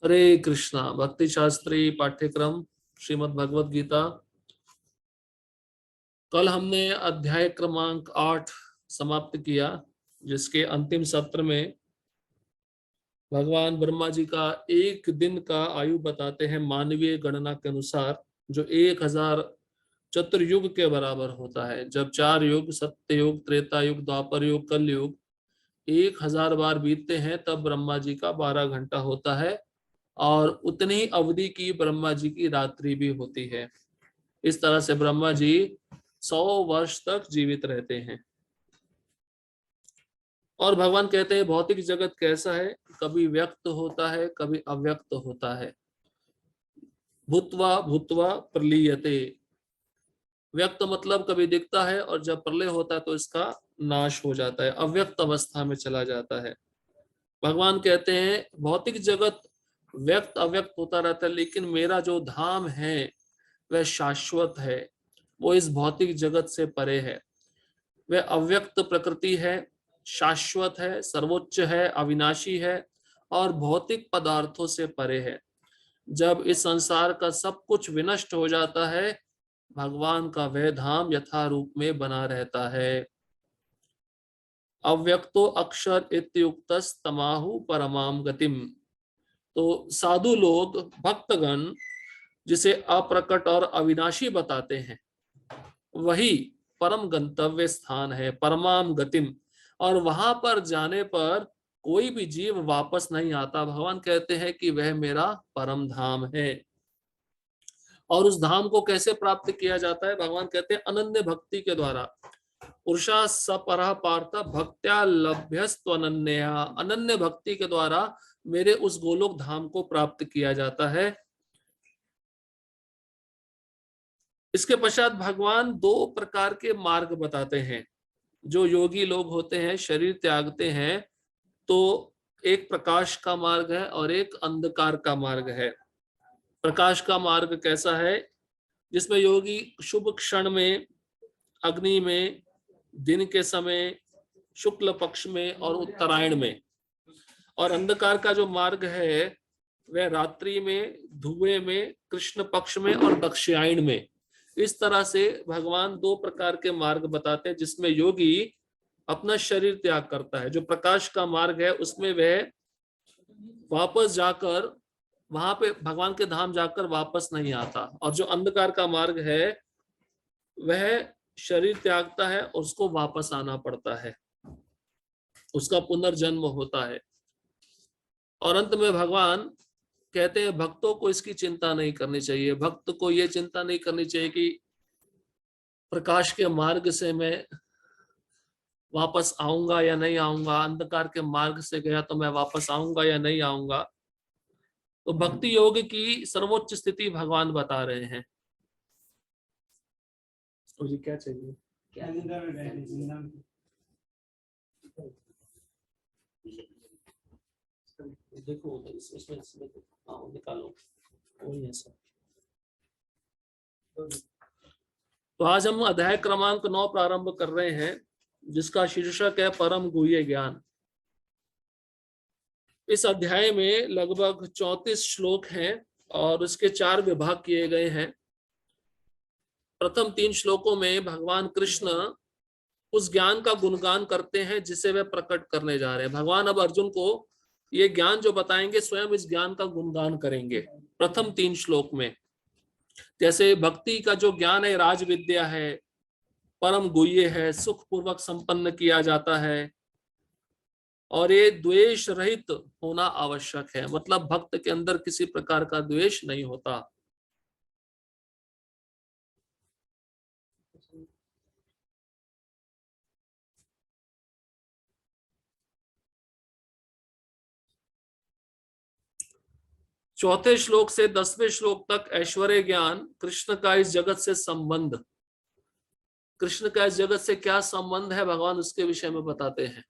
हरे कृष्णा। भक्ति शास्त्री पाठ्यक्रम श्रीमद् भगवद गीता। कल हमने अध्याय क्रमांक 8 समाप्त किया, जिसके अंतिम सत्र में भगवान ब्रह्मा जी का एक दिन का आयु बताते हैं मानवीय गणना के अनुसार, जो 1000 चतुर्युग के बराबर होता है। जब 4 युग सत्य युग, त्रेता युग, द्वापर युग, कल युग 1000 बार बीतते हैं, तब ब्रह्मा जी का 12 घंटा होता है। और उतनी अवधि की ब्रह्मा जी की रात्रि भी होती है। इस तरह से ब्रह्मा जी 100 वर्ष तक जीवित रहते हैं। और भगवान कहते हैं भौतिक जगत कैसा है, कभी व्यक्त होता है, कभी अव्यक्त होता है। भूत्वा भूत्वा प्रलीयते। व्यक्त मतलब कभी दिखता है, और जब प्रलय होता है तो इसका नाश हो जाता है, अव्यक्त अवस्था में चला जाता है। भगवान कहते हैं भौतिक जगत व्यक्त अव्यक्त होता रहता है, लेकिन मेरा जो धाम है वह शाश्वत है। वो इस भौतिक जगत से परे है। वह अव्यक्त प्रकृति है, शाश्वत है, सर्वोच्च है, अविनाशी है और भौतिक पदार्थों से परे है। जब इस संसार का सब कुछ विनष्ट हो जाता है, भगवान का वह धाम यथा रूप में बना रहता है। अव्यक्तो अक्षर इत्युक्तस् तमाहु परमाम गतिम। तो साधु लोग, भक्तगण जिसे अप्रकट और अविनाशी बताते हैं, वही परम गंतव्य स्थान है, परमाम गतिम। और वहां पर जाने पर कोई भी जीव वापस नहीं आता। भगवान कहते हैं कि वह मेरा परम धाम है। और उस धाम को कैसे प्राप्त किया जाता है? भगवान कहते हैं अनन्य भक्ति के द्वारा। पुरुषा सपरः पार्थ भक्त्या लभ्यस्त्वनन्या। अनन्य भक्ति के द्वारा मेरे उस गोलोक धाम को प्राप्त किया जाता है। इसके पश्चात भगवान 2 प्रकार के मार्ग बताते हैं। जो योगी लोग होते हैं, शरीर त्यागते हैं, तो एक प्रकाश का मार्ग है और एक अंधकार का मार्ग है। प्रकाश का मार्ग कैसा है? जिसमें योगी शुभ क्षण में, अग्नि में, दिन के समय, शुक्ल पक्ष में और उत्तरायण में। और अंधकार का जो मार्ग है वह रात्रि में, धुएं में, कृष्ण पक्ष में और दक्षिणायन में। इस तरह से भगवान 2 प्रकार के मार्ग बताते हैं, जिसमें योगी अपना शरीर त्याग करता है। जो प्रकाश का मार्ग है उसमें वह वापस जाकर, वहां पे भगवान के धाम जाकर वापस नहीं आता। और जो अंधकार का मार्ग है वह शरीर त्यागता है और उसको वापस आना पड़ता है, उसका पुनर्जन्म होता है। और अंत में भगवान कहते हैं भक्तों को इसकी चिंता नहीं करनी चाहिए। भक्त को यह चिंता नहीं करनी चाहिए कि प्रकाश के मार्ग से मैं वापस आऊंगा या नहीं आऊंगा, अंधकार के मार्ग से गया तो मैं वापस आऊंगा या नहीं आऊंगा। तो भक्ति योग की सर्वोच्च स्थिति भगवान बता रहे हैं। मुझे क्या चाहिए? देखो इसमें हाँ निकालो, वही है सब। तो आज हम अध्याय क्रमांक 9 प्रारंभ कर रहे हैं, जिसका शीर्षक है परम गुह्य ज्ञान। इस अध्याय में लगभग 34 श्लोक हैं और उसके 4 विभाग किए गए हैं। प्रथम 3 श्लोकों में भगवान कृष्ण उस ज्ञान का गुणगान करते हैं जिसे वे प्रकट करने जा रहे हैं। भगवान अब अर्जुन को ये ज्ञान जो बताएंगे, स्वयं इस ज्ञान का गुणगान करेंगे प्रथम 3 श्लोक में। जैसे भक्ति का जो ज्ञान है राज विद्या है, परम गुह्य है, सुख पूर्वक संपन्न किया जाता है और ये द्वेष रहित होना आवश्यक है। मतलब भक्त के अंदर किसी प्रकार का द्वेष नहीं होता। चौथे श्लोक से 10वें श्लोक तक ऐश्वर्य ज्ञान, कृष्ण का इस जगत से संबंध, कृष्ण का इस जगत से क्या संबंध है, भगवान उसके विषय में बताते हैं।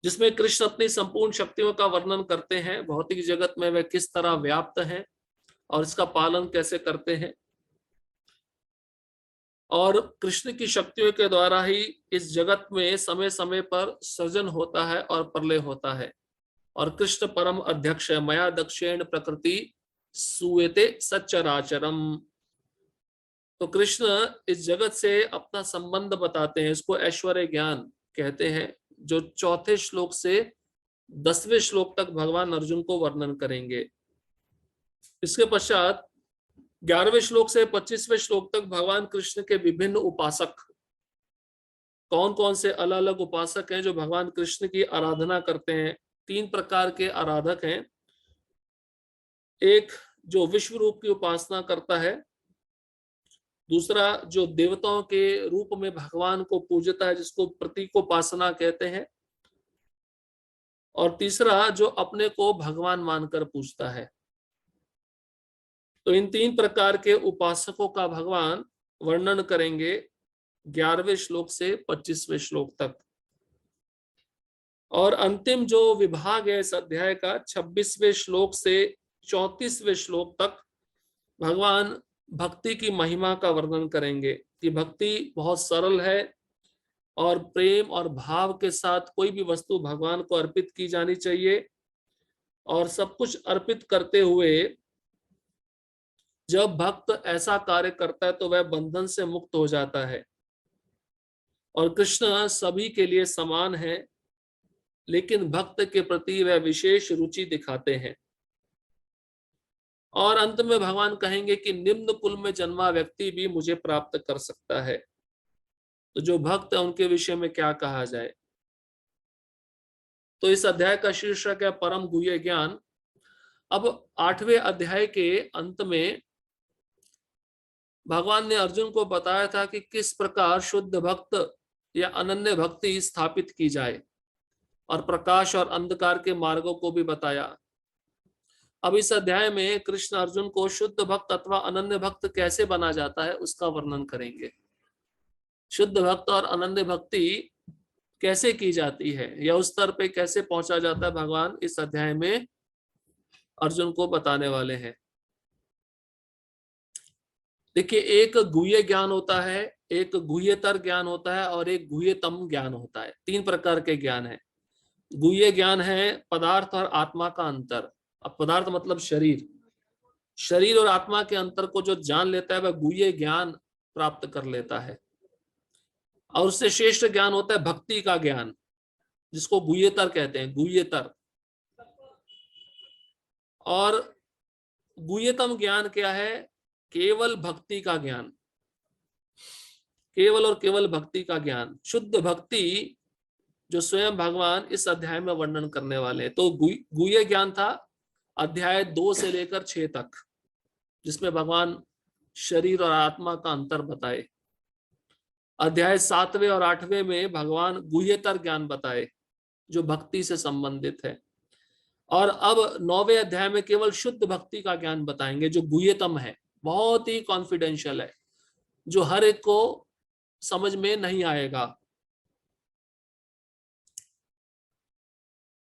जिसमें कृष्ण अपनी संपूर्ण शक्तियों का वर्णन करते हैं, भौतिक जगत में वे किस तरह व्याप्त हैं और इसका पालन कैसे करते हैं। और कृष्ण की शक्तियों के द्वारा ही इस जगत में समय समय पर सृजन होता है और प्रलय होता है। और कृष्ण परम अध्यक्ष है। मया दक्षेण प्रकृति सूयते सच्चराचरम। तो कृष्ण इस जगत से अपना संबंध बताते हैं। इसको ऐश्वर्य ज्ञान कहते हैं, जो चौथे श्लोक से 10वें श्लोक तक भगवान अर्जुन को वर्णन करेंगे। इसके पश्चात 11वें श्लोक से 25वें श्लोक तक भगवान कृष्ण के विभिन्न उपासक, कौन कौन से अलग अलग उपासक हैं जो भगवान कृष्ण की आराधना करते हैं। 3 प्रकार के आराधक हैं। एक जो विश्व रूप की उपासना करता है, दूसरा जो देवताओं के रूप में भगवान को पूजता है, जिसको प्रतीकोपासना कहते हैं, और तीसरा जो अपने को भगवान मानकर पूजता है। तो इन 3 प्रकार के उपासकों का भगवान वर्णन करेंगे 11वें श्लोक से 25वें श्लोक तक। और अंतिम जो विभाग है इस अध्याय का 26वें श्लोक से 34वें श्लोक तक भगवान भक्ति की महिमा का वर्णन करेंगे कि भक्ति बहुत सरल है और प्रेम और भाव के साथ कोई भी वस्तु भगवान को अर्पित की जानी चाहिए। और सब कुछ अर्पित करते हुए जब भक्त ऐसा कार्य करता है तो वह बंधन से मुक्त हो जाता है। और कृष्ण सभी के लिए समान है, लेकिन भक्त के प्रति वह विशेष रुचि दिखाते हैं। और अंत में भगवान कहेंगे कि निम्न कुल में जन्मा व्यक्ति भी मुझे प्राप्त कर सकता है। तो जो भक्त है उनके विषय में क्या कहा जाए। तो इस अध्याय का शीर्षक है परम गुह्य ज्ञान। अब 8वें अध्याय के अंत में भगवान ने अर्जुन को बताया था कि किस प्रकार शुद्ध भक्त या अनन्य भक्ति स्थापित की जाए, और प्रकाश और अंधकार के मार्गों को भी बताया। अब इस अध्याय में कृष्ण अर्जुन को शुद्ध भक्त अथवा अनन्य भक्त कैसे बना जाता है उसका वर्णन करेंगे। शुद्ध भक्त और अनन्य भक्ति कैसे की जाती है या उस स्तर पे कैसे पहुंचा जाता है, भगवान इस अध्याय में अर्जुन को बताने वाले हैं। देखिए, एक गुह्य ज्ञान होता है, एक गुह्यतर ज्ञान होता है और एक गुह्यतम ज्ञान होता है। 3 प्रकार के ज्ञान है। गुह्य ज्ञान है पदार्थ और आत्मा का अंतर। अब पदार्थ मतलब शरीर, शरीर और आत्मा के अंतर को जो जान लेता है वह गुह्य ज्ञान प्राप्त कर लेता है। और उससे श्रेष्ठ ज्ञान होता है भक्ति का ज्ञान, जिसको गुह्यतर कहते हैं, गुह्यतर। और गुह्यतम ज्ञान क्या है? केवल भक्ति का ज्ञान, केवल और केवल भक्ति का ज्ञान, शुद्ध भक्ति, जो स्वयं भगवान इस अध्याय में वर्णन करने वाले हैं। तो गुह्य ज्ञान था अध्याय 2 से लेकर 6 तक, जिसमें भगवान शरीर और आत्मा का अंतर बताए। अध्याय 7वें और 8वें में भगवान गुह्यतर ज्ञान बताए, जो भक्ति से संबंधित है। और अब 9वें अध्याय में केवल शुद्ध भक्ति का ज्ञान बताएंगे, जो गुह्यतम है, बहुत ही कॉन्फिडेंशियल है, जो हर एक को समझ में नहीं आएगा।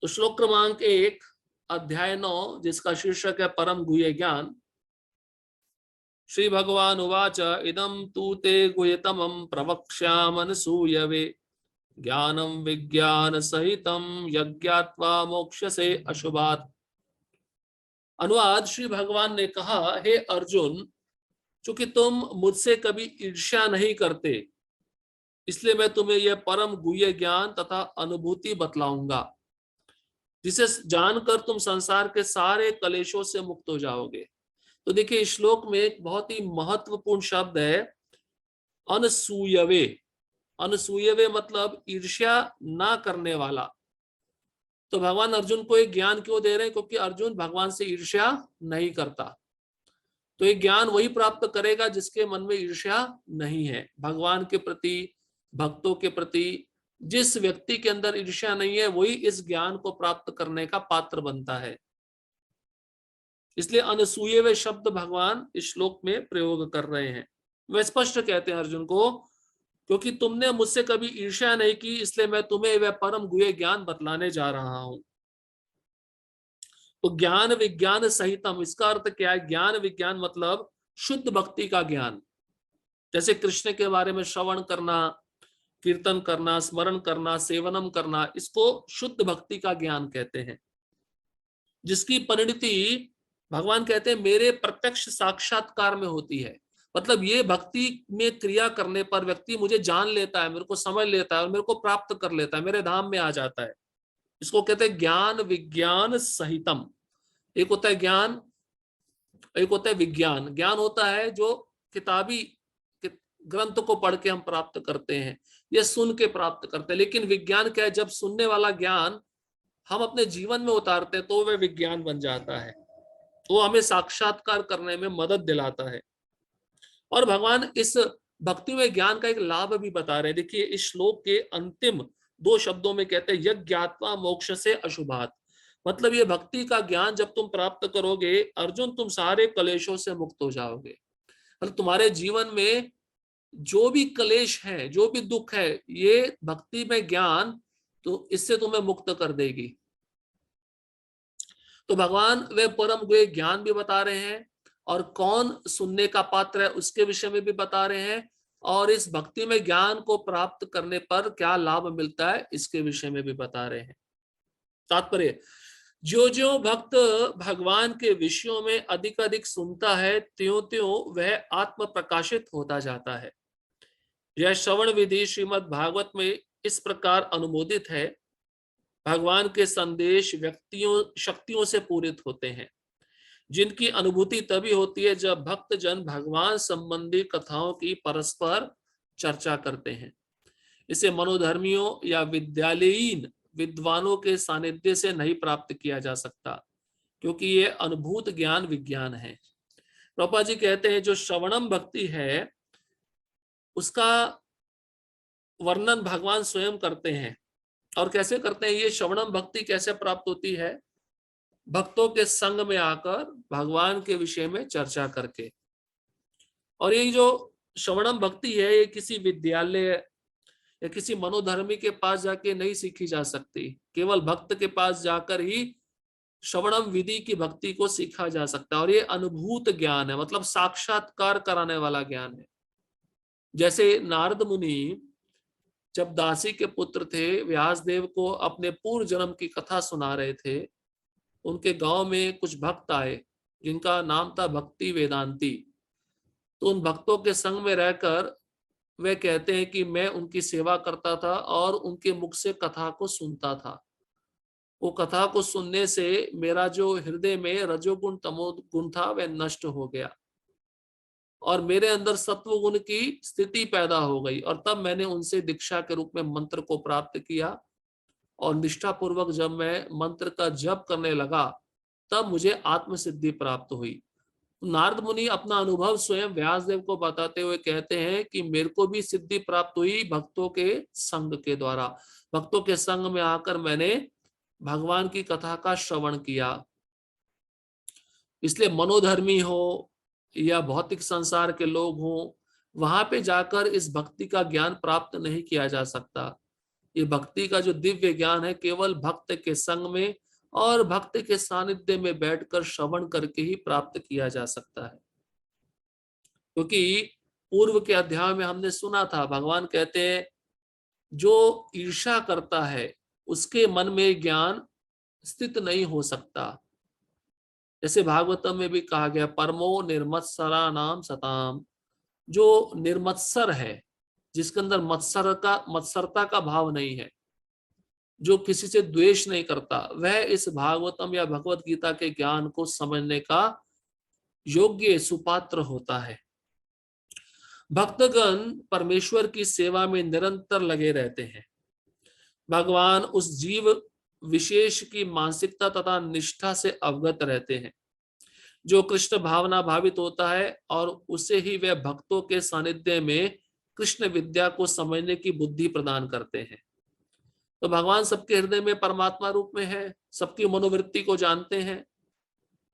तो श्लोक क्रमांक 1 अध्याय 9, जिसका शीर्षक है परम गुह्य ज्ञान। श्री भगवान उवाच इदं तु ते गुह्यतमं प्रवक्ष्यामनसूयवे ज्ञानम विज्ञान सहितम यज्ञात्वा मोक्षसे अशुभात्। अनुवाद, श्री भगवान ने कहा, हे अर्जुन, चूंकि तुम मुझसे कभी ईर्ष्या नहीं करते, इसलिए मैं तुम्हें यह परम गुह्य ज्ञान तथा अनुभूति बतलाऊंगा, जिसे जानकर तुम संसार के सारे कलेशों से मुक्त हो जाओगे। तो देखिए, इस श्लोक में एक बहुत ही महत्वपूर्ण शब्द है अनसूयवे। अनसूयवे मतलब ईर्ष्या ना करने वाला। तो भगवान अर्जुन को एक ज्ञान क्यों दे रहे हैं? क्योंकि अर्जुन भगवान से ईर्ष्या नहीं करता। तो ये ज्ञान वही प्राप्त करेगा जिसके मन में ईर्ष्या नहीं है। भगवान के प्रति, भक्तों के प्रति जिस व्यक्ति के अंदर ईर्ष्या नहीं है, वही इस ज्ञान को प्राप्त करने का पात्र बनता है। इसलिए अनसूयवे शब्द भगवान इस श्लोक में प्रयोग कर रहे हैं। वे स्पष्ट कहते हैं अर्जुन को, क्योंकि तुमने मुझसे कभी ईर्ष्या नहीं की, इसलिए मैं तुम्हें वह परम गुह्य ज्ञान बतलाने जा रहा हूं। तो ज्ञान विज्ञान सहितम, इसका अर्थ क्या है? ज्ञान विज्ञान मतलब शुद्ध भक्ति का ज्ञान। जैसे कृष्ण के बारे में श्रवण करना, कीर्तन करना, स्मरण करना, सेवनम करना, इसको शुद्ध भक्ति का ज्ञान कहते हैं, जिसकी परिणति भगवान कहते हैं मेरे प्रत्यक्ष साक्षात्कार में होती है। मतलब ये भक्ति में क्रिया करने पर व्यक्ति मुझे जान लेता है, मेरे को समझ लेता है और मेरे को प्राप्त कर लेता है, मेरे धाम में आ जाता है। इसको कहते हैं ज्ञान विज्ञान सहितम। एक होता है ज्ञान, एक होता है विज्ञान। ज्ञान होता है जो किताबी ग्रंथ को पढ़ के हम प्राप्त करते हैं या सुन के प्राप्त करते हैं। लेकिन विज्ञान क्या है, जब सुनने वाला ज्ञान हम अपने जीवन में उतारते हैं तो वह विज्ञान बन जाता है, वो हमें साक्षात्कार करने में मदद दिलाता है। और भगवान इस भक्ति में ज्ञान का एक लाभ भी बता रहे हैं। देखिए इस श्लोक के अंतिम 2 शब्दों में कहते हैं यज्ञात्मा मोक्ष से अशुभात। मतलब ये भक्ति का ज्ञान जब तुम प्राप्त करोगे अर्जुन, तुम सारे कलेशों से मुक्त हो जाओगे। मतलब तुम्हारे जीवन में जो भी क्लेश है, जो भी दुख है, ये भक्ति में ज्ञान तो इससे तुम्हें मुक्त कर देगी। तो भगवान वे परम गुह्य ज्ञान भी बता रहे हैं, और कौन सुनने का पात्र है उसके विषय में भी बता रहे हैं, और इस भक्ति में ज्ञान को प्राप्त करने पर क्या लाभ मिलता है इसके विषय में भी बता रहे हैं। तात्पर्य, जो जो भक्त भगवान के विषयों में अधिक अधिक सुनता है त्यों त्यों वह आत्म प्रकाशित होता जाता है। यह श्रवण विधि श्रीमद् भागवत में इस प्रकार अनुमोदित है। भगवान के संदेश व्यक्तियों शक्तियों से पूरित होते हैं, जिनकी अनुभूति तभी होती है जब भक्त जन भगवान संबंधी कथाओं की परस्पर चर्चा करते हैं। इसे मनोधर्मियों या विद्यालयीन विद्वानों के सानिध्य से नहीं प्राप्त किया जा सकता, क्योंकि ये अनुभूत ज्ञान विज्ञान है। प्रभुपाद जी कहते हैं जो श्रवणम भक्ति है उसका वर्णन भगवान स्वयं करते हैं। और कैसे करते हैं ये श्रवणम भक्ति कैसे प्राप्त होती है? भक्तों के संग में आकर भगवान के विषय में चर्चा करके। और ये जो श्रवणम भक्ति है ये किसी विद्यालय या किसी मनोधर्मी के पास जाके नहीं सीखी जा सकती, केवल भक्त के पास जाकर ही श्रवणम विधि की भक्ति को सीखा जा सकता है। और ये अनुभूत ज्ञान है, मतलब साक्षात्कार कराने वाला ज्ञान है। जैसे नारद मुनि जब दासी के पुत्र थे व्यासदेव को अपने पूर्व जन्म की कथा सुना रहे थे, उनके गांव में कुछ भक्त आए जिनका नाम था भक्ति वेदांती। तो उन भक्तों के संग में रहकर वे कहते हैं कि मैं उनकी सेवा करता था और उनके मुख से कथा को सुनता था। वो कथा को सुनने से मेरा जो हृदय में रजोगुण तमोगुण था वह नष्ट हो गया और मेरे अंदर सत्व गुण की स्थिति पैदा हो गई। और तब मैंने उनसे दीक्षा के रूप में मंत्र को प्राप्त किया, और निष्ठा पूर्वक जब मैं मंत्र का जप करने लगा तब मुझे आत्म सिद्धि प्राप्त हुई। नारद मुनि अपना अनुभव स्वयं व्यासदेव को बताते हुए कहते हैं कि मेरे को भी सिद्धि प्राप्त हुई भक्तों के संग के द्वारा। भक्तों के संग में आकर मैंने भगवान की कथा का श्रवण किया। इसलिए मनोधर्मी हो या भौतिक संसार के लोग हों, वहां पे जाकर इस भक्ति का ज्ञान प्राप्त नहीं किया जा सकता। ये भक्ति का जो दिव्य ज्ञान है केवल भक्त के संग में और भक्त के सानिध्य में बैठकर श्रवण करके ही प्राप्त किया जा सकता है। क्योंकि पूर्व के अध्याय में हमने सुना था भगवान कहते हैं जो ईर्ष्या करता है उसके मन में ज्ञान स्थित नहीं हो सकता। जैसे भागवतम में भी कहा गया परमो निर्मत्सरा नाम सताम, जो निर्मत्सर है जिसके अंदर मत्सरता का भाव नहीं है, जो किसी से द्वेष नहीं करता, वह इस भागवतम या भगवत गीता के ज्ञान को समझने का योग्य सुपात्र होता है। भक्तगण परमेश्वर की सेवा में निरंतर लगे रहते हैं। भगवान उस जीव विशेष की मानसिकता तथा निष्ठा से अवगत रहते हैं जो कृष्ण भावना भावित होता है, और उसे ही वे भक्तों के सानिध्य में कृष्ण विद्या को समझने की बुद्धि प्रदान करते हैं। तो भगवान सबके हृदय में परमात्मा रूप में है, सबकी मनोवृत्ति को जानते हैं।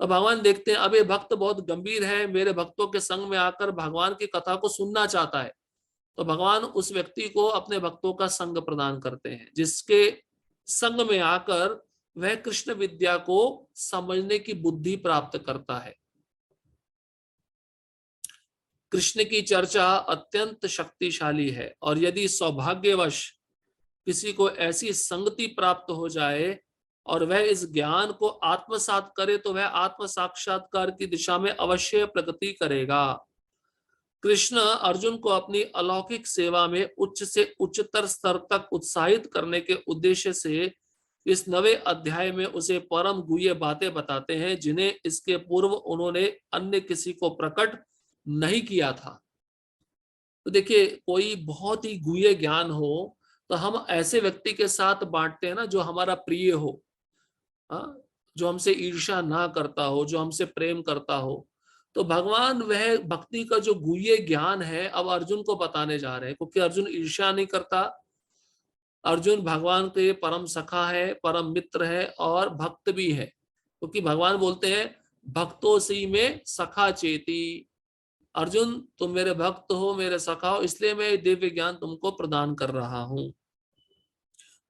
तो भगवान देखते हैं अब ये भक्त बहुत गंभीर है, मेरे भक्तों के संग में आकर भगवान की कथा को सुनना चाहता है, तो भगवान उस व्यक्ति को अपने भक्तों का संग प्रदान करते हैं जिसके संग में आकर वह कृष्ण विद्या को समझने की बुद्धि प्राप्त करता है। कृष्ण की चर्चा अत्यंत शक्तिशाली है, और यदि सौभाग्यवश किसी को ऐसी संगति प्राप्त हो जाए और वह इस ज्ञान को आत्मसात करे तो वह आत्म साक्षात्कार की दिशा में अवश्य प्रगति करेगा। कृष्ण अर्जुन को अपनी अलौकिक सेवा में उच्च से उच्चतर स्तर तक उत्साहित करने के उद्देश्य से इस नवे अध्याय में उसे परम गुह्य बातें बताते हैं, जिन्हें इसके पूर्व उन्होंने अन्य किसी को प्रकट नहीं किया था। तो देखिए, कोई बहुत ही गुह्य ज्ञान हो तो हम ऐसे व्यक्ति के साथ बांटते हैं ना जो हमारा प्रिय हो, हाँ, जो हमसे ईर्ष्या ना करता हो, जो हमसे प्रेम करता हो। तो भगवान वह भक्ति का जो गुह्य ज्ञान है अब अर्जुन को बताने जा रहे हैं, क्योंकि अर्जुन ईर्ष्या नहीं करता। अर्जुन भगवान के परम सखा है, परम मित्र है और भक्त भी है, क्योंकि भगवान बोलते हैं भक्तों सी में सखा चेती। अर्जुन, तुम मेरे भक्त हो, मेरे सखा हो, इसलिए मैं दिव्य ज्ञान तुमको प्रदान कर रहा हूं।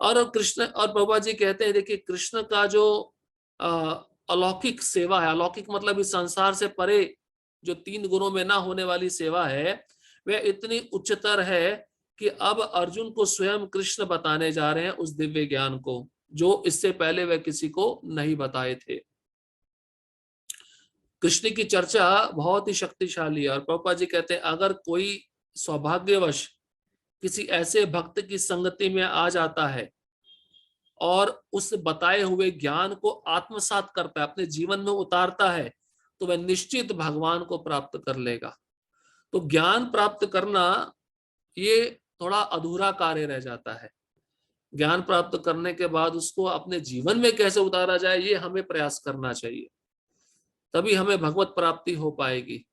और कृष्ण और प्रभुपाद जी कहते हैं, देखिए कृष्ण का जो अलौकिक सेवा है, अलौकिक मतलब इस संसार से परे जो 3 गुणों में ना होने वाली सेवा है, वह इतनी उच्चतर है कि अब अर्जुन को स्वयं कृष्ण बताने जा रहे हैं उस दिव्य ज्ञान को, जो इससे पहले वह किसी को नहीं बताए थे। कृष्ण की चर्चा बहुत ही शक्तिशाली है, और प्रभुपाद जी कहते हैं अगर कोई सौभाग्यवश किसी ऐसे भक्त की संगति में आ जाता है और उस बताए हुए ज्ञान को आत्मसात करता है, अपने जीवन में उतारता है, तो वह निश्चित भगवान को प्राप्त कर लेगा। तो ज्ञान प्राप्त करना ये थोड़ा अधूरा कार्य रह जाता है। ज्ञान प्राप्त करने के बाद उसको अपने जीवन में कैसे उतारा जाए, ये हमें प्रयास करना चाहिए, तभी हमें भगवत प्राप्ति हो पाएगी।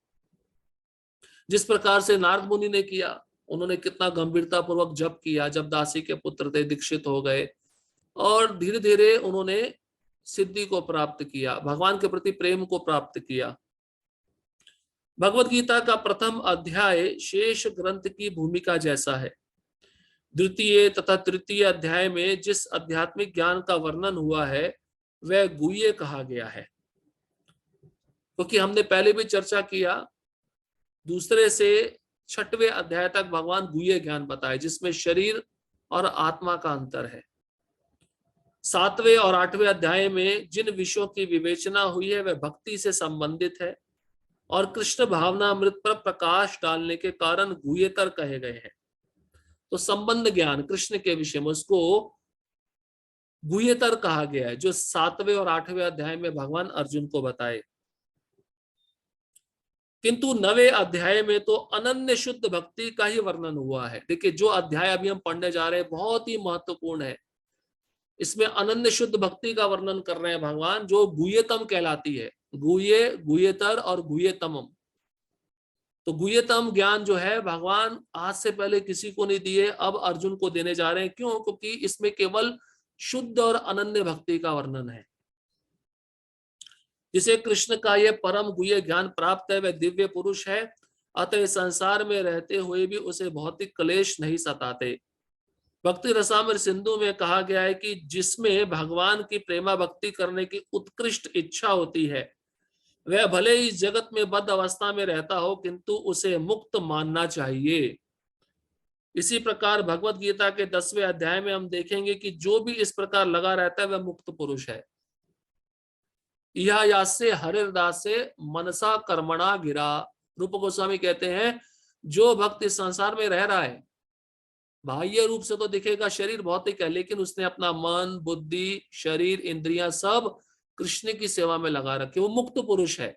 जिस प्रकार से नारद मुनि ने किया, उन्होंने कितना गंभीरता पूर्वक जप किया, जब दासी के पुत्र थे, दीक्षित हो गए और धीरे धीरे उन्होंने सिद्धि को प्राप्त किया, भगवान के प्रति प्रेम को प्राप्त किया। भगवत गीता का प्रथम अध्याय शेष ग्रंथ की भूमिका जैसा है। द्वितीय तथा तृतीय अध्याय में जिस आध्यात्मिक ज्ञान का वर्णन हुआ है वह गुह्य कहा गया है, क्योंकि हमने पहले भी चर्चा किया, दूसरे से 6वें अध्याय तक भगवान गुह्य ज्ञान बताए, जिसमें शरीर और आत्मा का अंतर है। 7वें और 8वें अध्याय में जिन विषयों की विवेचना हुई है वह भक्ति से संबंधित है और कृष्ण भावनामृत पर प्रकाश डालने के कारण गुह्यतर कहे गए हैं। तो संबंध ज्ञान कृष्ण के विषय में उसको गुह्यतर कहा गया है, जो 7वें और 8वें अध्याय में भगवान अर्जुन को बताए। किंतु 9वें अध्याय में तो अनन्य शुद्ध भक्ति का ही वर्णन हुआ है। देखिए, जो अध्याय अभी हम पढ़ने जा रहे हैं बहुत ही महत्वपूर्ण है। इसमें अनन्य शुद्ध भक्ति का वर्णन कर रहे हैं भगवान, जो गुह्यतम कहलाती है। गुह्य, गुह्यतर और गुह्यतमम। तो गुह्यतम ज्ञान जो है भगवान आज से पहले किसी को नहीं दिए, अब अर्जुन को देने जा रहे हैं। क्यों? क्योंकि इसमें केवल शुद्ध और अनन्य भक्ति का वर्णन है। जिसे कृष्ण का यह परम गुह्य ज्ञान प्राप्त है वह दिव्य पुरुष है, अतः संसार में रहते हुए भी उसे भौतिक क्लेश नहीं सताते। भक्ति रसामृत सिंधु में कहा गया है कि जिसमें भगवान की प्रेमा भक्ति करने की उत्कृष्ट इच्छा होती है वह भले ही जगत में बद्ध अवस्था में रहता हो, किंतु उसे मुक्त मानना चाहिए। इसी प्रकार भगवत गीता के 10वें अध्याय में हम देखेंगे कि जो भी इस प्रकार लगा रहता है वह मुक्त पुरुष है। यह यासे हरिदासे मनसा कर्मणा गिरा। रूप गोस्वामी कहते हैं जो भक्त इस संसार में रह रहा है, बाह्य रूप से तो दिखेगा शरीर भौतिक है, लेकिन उसने अपना मन, बुद्धि, शरीर, इंद्रियां सब कृष्ण की सेवा में लगा रखे, वो मुक्त पुरुष है।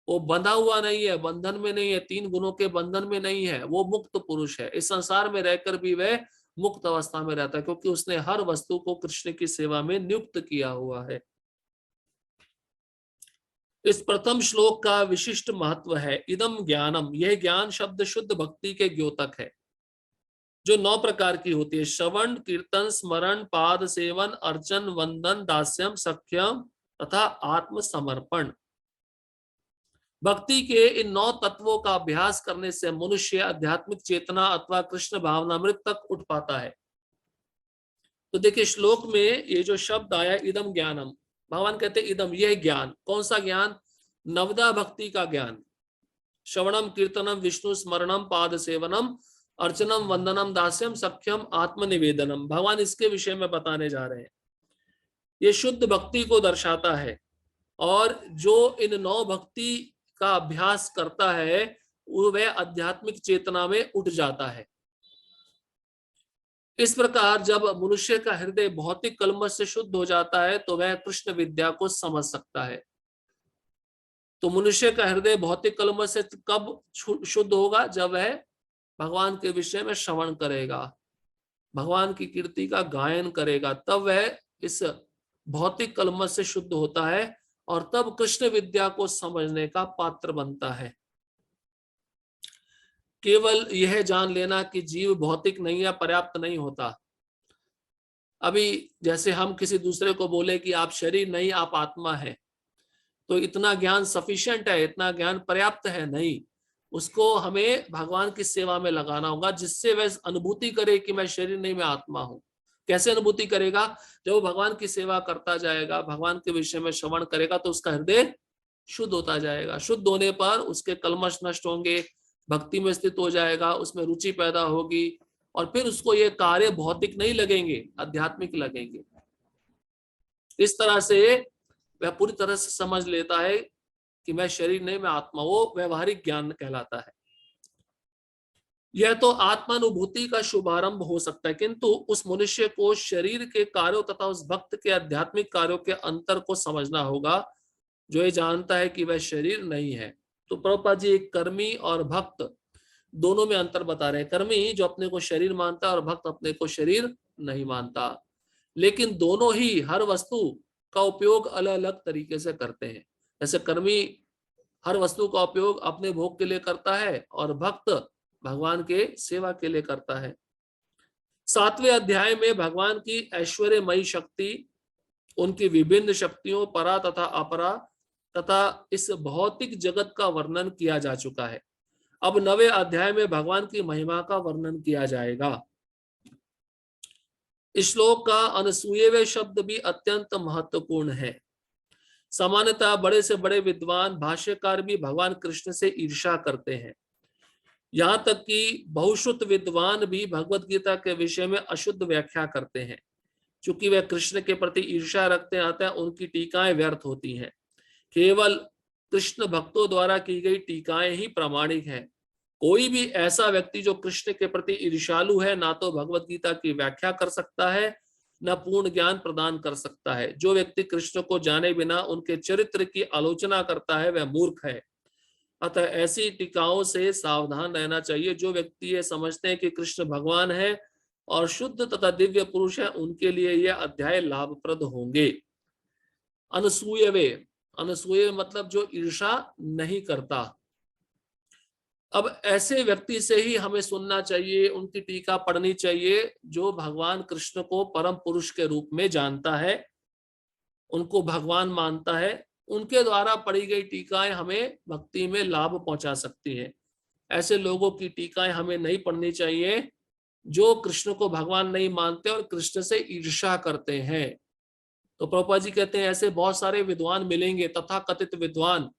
वो बंधा हुआ नहीं है, बंधन में नहीं है, 3 गुणों के बंधन में नहीं है, वो मुक्त पुरुष है। इस संसार में रहकर भी वह मुक्त अवस्था में रहता है, क्योंकि उसने हर वस्तु को कृष्ण की सेवा में नियुक्त किया हुआ है। इस प्रथम श्लोक का विशिष्ट महत्व है इदम ज्ञानम। यह ज्ञान शब्द शुद्ध भक्ति के द्योतक है, जो 9 प्रकार की होती है: श्रवण, कीर्तन, स्मरण, पाद सेवन, अर्चन, वंदन, दास्यम, सख्यम तथा आत्म समर्पण। भक्ति के इन 9 तत्वों का अभ्यास करने से मनुष्य आध्यात्मिक चेतना अथवा कृष्ण भावनामृत तक उठ पाता है। तो देखिए, श्लोक में ये जो शब्द आया इदम ज्ञानम, भगवान कहते हैं इदम, यह ज्ञान। कौन सा ज्ञान? नवदा भक्ति का ज्ञान। श्रवणम कीर्तनम विष्णु स्मरणम पाद सेवनम अर्चनम वंदनम दास्यम सख्यम आत्मनिवेदनम। भगवान इसके विषय में बताने जा रहे हैं। ये शुद्ध भक्ति को दर्शाता है, और जो इन 9 भक्ति का अभ्यास करता है वह आध्यात्मिक चेतना में उठ जाता है। इस प्रकार जब मनुष्य का हृदय भौतिक कलमश से शुद्ध हो जाता है तो वह कृष्ण विद्या को समझ सकता है। तो मनुष्य का हृदय भौतिक कलमश से कब शुद्ध होगा? जब वह भगवान के विषय में श्रवण करेगा, भगवान की कीर्ति का गायन करेगा, तब वह इस भौतिक कलमश से शुद्ध होता है और तब कृष्ण विद्या को समझने का पात्र बनता है। केवल यह जान लेना कि जीव भौतिक नहीं है पर्याप्त नहीं होता। अभी जैसे हम किसी दूसरे को बोले कि आप शरीर नहीं आप आत्मा है, तो इतना ज्ञान सफिशिएंट है, इतना ज्ञान पर्याप्त है? नहीं, उसको हमें भगवान की सेवा में लगाना होगा, जिससे वह अनुभूति करे कि मैं शरीर नहीं मैं आत्मा हूं। कैसे अनुभूति करेगा? जब वो भगवान की सेवा करता जाएगा, भगवान के विषय में श्रवण करेगा, तो उसका हृदय शुद्ध होता जाएगा। शुद्ध होने पर उसके कलमश नष्ट होंगे, भक्ति में स्थित हो जाएगा, उसमें रुचि पैदा होगी, और फिर उसको ये कार्य भौतिक नहीं लगेंगे, आध्यात्मिक लगेंगे। इस तरह से वह पूरी तरह से समझ लेता है कि मैं शरीर नहीं मैं आत्मा। वो व्यवहारिक ज्ञान कहलाता है। यह तो आत्मानुभूति का शुभारंभ हो सकता है, किंतु उस मनुष्य को शरीर के कार्यों तथा उस भक्त के आध्यात्मिक कार्यों के अंतर को समझना होगा, जो ये जानता है कि वह शरीर नहीं है। तो प्रभुपाद जी एक कर्मी और भक्त दोनों में अंतर बता रहे हैं। कर्मी जो अपने को शरीर मानता है और भक्त अपने को शरीर नहीं मानता, लेकिन दोनों ही हर वस्तु का उपयोग अलग अलग तरीके से करते हैं। जैसे कर्मी हर वस्तु का उपयोग अपने भोग के लिए करता है और भक्त भगवान के सेवा के लिए करता है। 7वें अध्याय में भगवान की ऐश्वर्यमयी शक्ति, उनकी विभिन्न शक्तियों परा तथा अपरा तथा इस भौतिक जगत का वर्णन किया जा चुका है। अब 9वें अध्याय में भगवान की महिमा का वर्णन किया जाएगा। इस श्लोक का अनसूयवे शब्द भी अत्यंत महत्वपूर्ण है। सामान्यतः बड़े से बड़े विद्वान भाष्यकार भी भगवान कृष्ण से ईर्ष्या करते हैं। यहाँ तक कि बहुश्रुत विद्वान भी भगवत गीता के विषय में अशुद्ध व्याख्या करते हैं। चूंकि वे कृष्ण के प्रति ईर्ष्या रखते हैं, उनकी टीकाएं व्यर्थ होती हैं। केवल कृष्ण भक्तों द्वारा की गई टीकाएं ही प्रामाणिक है। कोई भी ऐसा व्यक्ति जो कृष्ण के प्रति ईर्ष्यालु है, ना तो भगवत गीता की व्याख्या कर सकता है, न पूर्ण ज्ञान प्रदान कर सकता है। जो व्यक्ति कृष्ण को जाने बिना उनके चरित्र की आलोचना करता है वह मूर्ख है। अतः ऐसी टीकाओं से सावधान रहना चाहिए। जो व्यक्ति ये समझते हैं कि कृष्ण भगवान है और शुद्ध तथा दिव्य पुरुष है, उनके लिए यह अध्याय लाभप्रद होंगे। अनसूयवे, अनसूय मतलब जो ईर्ष्या नहीं करता। अब ऐसे व्यक्ति से ही हमें सुनना चाहिए, उनकी टीका पढ़नी चाहिए, जो भगवान कृष्ण को परम पुरुष के रूप में जानता है, उनको भगवान मानता है। उनके द्वारा पढ़ी गई टीकाएं हमें भक्ति में लाभ पहुंचा सकती हैं। ऐसे लोगों की टीकाएं हमें नहीं पढ़नी चाहिए जो कृष्ण को भगवान नहीं मानते और कृष्ण से ईर्ष्या करते हैं। तो प्रभुपाद जी कहते हैं ऐसे बहुत सारे विद्वान मिलेंगे, तथाकथित विद्वान,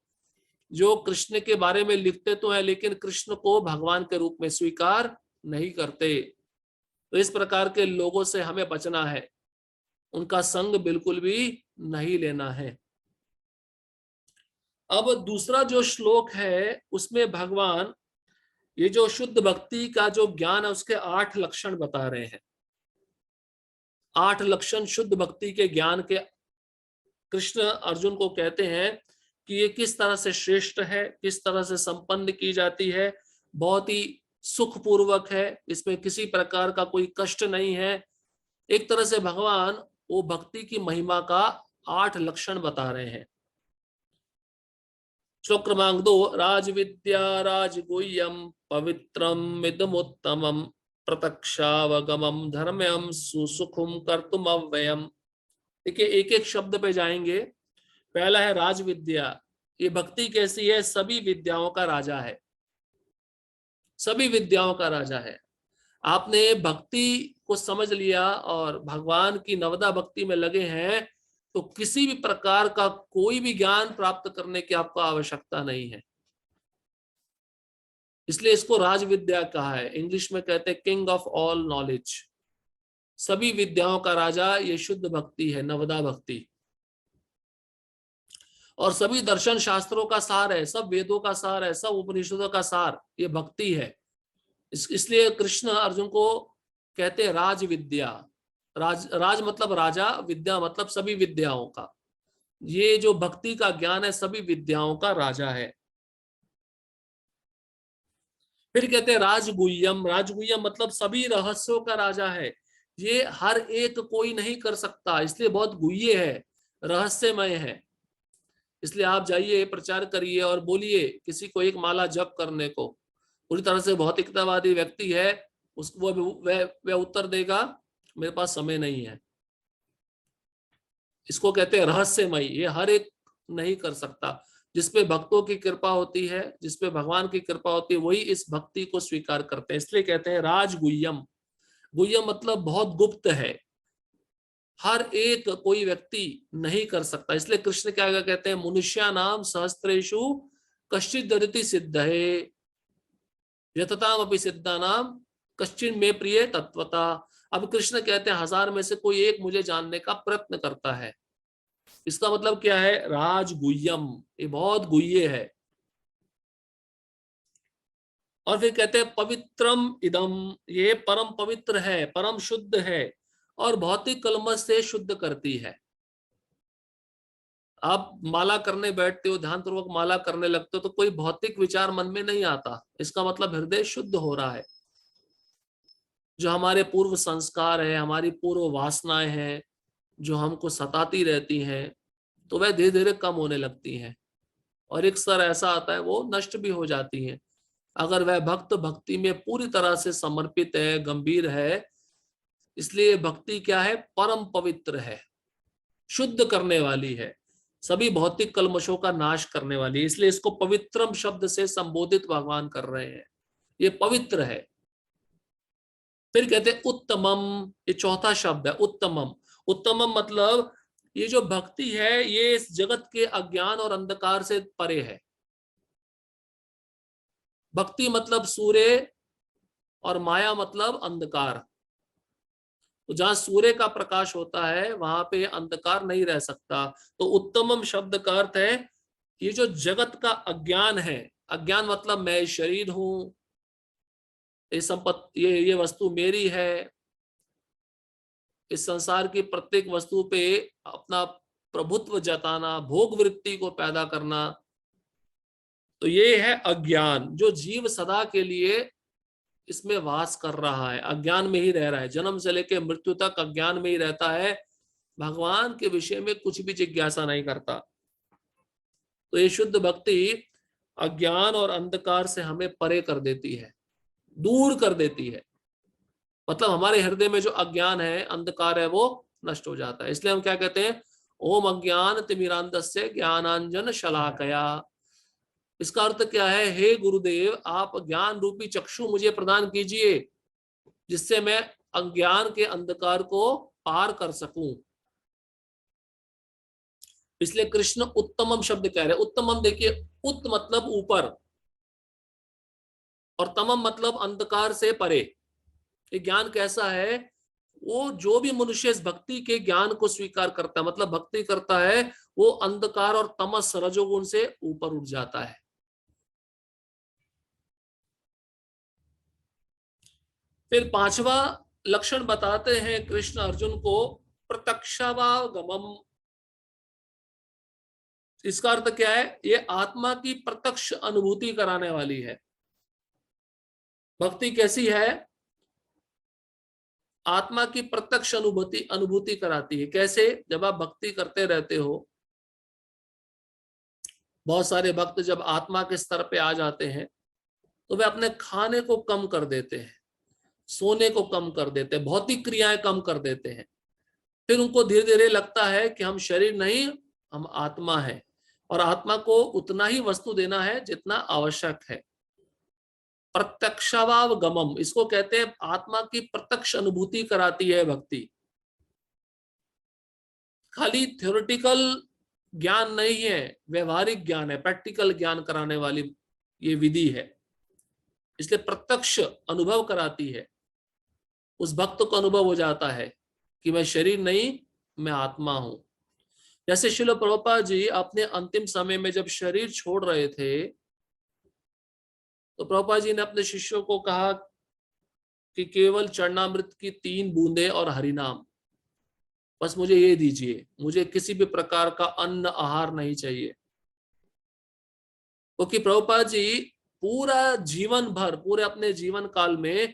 जो कृष्ण के बारे में लिखते तो है लेकिन कृष्ण को भगवान के रूप में स्वीकार नहीं करते। तो इस प्रकार के लोगों से हमें बचना है, उनका संग बिल्कुल भी नहीं लेना है। अब दूसरा जो श्लोक है उसमें भगवान ये जो शुद्ध भक्ति का जो ज्ञान है उसके 8 लक्षण बता रहे हैं। 8 लक्षण शुद्ध भक्ति के ज्ञान के कृष्ण अर्जुन को कहते हैं कि ये किस तरह से श्रेष्ठ है, किस तरह से संपन्न की जाती है। बहुत ही सुखपूर्वक है, इसमें किसी प्रकार का कोई कष्ट नहीं है। एक तरह से भगवान वो भक्ति की महिमा का 8 लक्षण बता रहे हैं। श्लोक क्रमांक 2, राजविद्या राजगुह्यम पवित्रम इदमुत्तमम प्रत्यक्षावगमम धर्म्यम सुसुखम कर्तुम अव्ययम। देखिए एक एक शब्द पे जाएंगे। पहला है राजविद्या। ये भक्ति कैसी है? सभी विद्याओं का राजा है, सभी विद्याओं का राजा है। आपने भक्ति को समझ लिया और भगवान की नवदा भक्ति में लगे हैं तो किसी भी प्रकार का कोई भी ज्ञान प्राप्त करने की आपको आवश्यकता नहीं है। इसलिए इसको राज विद्या कहा है। इंग्लिश में कहते हैं किंग ऑफ ऑल नॉलेज, सभी विद्याओं का राजा ये शुद्ध भक्ति है, नवदा भक्ति। और सभी दर्शन शास्त्रों का सार है, सब वेदों का सार है, सब उपनिषदों का सार ये भक्ति है। इसलिए कृष्ण अर्जुन को कहते हैं राज विद्या। राज मतलब राजा, विद्या मतलब सभी विद्याओं का। ये जो भक्ति का ज्ञान है सभी विद्याओं का राजा है। फिर कहते हैं राजगुह्यम। राजगुह्यम मतलब सभी रहस्यों का राजा है। ये हर एक कोई नहीं कर सकता, इसलिए बहुत गुह्य है, रहस्यमय है। इसलिए आप जाइए, प्रचार करिए और बोलिए किसी को एक माला जप करने को। पूरी तरह से भौतिकतावादी व्यक्ति है, उस वह उत्तर देगा मेरे पास समय नहीं है। इसको कहते हैं रहस्यमय, ये हर एक नहीं कर सकता। जिसपे भक्तों की कृपा होती है, जिसपे भगवान की कृपा होती है, वही इस भक्ति को स्वीकार करते हैं। इसलिए कहते हैं राजगुह्यम। गुह्यम मतलब बहुत गुप्त है, हर एक कोई व्यक्ति नहीं कर सकता। इसलिए कृष्ण क्या कहते हैं, मनुष्या नाम सहस्त्रेषु कश्चित् ददति सिद्धये यतताम अपि सिद्धा नाम कश्चिन् मे प्रिय तत्वता। अब कृष्ण कहते हैं हजार में से कोई एक मुझे जानने का प्रयत्न करता है। इसका मतलब क्या है, राजगुह्यम, ये बहुत गुह्य है। और फिर कहते हैं पवित्रम इदम, ये परम पवित्र है, परम शुद्ध है और भौतिक कलमश से शुद्ध करती है। आप माला करने बैठते हो, ध्यान पूर्वक माला करने लगते हो तो कोई भौतिक विचार मन में नहीं आता, इसका मतलब हृदय शुद्ध हो रहा है। जो हमारे पूर्व संस्कार है, हमारी पूर्व वासनाएं हैं जो हमको सताती रहती हैं, तो वह धीरे धीरे कम होने लगती हैं और एक स्तर ऐसा आता है वो नष्ट भी हो जाती हैं। अगर वह भक्त भक्ति में पूरी तरह से समर्पित है, गंभीर है। इसलिए भक्ति क्या है, परम पवित्र है, शुद्ध करने वाली है, सभी भौतिक कलमशों का नाश करने वाली है। इसलिए इसको पवित्रम शब्द से संबोधित भगवान कर रहे हैं, ये पवित्र है। फिर कहते हैं उत्तमम, ये चौथा शब्द है उत्तमम। उत्तमम मतलब ये जो भक्ति है ये इस जगत के अज्ञान और अंधकार से परे है। भक्ति मतलब सूर्य और माया मतलब अंधकार। तो जहां सूर्य का प्रकाश होता है वहां पे अंधकार नहीं रह सकता। तो उत्तमम शब्द का अर्थ है ये जो जगत का अज्ञान है, अज्ञान मतलब मैं शरीर हूं, ये संपत्ति, ये वस्तु मेरी है, इस संसार की प्रत्येक वस्तु पे अपना प्रभुत्व जताना, भोग वृत्ति को पैदा करना, तो ये है अज्ञान। जो जीव सदा के लिए इसमें वास कर रहा है, अज्ञान में ही रह रहा है, जन्म से लेकर मृत्यु तक अज्ञान में ही रहता है, भगवान के विषय में कुछ भी जिज्ञासा नहीं करता। तो ये शुद्ध भक्ति अज्ञान और अंधकार से हमें परे कर देती है, दूर कर देती है। मतलब हमारे हृदय में जो अज्ञान है, अंधकार है, वो नष्ट हो जाता है। इसलिए हम क्या कहते हैं, ओम अज्ञान तिमिरांधस्य ज्ञानांजन शलाकया। इसका अर्थ क्या है, हे गुरुदेव आप ज्ञान रूपी चक्षु मुझे प्रदान कीजिए जिससे मैं अज्ञान के अंधकार को पार कर सकूं। इसलिए कृष्ण उत्तमम शब्द कह रहे। उत्तमम देखिए, उत्त मतलब ऊपर और तमम मतलब अंधकार से परे। ये ज्ञान कैसा है, वो जो भी मनुष्य इस भक्ति के ज्ञान को स्वीकार करता है, मतलब भक्ति करता है, वो अंधकार और तमस रजोगुण से ऊपर उठ जाता है। फिर पांचवा लक्षण बताते हैं कृष्ण अर्जुन को, प्रत्यक्षावागमम। इसका अर्थ क्या है, ये आत्मा की प्रत्यक्ष अनुभूति कराने वाली है। भक्ति कैसी है, आत्मा की प्रत्यक्ष अनुभूति कराती है। कैसे, जब आप भक्ति करते रहते हो, बहुत सारे भक्त जब आत्मा के स्तर पे आ जाते हैं तो वे अपने खाने को कम कर देते हैं, सोने को कम कर देते हैं, भौतिक क्रियाएं कम कर देते हैं। फिर उनको धीरे धीरे लगता है कि हम शरीर नहीं, हम आत्मा है, और आत्मा को उतना ही वस्तु देना है जितना आवश्यक है। प्रत्यक्षावगमम, इसको कहते हैं आत्मा की प्रत्यक्ष अनुभूति कराती है भक्ति। खाली थ्योरेटिकल ज्ञान नहीं है, व्यवहारिक ज्ञान है, प्रैक्टिकल ज्ञान कराने वाली ये विधि है। इसलिए प्रत्यक्ष अनुभव कराती है। उस भक्त को अनुभव हो जाता है कि मैं शरीर नहीं, मैं आत्मा हूं। जैसे श्रील प्रभुपाद जी अपने अंतिम समय में जब शरीर छोड़ रहे थे, तो प्रभुपाद जी ने अपने शिष्यों को कहा कि केवल चरणामृत की 3 बूंदे और हरिनाम, बस मुझे ये दीजिए, मुझे किसी भी प्रकार का अन्न आहार नहीं चाहिए। क्योंकि प्रभुपाद जी पूरा जीवन भर, पूरे अपने जीवन काल में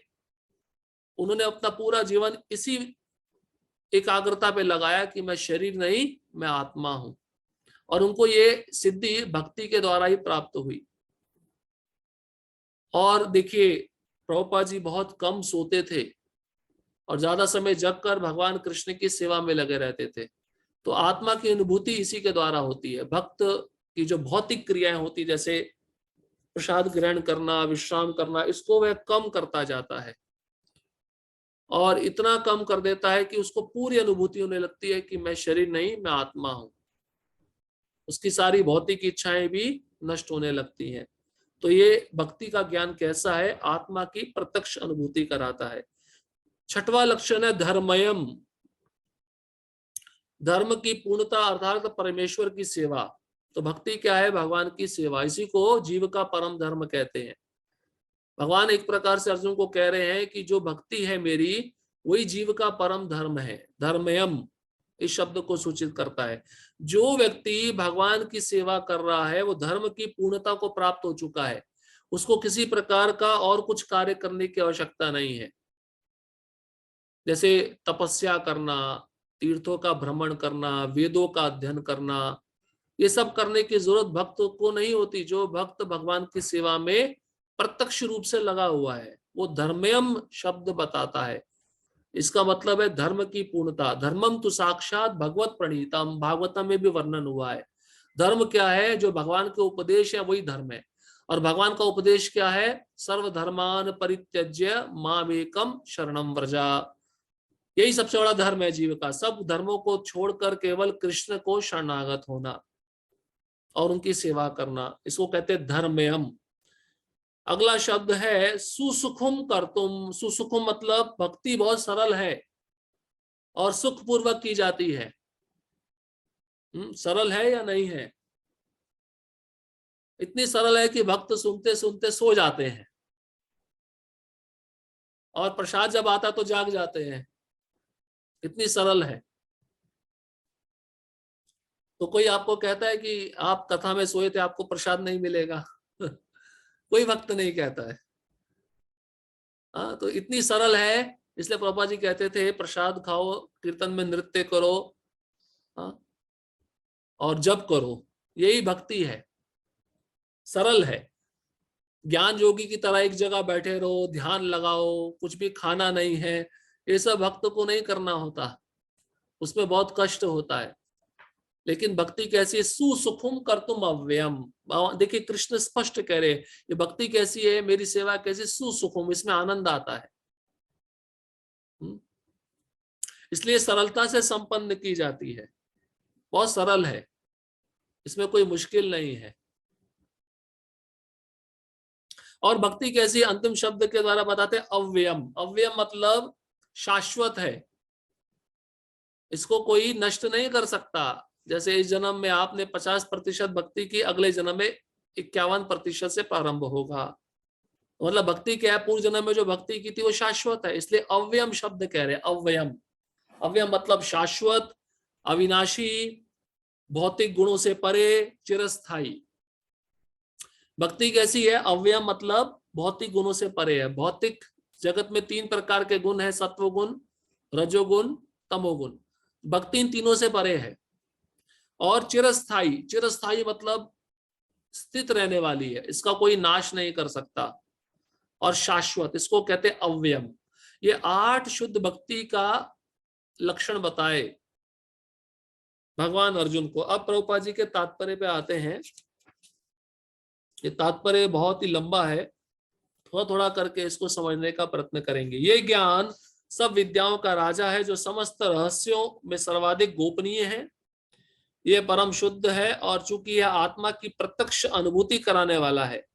उन्होंने अपना पूरा जीवन इसी एकाग्रता पे लगाया कि मैं शरीर नहीं, मैं आत्मा हूं। और उनको ये सिद्धि भक्ति के द्वारा ही प्राप्त हुई। और देखिए, प्रभुपाद जी बहुत कम सोते थे और ज्यादा समय जगकर भगवान कृष्ण की सेवा में लगे रहते थे। तो आत्मा की अनुभूति इसी के द्वारा होती है। भक्त की जो भौतिक क्रियाएं होती, जैसे प्रसाद ग्रहण करना, विश्राम करना, इसको वह कम करता जाता है और इतना कम कर देता है कि उसको पूरी अनुभूति होने लगती है कि मैं शरीर नहीं, मैं आत्मा हूं। उसकी सारी भौतिक इच्छाएं भी नष्ट होने लगती हैं। तो ये भक्ति का ज्ञान कैसा है? आत्मा की प्रत्यक्ष अनुभूति कराता है। छठवां लक्षण है धर्मयम। धर्म की पूर्णता अर्थात परमेश्वर की सेवा। तो भक्ति क्या है? भगवान की सेवा। इसी को जीव का परम धर्म कहते हैं। भगवान एक प्रकार से अर्जुन को कह रहे हैं कि जो भक्ति है मेरी, वही जीव का परम धर्म है। धर्मयम इस शब्द को सूचित करता है। जो व्यक्ति भगवान की सेवा कर रहा है वो धर्म की पूर्णता को प्राप्त हो चुका है। उसको किसी प्रकार का और कुछ कार्य करने की आवश्यकता नहीं है। जैसे तपस्या करना, तीर्थों का भ्रमण करना, वेदों का अध्ययन करना, ये सब करने की जरूरत भक्त को नहीं होती। जो भक्त भगवान की सेवा में प्रत्यक्ष रूप से लगा हुआ है, वो धर्मयम शब्द बताता है। इसका मतलब है धर्म की पूर्णता। धर्मम तो साक्षात भगवत प्रणीतम, भागवतम में भी वर्णन हुआ है। धर्म क्या है? जो भगवान के उपदेश है वही धर्म है। और भगवान का उपदेश क्या है? सर्वधर्मान परित्यज्य मामेकम शरणम व्रजा। यही सबसे बड़ा धर्म है जीव का। सब धर्मों को छोड़कर केवल कृष्ण को शरणागत होना और उनकी सेवा करना, इसको कहते हैं धर्मयम। अगला शब्द है सुसुखुम कर्तुम। सुसुखुम मतलब भक्ति बहुत सरल है और सुखपूर्वक की जाती है। सरल है या नहीं है? इतनी सरल है कि भक्त सुनते सुनते सो जाते हैं और प्रसाद जब आता तो जाग जाते हैं। इतनी सरल है। तो कोई आपको कहता है कि आप कथा में सोए थे, आपको प्रसाद नहीं मिलेगा? कोई भक्त नहीं कहता है। हाँ, तो इतनी सरल है। इसलिए प्रभुपाद जी कहते थे प्रसाद खाओ, कीर्तन में नृत्य करो, हाँ, और जप करो। यही भक्ति है, सरल है। ज्ञान योगी की तरह एक जगह बैठे रहो, ध्यान लगाओ, कुछ भी खाना नहीं है, ये सब भक्त को नहीं करना होता। उसमें बहुत कष्ट होता है। लेकिन भक्ति कैसी है? सुसुखुम कर्तुम अव्ययम। देखिए कृष्ण स्पष्ट कह रहे, ये भक्ति कैसी है, मेरी सेवा कैसी? सुसुखुम, इसमें आनंद आता है। इसलिए सरलता से संपन्न की जाती है। बहुत सरल है, इसमें कोई मुश्किल नहीं है। और भक्ति कैसी? अंतिम शब्द के द्वारा बताते हैं अव्ययम। अव्ययम मतलब शाश्वत है, इसको कोई नष्ट नहीं कर सकता। जैसे इस जन्म में आपने 50% भक्ति की, अगले जन्म में 51% से प्रारंभ होगा। मतलब भक्ति क्या है? पूर्व जन्म में जो भक्ति की थी वो शाश्वत है, इसलिए अव्ययम शब्द कह रहे हैं। अव्ययम, अव्ययम मतलब शाश्वत, अविनाशी, भौतिक गुणों से परे, चिरस्थायी। भक्ति कैसी है? अव्ययम मतलब भौतिक गुणों से परे है। भौतिक जगत में 3 प्रकार के गुण है, सत्वगुण, रजोगुण, तमोगुण। भक्ति इन तीनों से परे है। और चिरस्थायी, चिरस्थायी मतलब स्थित रहने वाली है, इसका कोई नाश नहीं कर सकता। और शाश्वत, इसको कहते हैं अव्ययम। ये 8 शुद्ध भक्ति का लक्षण बताए भगवान अर्जुन को। अब प्रभुपाद जी के तात्पर्य पे आते हैं। ये तात्पर्य बहुत ही लंबा है, थोड़ा थोड़ा करके इसको समझने का प्रयत्न करेंगे। ये ज्ञान सब विद्याओं का राजा है, जो समस्त रहस्यों में सर्वाधिक गोपनीय है। ये परम शुद्ध है और चूंकि यह आत्मा की प्रत्यक्ष अनुभूति कराने वाला है,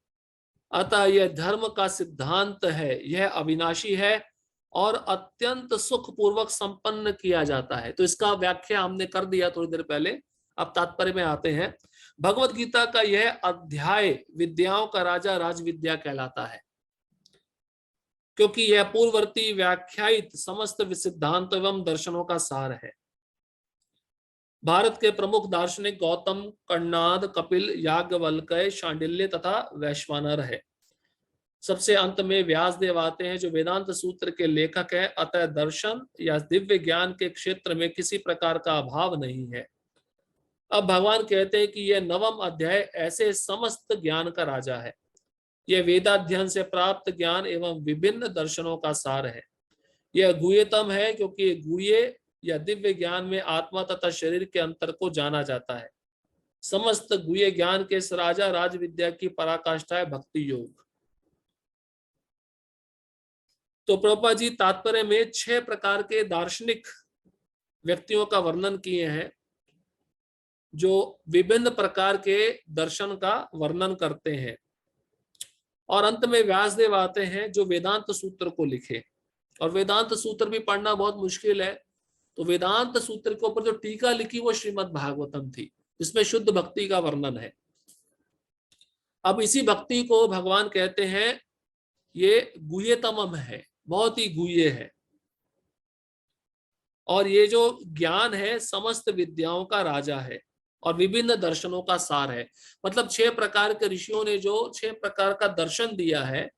अतः यह धर्म का सिद्धांत है, यह अविनाशी है और अत्यंत सुखपूर्वक संपन्न किया जाता है। तो इसका व्याख्या हमने कर दिया थोड़ी देर पहले, अब तात्पर्य में आते हैं। भगवत गीता का यह अध्याय विद्याओं का राजा राजविद्या कहलाता है, क्योंकि यह पूर्ववर्ती व्याख्यायित समस्त सिद्धांत एवं दर्शनों का सार है। भारत के प्रमुख दार्शनिक गौतम, कणाद, कपिल, याज्ञवल्क्य, शांडिल्य तथा वैश्वानर है। सबसे अंत में व्यासदेव आते हैं जो वेदांत सूत्र के लेखक है। अतः दर्शन या दिव्य ज्ञान के क्षेत्र में किसी प्रकार का अभाव नहीं है। अब भगवान कहते हैं कि यह नवम अध्याय ऐसे समस्त ज्ञान का राजा है। यह वेदाध्ययन से प्राप्त ज्ञान एवं विभिन्न दर्शनों का सार है। यह गुह्यतम है, क्योंकि गुह्य या दिव्य ज्ञान में आत्मा तथा शरीर के अंतर को जाना जाता है। समस्त गुह्य ज्ञान के इस राजा राज विद्या की पराकाष्ठा है भक्ति योग। तो प्रभुपाद जी तात्पर्य में 6 प्रकार के दार्शनिक व्यक्तियों का वर्णन किए हैं, जो विभिन्न प्रकार के दर्शन का वर्णन करते हैं। और अंत में व्यासदेव आते हैं जो वेदांत सूत्र को लिखे। और वेदांत सूत्र भी पढ़ना बहुत मुश्किल है, तो वेदांत सूत्र के ऊपर जो टीका लिखी वो श्रीमद् भागवतम थी, जिसमें शुद्ध भक्ति का वर्णन है। अब इसी भक्ति को भगवान कहते हैं ये गुह्यतमम है, बहुत ही गुह्य है। और ये जो ज्ञान है समस्त विद्याओं का राजा है और विभिन्न दर्शनों का सार है। मतलब 6 प्रकार के ऋषियों ने जो 6 प्रकार का दर्शन दिया है,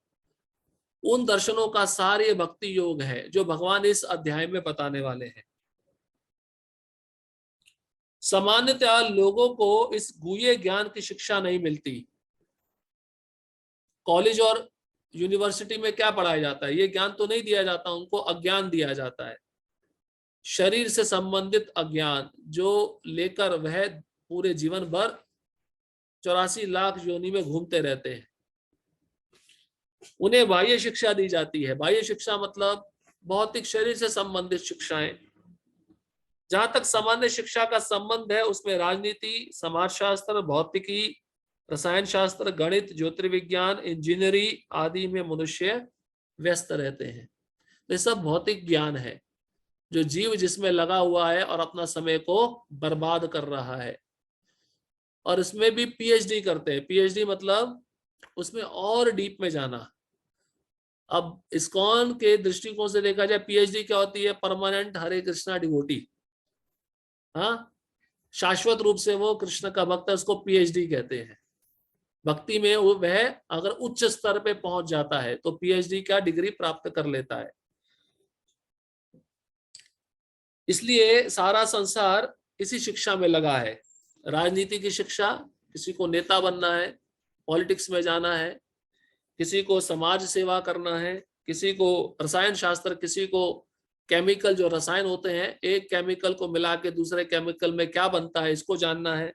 उन दर्शनों का सार ये भक्ति योग है, जो भगवान इस अध्याय में बताने वाले हैं। सामान्यतः लोगों को इस गुह्य ज्ञान की शिक्षा नहीं मिलती। कॉलेज और यूनिवर्सिटी में क्या पढ़ाया जाता है? ये ज्ञान तो नहीं दिया जाता, उनको अज्ञान दिया जाता है। शरीर से संबंधित अज्ञान जो लेकर वह पूरे जीवन भर 84 लाख योनि में घूमते रहते हैं। उन्हें बाह्य शिक्षा दी जाती है। बाह्य शिक्षा मतलब भौतिक शरीर से संबंधित शिक्षाएं। जहां तक सामान्य शिक्षा का संबंध है उसमें राजनीति, समाजशास्त्र, भौतिकी, रसायन शास्त्र, गणित, ज्योतिर्विज्ञान, इंजीनियरिंग आदि में मनुष्य व्यस्त रहते हैं। ये सब भौतिक ज्ञान है जो जीव जिसमें लगा हुआ है और अपना समय को बर्बाद कर रहा है। और इसमें भी पीएचडी करते हैं। पीएचडी मतलब उसमें और डीप में जाना। अब इस्कॉन के दृष्टिकोण से देखा जाए पीएचडी क्या होती है? परमानेंट हरे कृष्णा डिवोटी। हाँ, शाश्वत रूप से वो कृष्ण का भक्त है, उसको पीएचडी कहते हैं। भक्ति में वह अगर उच्च स्तर पे पहुंच जाता है तो पीएचडी का डिग्री प्राप्त कर लेता है। इसलिए सारा संसार इसी शिक्षा में लगा है। राजनीति की शिक्षा, किसी को नेता बनना है, पॉलिटिक्स में जाना है, किसी को समाज सेवा करना है, किसी को रसायन शास्त्र, किसी को केमिकल जो रसायन होते हैं, एक केमिकल को मिला के दूसरे केमिकल में क्या बनता है इसको जानना है।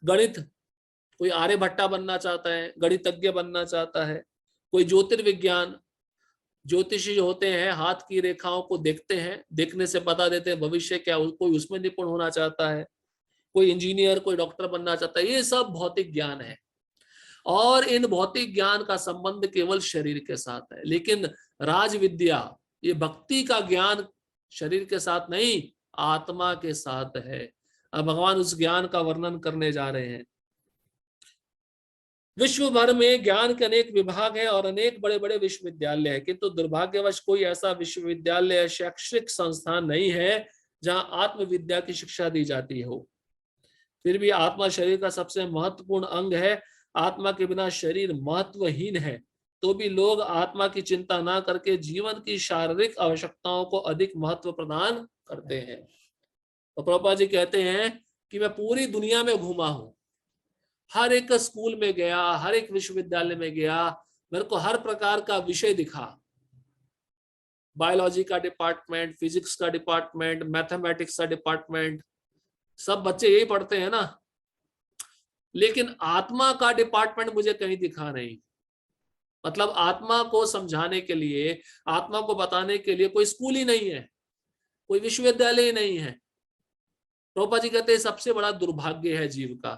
गणित, कोई आर्यभट्टा बनना चाहता है, गणितज्ञ बनना चाहता है। कोई ज्योतिर्विज्ञान, ज्योतिषी होते हैं, हाथ की रेखाओं को देखते हैं, देखने से बता देते हैं भविष्य क्या, कोई उसमें निपुण होना चाहता है। कोई इंजीनियर, कोई डॉक्टर बनना चाहता है। ये सब भौतिक ज्ञान है और इन भौतिक ज्ञान का संबंध केवल शरीर के साथ है। लेकिन राज विद्या, ये भक्ति का ज्ञान शरीर के साथ नहीं, आत्मा के साथ है। अब भगवान उस ज्ञान का वर्णन करने जा रहे हैं। विश्व भर में ज्ञान के अनेक विभाग हैं और अनेक बड़े बड़े विश्वविद्यालय हैं, किंतु दुर्भाग्यवश कोई ऐसा विश्वविद्यालय या शैक्षिक संस्थान नहीं है जहां आत्मविद्या की शिक्षा दी जाती हो। फिर भी आत्मा शरीर का सबसे महत्वपूर्ण अंग है। आत्मा के बिना शरीर महत्वहीन है। तो भी लोग आत्मा की चिंता ना करके जीवन की शारीरिक आवश्यकताओं को अधिक महत्व प्रदान करते हैं। तो प्रभुपाद जी कहते हैं कि मैं पूरी दुनिया में घूमा हूं, हर एक स्कूल में गया, हर एक विश्वविद्यालय में गया, मेरे को हर प्रकार का विषय दिखा। बायोलॉजी का डिपार्टमेंट, फिजिक्स का डिपार्टमेंट, मैथमेटिक्स का डिपार्टमेंट, सब बच्चे यही पढ़ते हैं ना। लेकिन आत्मा का डिपार्टमेंट मुझे कहीं दिखा नहीं। मतलब आत्मा को समझाने के लिए, आत्मा को बताने के लिए कोई स्कूल ही नहीं है, कोई विश्वविद्यालय ही नहीं है। प्रभुपाद जी कहते हैं सबसे बड़ा दुर्भाग्य है जीव का,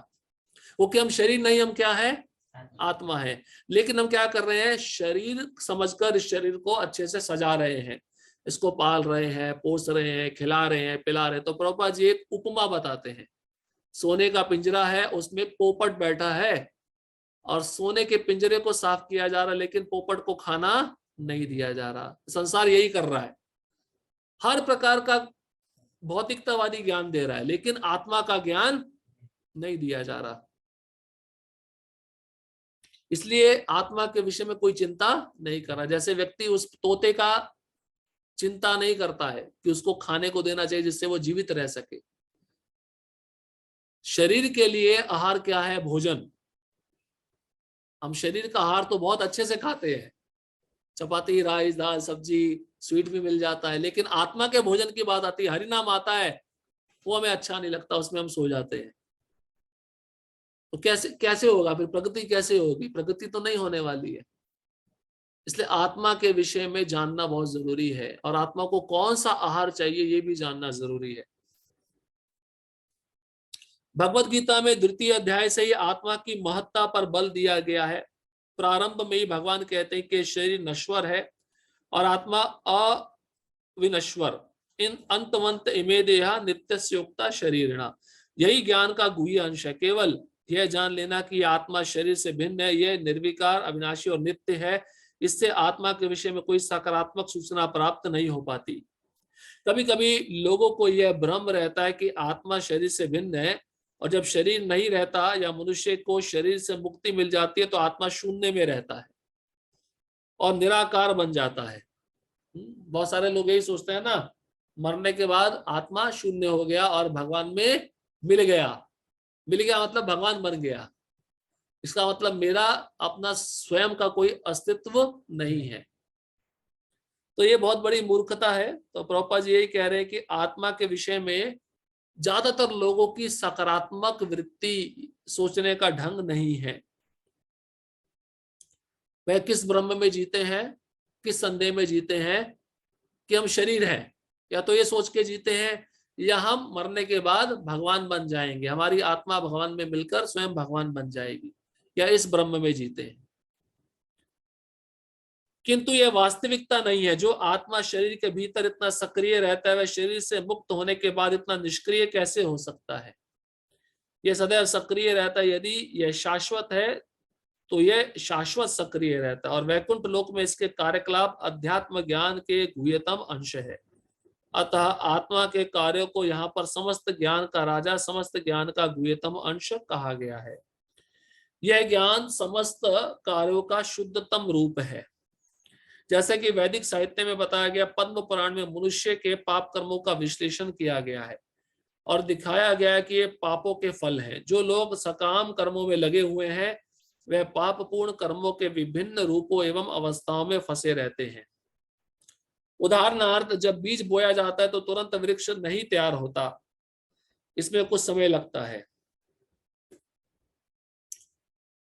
वो कि हम शरीर नहीं, हम क्या है? आत्मा है। लेकिन हम क्या कर रहे हैं, शरीर समझकर इस शरीर को अच्छे से सजा रहे हैं, इसको पाल रहे हैं, पोस रहे हैं, खिला रहे हैं, पिला रहे हैं। तो प्रभुपाद जी एक उपमा बताते हैं, सोने का पिंजरा है, उसमें पोपट बैठा है और सोने के पिंजरे को साफ किया जा रहा है, लेकिन पोपट को खाना नहीं दिया जा रहा। संसार यही कर रहा है, हर प्रकार का भौतिकतावादी ज्ञान दे रहा है, लेकिन आत्मा का ज्ञान नहीं दिया जा रहा। इसलिए आत्मा के विषय में कोई चिंता नहीं कर रहा। जैसे व्यक्ति उस तोते का चिंता नहीं करता है कि उसको खाने को देना चाहिए जिससे वो जीवित रह सके। शरीर के लिए आहार क्या है? भोजन। हम शरीर का आहार तो बहुत अच्छे से खाते हैं, चपाती, राइस, दाल, सब्जी, स्वीट भी मिल जाता है, लेकिन आत्मा के भोजन की बात आती है, हरि नाम आता है, वो हमें अच्छा नहीं लगता, उसमें हम सो जाते हैं। तो कैसे कैसे होगा फिर? प्रगति कैसे होगी? प्रगति तो नहीं होने वाली है। इसलिए आत्मा के विषय में जानना बहुत जरूरी है, और आत्मा को कौन सा आहार चाहिए ये भी जानना जरूरी है। भगवत गीता में 2य अध्याय से ही आत्मा की महत्ता पर बल दिया गया है। प्रारंभ में ही भगवान कहते हैं कि शरीर नश्वर है और आत्मा अविनश्वर। इन अंतवंत इमे देहा नित्यस्योक्ता शरीरिणा। यही ज्ञान का गुह्य अंश है। केवल यह जान लेना कि आत्मा शरीर से भिन्न है, यह निर्विकार, अविनाशी और नित्य है। इससे आत्मा के विषय में कोई सकारात्मक सूचना प्राप्त नहीं हो पाती। कभी कभी लोगों को यह भ्रम रहता है कि आत्मा शरीर से भिन्न है, और जब शरीर नहीं रहता या मनुष्य को शरीर से मुक्ति मिल जाती है तो आत्मा शून्य में रहता है और निराकार बन जाता है। बहुत सारे लोग यही सोचते हैं ना, मरने के बाद आत्मा शून्य हो गया और भगवान में मिल गया। मिल गया मतलब भगवान बन गया। इसका मतलब मेरा अपना स्वयं का कोई अस्तित्व नहीं है। तो ये बहुत बड़ी मूर्खता है। तो प्रभुपाद जी यही कह रहे हैं कि आत्मा के विषय में ज्यादातर लोगों की सकारात्मक वृत्ति, सोचने का ढंग नहीं है। वह किस ब्रह्म में जीते हैं, किस संदेह में जीते हैं कि हम शरीर हैं, या तो ये सोच के जीते हैं या हम मरने के बाद भगवान बन जाएंगे, हमारी आत्मा भगवान में मिलकर स्वयं भगवान बन जाएगी, या इस ब्रह्म में जीते हैं। किंतु यह वास्तविकता नहीं है। जो आत्मा शरीर के भीतर इतना सक्रिय रहता है, वह शरीर से मुक्त होने के बाद इतना निष्क्रिय कैसे हो सकता है? यह सदैव सक्रिय रहता है। यदि यह शाश्वत है तो यह शाश्वत सक्रिय रहता है, और वैकुंठ लोक में इसके कार्यकलाप अध्यात्म ज्ञान के गुह्यतम अंश है। अतः आत्मा के कार्यों को यहाँ पर समस्त ज्ञान का राजा, समस्त ज्ञान का गुह्यतम अंश कहा गया है। यह ज्ञान समस्त कार्यों का शुद्धतम रूप है। जैसे कि वैदिक साहित्य में बताया गया, पद्म पुराण में मनुष्य के पाप कर्मों का विश्लेषण किया गया है और दिखाया गया है कि ये पापों के फल हैं। जो लोग सकाम कर्मों में लगे हुए हैं वह पापपूर्ण कर्मों के विभिन्न रूपों एवं अवस्थाओं में फंसे रहते हैं। उदाहरणार्थ, जब बीज बोया जाता है तो तुरंत वृक्ष नहीं तैयार होता, इसमें कुछ समय लगता है।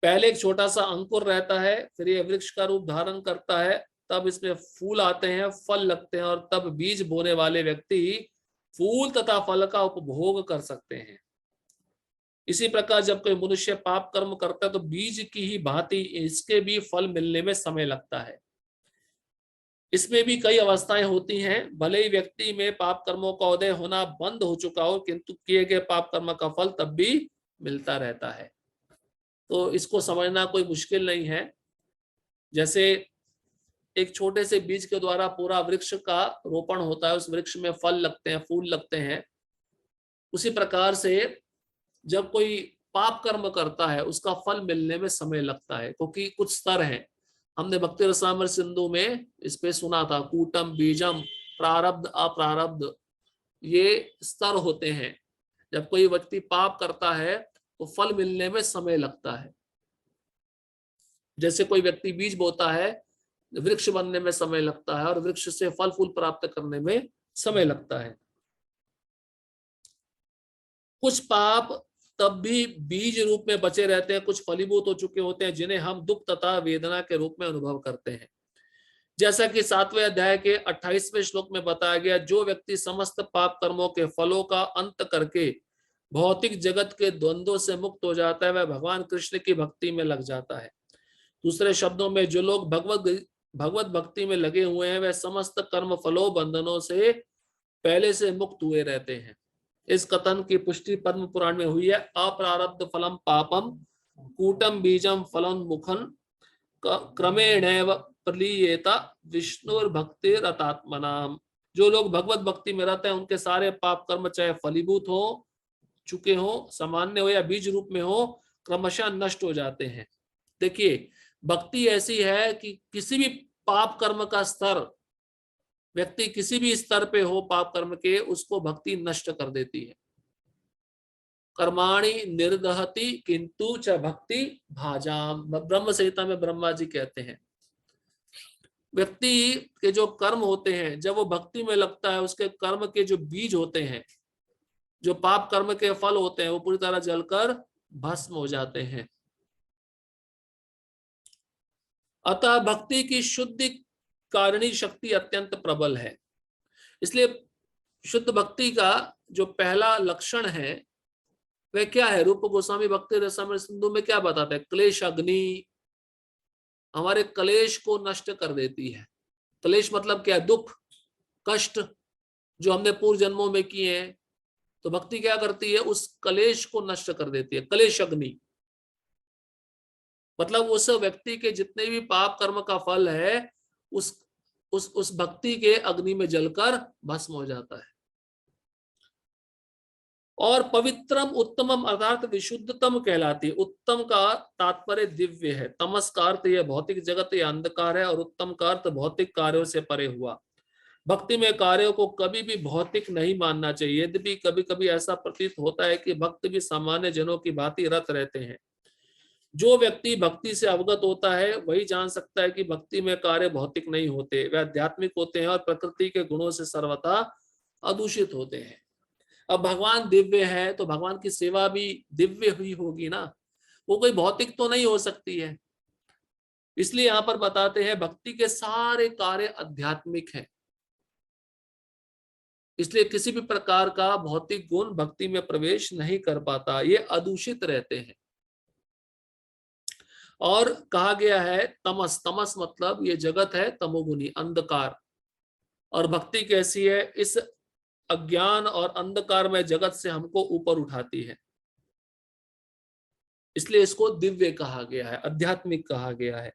पहले एक छोटा सा अंकुर रहता है, फिर यह वृक्ष का रूप धारण करता है, तब इसमें फूल आते हैं, फल लगते हैं, और तब बीज बोने वाले व्यक्ति फूल तथा फल का उपभोग कर सकते हैं। इसी प्रकार जब कोई मनुष्य पाप कर्म करता है तो बीज की ही भांति इसके भी फल मिलने में समय लगता है। इसमें भी कई अवस्थाएं होती हैं। भले ही व्यक्ति में पाप कर्मों का उदय होना बंद हो चुका हो, किंतु किए गए पाप कर्म का फल तब भी मिलता रहता है। तो इसको समझना कोई मुश्किल नहीं है। जैसे एक छोटे से बीज के द्वारा पूरा वृक्ष का रोपण होता है, उस वृक्ष में फल लगते हैं, फूल लगते हैं। उसी प्रकार से जब कोई पाप कर्म करता है उसका फल मिलने में समय लगता है, क्योंकि कुछ स्तर हैं। हमने भक्ति रसामृत सिंधु में इस पे सुना था, कूटम, बीजम, प्रारब्ध, अप्रारब्ध, ये स्तर होते हैं। जब कोई व्यक्ति पाप करता है तो फल मिलने में समय लगता है। जैसे कोई व्यक्ति बीज बोता है, वृक्ष बनने में समय लगता है, और वृक्ष से फल फूल प्राप्त करने में समय लगता है। कुछ पाप तब भी बीज रूप में बचे रहते हैं, कुछ फलीभूत हो चुके होते हैं, जिन्हें हम दुख तथा वेदना के रूप में अनुभव करते हैं। जैसा कि 7वें अध्याय के 28वें श्लोक में बताया गया, जो व्यक्ति समस्त पाप कर्मों के फलों का अंत करके भौतिक जगत के द्वंद्वों से मुक्त हो जाता है, वह भगवान कृष्ण की भक्ति में लग जाता है। दूसरे शब्दों में जो लोग भगवत भक्ति में लगे हुए हैं वह समस्त कर्म फलों बंधनों से पहले से मुक्त हुए रहते हैं। इस कथन की पुष्टि पद्म पुराण में हुई है। अप्रारब्ध फलम पापम कूटम बीजम फलोन्मुखम क्रमेणैव प्रलीयेता विष्णुर भक्ति रतात्मनाम। जो लोग भगवत भक्ति में रहते हैं उनके सारे पाप कर्म चाहे फलीभूत हो चुके हो, सामान्य हो या बीज रूप में हो, क्रमशः नष्ट हो जाते हैं। देखिए, भक्ति ऐसी है कि किसी भी पाप कर्म का स्तर, व्यक्ति किसी भी स्तर पे हो पाप कर्म के, उसको भक्ति नष्ट कर देती है। कर्माणि निर्दहति किंतु च भक्ति भाजाम, ब्रह्म संहिता में ब्रह्मा जी कहते हैं। व्यक्ति के जो कर्म होते हैं जब वो भक्ति में लगता है, उसके कर्म के जो बीज होते हैं, जो पाप कर्म के फल होते हैं, वो पूरी तरह जलकर भस्म हो जाते हैं। अतः भक्ति की शुद्धि कारिणी शक्ति अत्यंत प्रबल है। इसलिए शुद्ध भक्ति का जो पहला लक्षण है वह क्या है? रूप गोस्वामी भक्ति रसामृत सिंधु में क्या बताते हैं? क्लेश अग्नि हमारे क्लेश को नष्ट कर देती है। क्लेश मतलब क्या? दुख, कष्ट जो हमने पूर्व जन्मों में किए हैं, तो भक्ति क्या करती है? उस क्लेश को नष्ट कर देती है। क्लेश अग्नि मतलब उस व्यक्ति के जितने भी पाप कर्म का फल है उस भक्ति के अग्नि में जलकर भस्म हो जाता है। और पवित्रम उत्तमम अर्थात विशुद्धतम कहलाती है। उत्तम का तात्पर्य दिव्य है, तमस का अर्थ यह भौतिक जगत या अंधकार है, और उत्तम का अर्थ भौतिक कार्यों से परे हुआ। भक्ति में कार्यों को कभी भी भौतिक नहीं मानना चाहिए। यद्यपि कभी कभी ऐसा प्रतीत होता है कि भक्त भी सामान्य जनों की भांति रत रहते हैं। जो व्यक्ति भक्ति से अवगत होता है वही जान सकता है कि भक्ति में कार्य भौतिक नहीं होते, वे आध्यात्मिक होते हैं और प्रकृति के गुणों से सर्वथा अदूषित होते हैं। अब भगवान दिव्य है तो भगवान की सेवा भी दिव्य हुई होगी ना, वो कोई भौतिक तो नहीं हो सकती है। इसलिए यहां पर बताते हैं भक्ति के सारे कार्य आध्यात्मिक हैं। इसलिए किसी भी प्रकार का भौतिक गुण भक्ति में प्रवेश नहीं कर पाता, ये अदूषित रहते हैं। और कहा गया है तमस, तमस मतलब ये जगत है तमोगुनी, अंधकार। और भक्ति कैसी है? इस अज्ञान और अंधकार में जगत से हमको ऊपर उठाती है। इसलिए इसको दिव्य कहा गया है, आध्यात्मिक कहा गया है।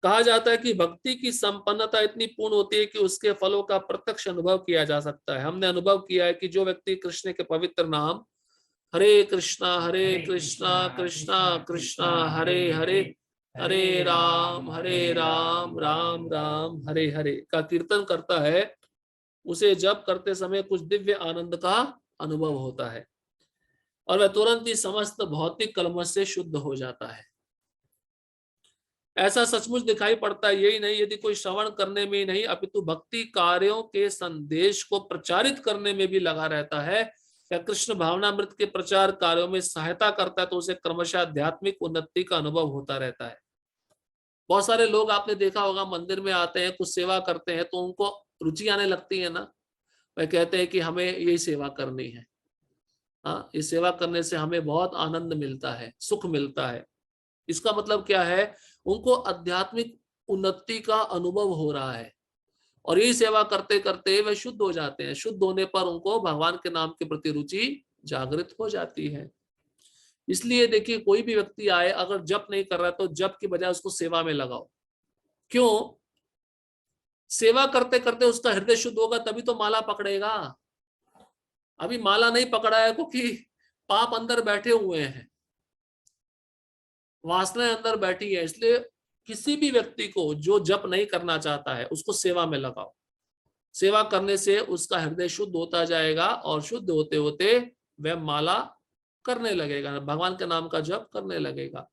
कहा जाता है कि भक्ति की संपन्नता इतनी पूर्ण होती है कि उसके फलों का प्रत्यक्ष अनुभव किया जा सकता है। हमने अनुभव किया है कि जो व्यक्ति कृष्ण के पवित्र नाम हरे कृष्णा कृष्णा कृष्णा हरे हरे, हरे राम राम राम हरे हरे का कीर्तन करता है, उसे जप करते समय कुछ दिव्य आनंद का अनुभव होता है और वह तुरंत ही समस्त भौतिक कलमश से शुद्ध हो जाता है। ऐसा सचमुच दिखाई पड़ता है। यही नहीं, यदि कोई श्रवण करने में नहीं अपितु भक्ति कार्यों के संदेश को प्रचारित करने में भी लगा रहता है या कृष्ण भावनामृत के प्रचार कार्यों में सहायता करता है, तो उसे क्रमशः आध्यात्मिक उन्नति का अनुभव होता रहता है। बहुत सारे लोग आपने देखा होगा मंदिर में आते हैं, कुछ सेवा करते हैं तो उनको रुचि आने लगती है ना, वह कहते हैं कि हमें यही सेवा करनी है। हाँ, इस सेवा करने से हमें बहुत आनंद मिलता है, सुख मिलता है। इसका मतलब क्या है? उनको आध्यात्मिक उन्नति का अनुभव हो रहा है और यही सेवा करते करते वे शुद्ध हो जाते हैं। शुद्ध होने पर उनको भगवान के नाम के प्रति रुचि जागृत हो जाती है। इसलिए देखिए, कोई भी व्यक्ति आए अगर जप नहीं कर रहा है तो जप की बजाय उसको सेवा में लगाओ। क्यों? सेवा करते करते उसका हृदय शुद्ध होगा तभी तो माला पकड़ेगा। अभी माला नहीं पकड़ा है क्योंकि पाप अंदर बैठे हुए हैं, वासनाएं अंदर बैठी है। इसलिए किसी भी व्यक्ति को जो जप नहीं करना चाहता है उसको सेवा में लगाओ। सेवा करने से उसका हृदय शुद्ध होता जाएगा और शुद्ध होते होते वह माला करने लगेगा, भगवान के नाम का जप करने लगेगा।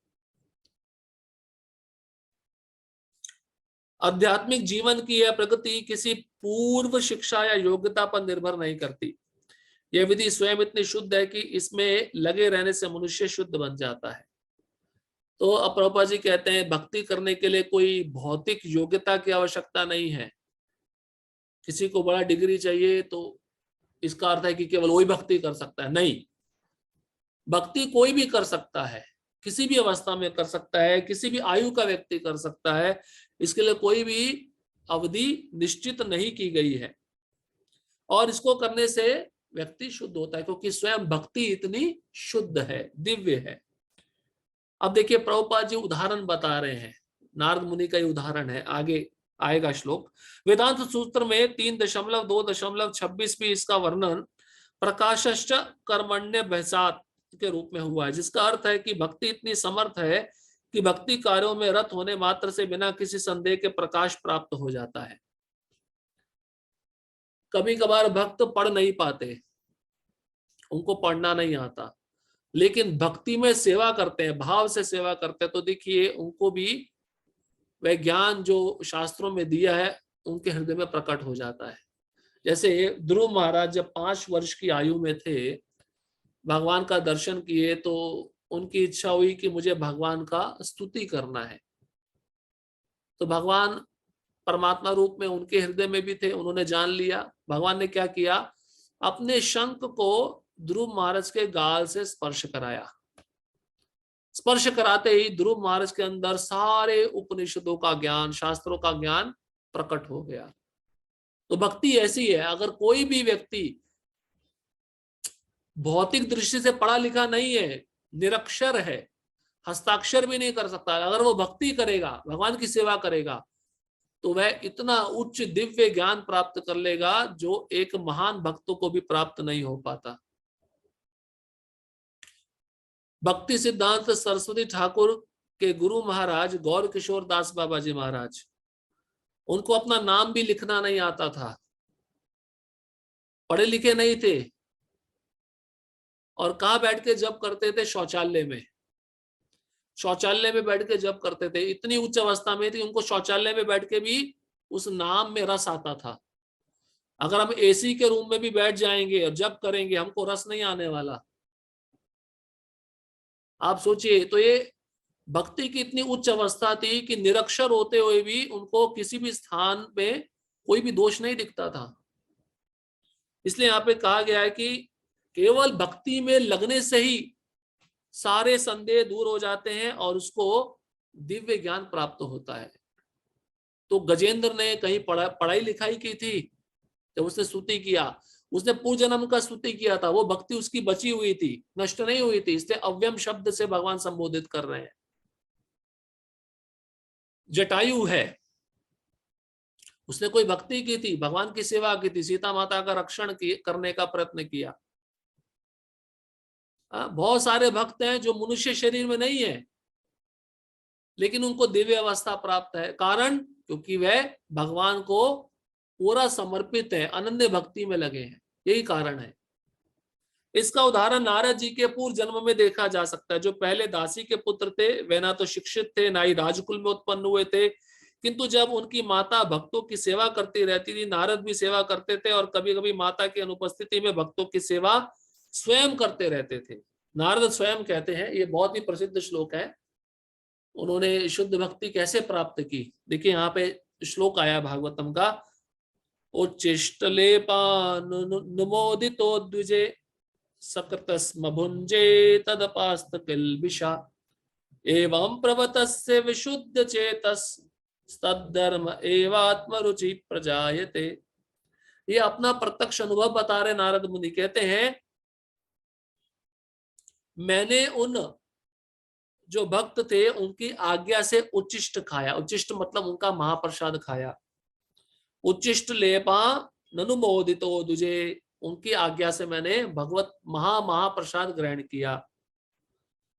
आध्यात्मिक जीवन की यह प्रगति किसी पूर्व शिक्षा या योग्यता पर निर्भर नहीं करती। यह विधि स्वयं इतनी शुद्ध है कि इसमें लगे रहने से मनुष्य शुद्ध बन जाता है। तो प्रभुपाद जी कहते हैं भक्ति करने के लिए कोई भौतिक योग्यता की आवश्यकता नहीं है। किसी को बड़ा डिग्री चाहिए तो इसका अर्थ है कि केवल वही भक्ति कर सकता है, नहीं। भक्ति कोई भी कर सकता है, किसी भी अवस्था में कर सकता है, किसी भी आयु का व्यक्ति कर सकता है। इसके लिए कोई भी अवधि निश्चित नहीं की गई है, और इसको करने से व्यक्ति शुद्ध होता है, क्योंकि स्वयं भक्ति इतनी शुद्ध है, दिव्य है। अब देखिए प्रभुपाद जी उदाहरण बता रहे हैं, नारद मुनि का ही उदाहरण है, आगे आएगा श्लोक। वेदांत सूत्र में 3.2.26 में इसका वर्णन प्रकाशश्च कर्मण्यभ्यासात् के रूप में हुआ है, जिसका अर्थ है कि भक्ति इतनी समर्थ है कि भक्ति कार्यों में रत होने मात्र से बिना किसी संदेह के प्रकाश प्राप्त हो जाता है। कभी कभार भक्त पढ़ नहीं पाते, उनको पढ़ना नहीं आता, लेकिन भक्ति में सेवा करते हैं, भाव से सेवा करते हैं, तो देखिए उनको भी वह ज्ञान जो शास्त्रों में दिया है उनके हृदय में प्रकट हो जाता है। जैसे ध्रुव महाराज जब 5 वर्ष की आयु में थे, भगवान का दर्शन किए, तो उनकी इच्छा हुई कि मुझे भगवान का स्तुति करना है। तो भगवान परमात्मा रूप में उनके हृदय में भी थे, उन्होंने जान लिया। भगवान ने क्या किया, अपने शंख को ध्रुव महाराज के गाल से स्पर्श कराया। स्पर्श कराते ही ध्रुव महाराज के अंदर सारे उपनिषदों का ज्ञान, शास्त्रों का ज्ञान प्रकट हो गया। तो भक्ति ऐसी है, अगर कोई भी व्यक्ति भौतिक दृष्टि से पढ़ा लिखा नहीं है, निरक्षर है, हस्ताक्षर भी नहीं कर सकता, अगर वो भक्ति करेगा, भगवान की सेवा करेगा, तो वह इतना उच्च दिव्य ज्ञान प्राप्त कर लेगा जो एक महान भक्तों को भी प्राप्त नहीं हो पाता। भक्ति सिद्धांत सरस्वती ठाकुर के गुरु महाराज गौर किशोर दास बाबा जी महाराज, उनको अपना नाम भी लिखना नहीं आता था, पढ़े लिखे नहीं थे, और कहाँ बैठ के जप करते थे, शौचालय में। शौचालय में बैठ के जप करते थे, इतनी उच्च अवस्था में थी, उनको शौचालय में बैठ के भी उस नाम में रस आता था। अगर हम एसी के रूम में भी बैठ जाएंगे और जप करेंगे, हमको रस नहीं आने वाला। आप सोचिए, तो ये भक्ति की इतनी उच्च अवस्था थी कि निरक्षर होते हुए भी उनको किसी भी स्थान पे कोई भी दोष नहीं दिखता था। इसलिए यहाँ पे कहा गया है कि केवल भक्ति में लगने से ही सारे संदेह दूर हो जाते हैं और उसको दिव्य ज्ञान प्राप्त होता है। तो गजेंद्र ने कहीं पढ़ाई लिखाई की थी, जब उसने स्तुति किया, उसने पूर्व जन्म का स्तुति किया था, वो भक्ति उसकी बची हुई थी, नष्ट नहीं हुई थी, इसलिए अव्यम शब्द से भगवान संबोधित कर रहे हैं। जटायु है, उसने कोई भक्ति की थी, भगवान की सेवा की थी, सीता माता का रक्षण करने का प्रयत्न किया। बहुत सारे भक्त हैं जो मनुष्य शरीर में नहीं है, लेकिन उनको दिव्य अवस्था प्राप्त है। कारण, क्योंकि वह भगवान को पूरा समर्पित है, अनन्य भक्ति में लगे हैं, यही कारण है। इसका उदाहरण नारद जी के पूर्व जन्म में देखा जा सकता है। जो पहले दासी के पुत्र थे, वे ना तो शिक्षित थे, ना ही राजकुल में उत्पन्न हुए थे, किंतु जब उनकी माता भक्तों की सेवा करती रहती थी, नारद भी सेवा करते थे, और कभी कभी माता की अनुपस्थिति में भक्तों की सेवा स्वयं करते रहते थे। नारद स्वयं कहते हैं, ये बहुत ही प्रसिद्ध श्लोक है, उन्होंने शुद्ध भक्ति कैसे प्राप्त की। देखिए यहाँ पे श्लोक आया भागवतम का, उच्चिष्टलेपानुमोदितो द्विजे सकृतस्म भुंजे तदपास्त किल्बिषा एवं प्रवतस्य विशुद्ध चेतस तद्धर्म एवात्मरुचि प्रजायते। ये अपना प्रत्यक्ष अनुभव बता रहे नारद मुनि, कहते हैं मैंने उन जो भक्त थे उनकी आज्ञा से उच्चिष्ट खाया। उच्चिष्ट मतलब उनका महाप्रसाद खाया। उच्चिष्ट लेपा ननुमोदितो दुजे, उनकी आज्ञा से मैंने भगवत महाप्रसाद ग्रहण किया।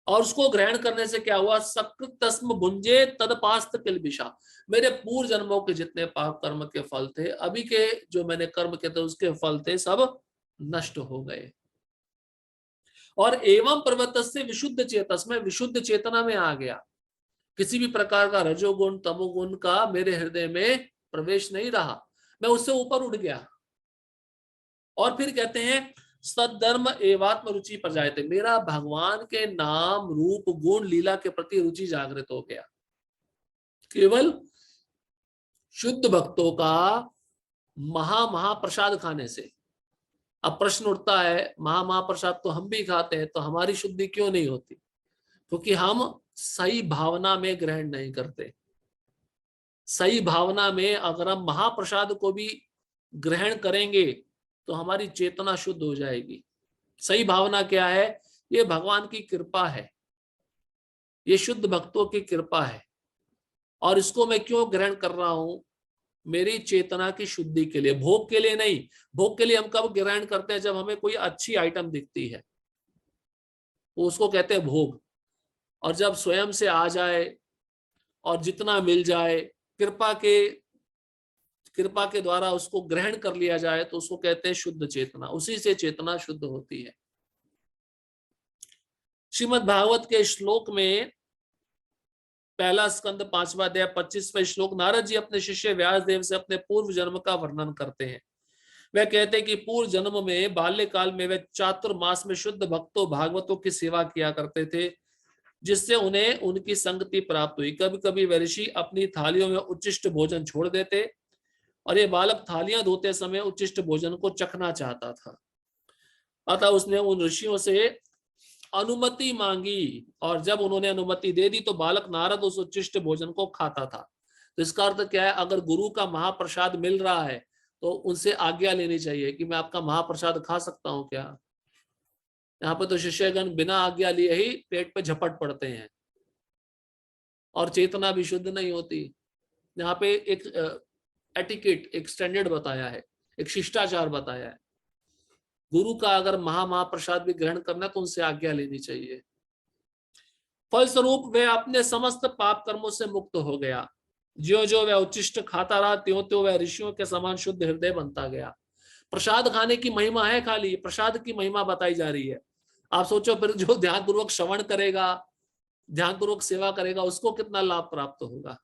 और उसको ग्रहण करने से क्या हुआ, सकृत तस्म भुंजे तदपास्त किल्बिषा, मेरे पूर्व जन्मों के जितने पाप कर्म के फल थे, अभी के जो मैंने कर्म किए थे उसके फल थे, सब नष्ट हो गए। और एवं प्रवतस्य विशुद्ध चेतस, में विशुद्ध चेतना में आ गया, किसी भी प्रकार का रजोगुण तमोगुण का मेरे हृदय में प्रवेश नहीं रहा, मैं उससे ऊपर उठ गया। और फिर कहते हैं सद्धर्म एवात्म रुचि प्रजायते, मेरा भगवान के नाम रूप गुण लीला के प्रति रुचि जागृत हो गया। केवल शुद्ध भक्तों का महाप्रसाद खाने से, अब प्रश्न उठता है, महाप्रसाद तो हम भी खाते हैं, तो हमारी शुद्धि क्यों नहीं होती? क्योंकि हम सही भावना में ग्रहण नहीं करते। सही भावना में अगर हम महाप्रसाद को भी ग्रहण करेंगे तो हमारी चेतना शुद्ध हो जाएगी। सही भावना क्या है? ये भगवान की कृपा है, ये शुद्ध भक्तों की कृपा है। और इसको मैं क्यों ग्रहण कर रहा हूं? मेरी चेतना की शुद्धि के लिए, भोग के लिए नहीं। भोग के लिए हम कब ग्रहण करते हैं? जब हमें कोई अच्छी आइटम दिखती है, तो उसको कहते हैं भोग। और जब स्वयं से आ जाए और जितना मिल जाए, कृपा के द्वारा उसको ग्रहण कर लिया जाए, तो उसको कहते हैं शुद्ध चेतना। उसी से चेतना शुद्ध होती है। श्रीमद् भागवत के श्लोक में पहला स्कंद 5वां अध्याय 25वां श्लोक, नारद जी अपने शिष्य व्यास देव से अपने पूर्व जन्म का वर्णन करते हैं। वह कहते हैं कि पूर्व जन्म में बाल्यकाल में वे चातुर्मास में शुद्ध भक्तों भागवतों की सेवा किया करते थे, जिससे उन्हें उनकी संगति प्राप्त हुई। कभी कभी वे ऋषि अपनी थालियों में उच्चिष्ट भोजन छोड़ देते और ये बालक थालियां धोते समय उच्चिष्ट भोजन को चखना चाहता था। अतः उसने उन ऋषियों से अनुमति मांगी, और जब उन्होंने अनुमति दे दी तो बालक नारद उस उच्चिष्ट भोजन को खाता था। तो इसका अर्थ क्या है? अगर गुरु का महाप्रसाद मिल रहा है तो उनसे आज्ञा लेनी चाहिए कि मैं आपका महाप्रसाद खा सकता हूं क्या? यहाँ पे तो शिष्यगण बिना आज्ञा लिए ही पेट पे झपट पड़ते हैं और चेतना भी शुद्ध नहीं होती। यहाँ पे एक एटिकेट, एक स्टैंडर्ड बताया है, एक शिष्टाचार बताया है। गुरु का अगर महाप्रसाद भी ग्रहण करना तो उनसे आज्ञा लेनी चाहिए। फलस्वरूप वह अपने समस्त पाप कर्मों से मुक्त हो गया। ज्यो ज्यो वह उच्चिष्ट खाता रहा, त्यों त्यों वह ऋषियों के समान शुद्ध हृदय बनता गया। प्रसाद खाने की महिमा है, खाली प्रसाद की महिमा बताई जा रही है। आप सोचो फिर जो ध्यानपूर्वक श्रवण करेगा, ध्यानपूर्वक सेवा करेगा, उसको कितना लाभ प्राप्त होगा।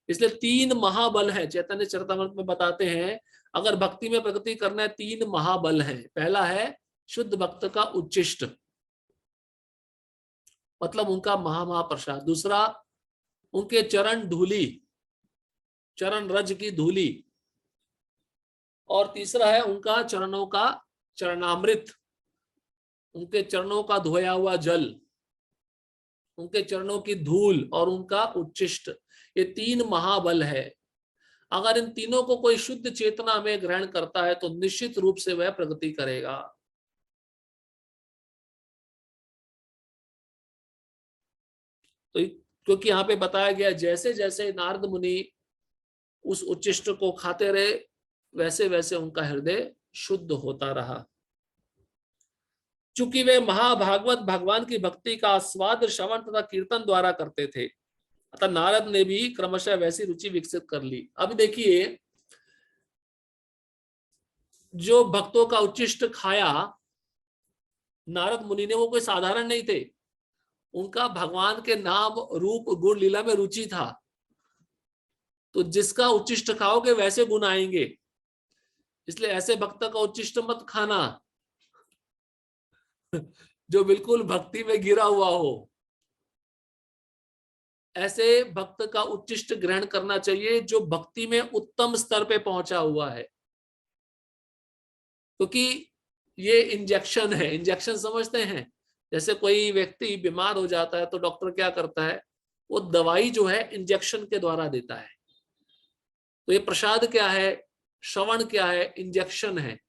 इसलिए 3 महाबल है, चैतन्य चरितामृत में बताते हैं, अगर भक्ति में प्रगति करना है 3 महाबल है। पहला है शुद्ध भक्त का उच्चिष्ट, मतलब उनका महाप्रसाद। दूसरा उनके चरण धूली, चरण रज की धूली। और तीसरा है उनका चरणों का चरणामृत, उनके चरणों का धोया हुआ जल, उनके चरणों की धूल और उनका उच्चिष्ट। ये 3 महाबल है। अगर इन तीनों को कोई शुद्ध चेतना में ग्रहण करता है तो निश्चित रूप से वह प्रगति करेगा। तो क्योंकि यहाँ पे बताया गया, जैसे जैसे नारद मुनि उस उच्चिष्ट को खाते रहे, वैसे वैसे उनका हृदय शुद्ध होता रहा। चूंकि वे महाभागवत भगवान की भक्ति का आस्वाद श्रवण तथा कीर्तन द्वारा करते थे, अतः नारद ने भी क्रमशः वैसी रुचि विकसित कर ली। अब देखिए, जो भक्तों का उच्चिष्ट खाया नारद मुनि ने, वो कोई साधारण नहीं थे। उनका भगवान के नाम रूप गुण लीला में रुचि था। तो जिसका उच्चिष्ट खाओगे वैसे गुण आएंगे। इसलिए ऐसे भक्त का उच्चिष्ट मत खाना जो बिल्कुल भक्ति में गिरा हुआ हो। ऐसे भक्त का उच्चिष्ट ग्रहण करना चाहिए जो भक्ति में उत्तम स्तर पे पहुंचा हुआ है। क्योंकि ये इंजेक्शन है। इंजेक्शन समझते हैं? जैसे कोई व्यक्ति बीमार हो जाता है तो डॉक्टर क्या करता है? वो दवाई जो है इंजेक्शन के द्वारा देता है। तो ये प्रसाद क्या है? श्रवण क्या है? इंजेक्शन है।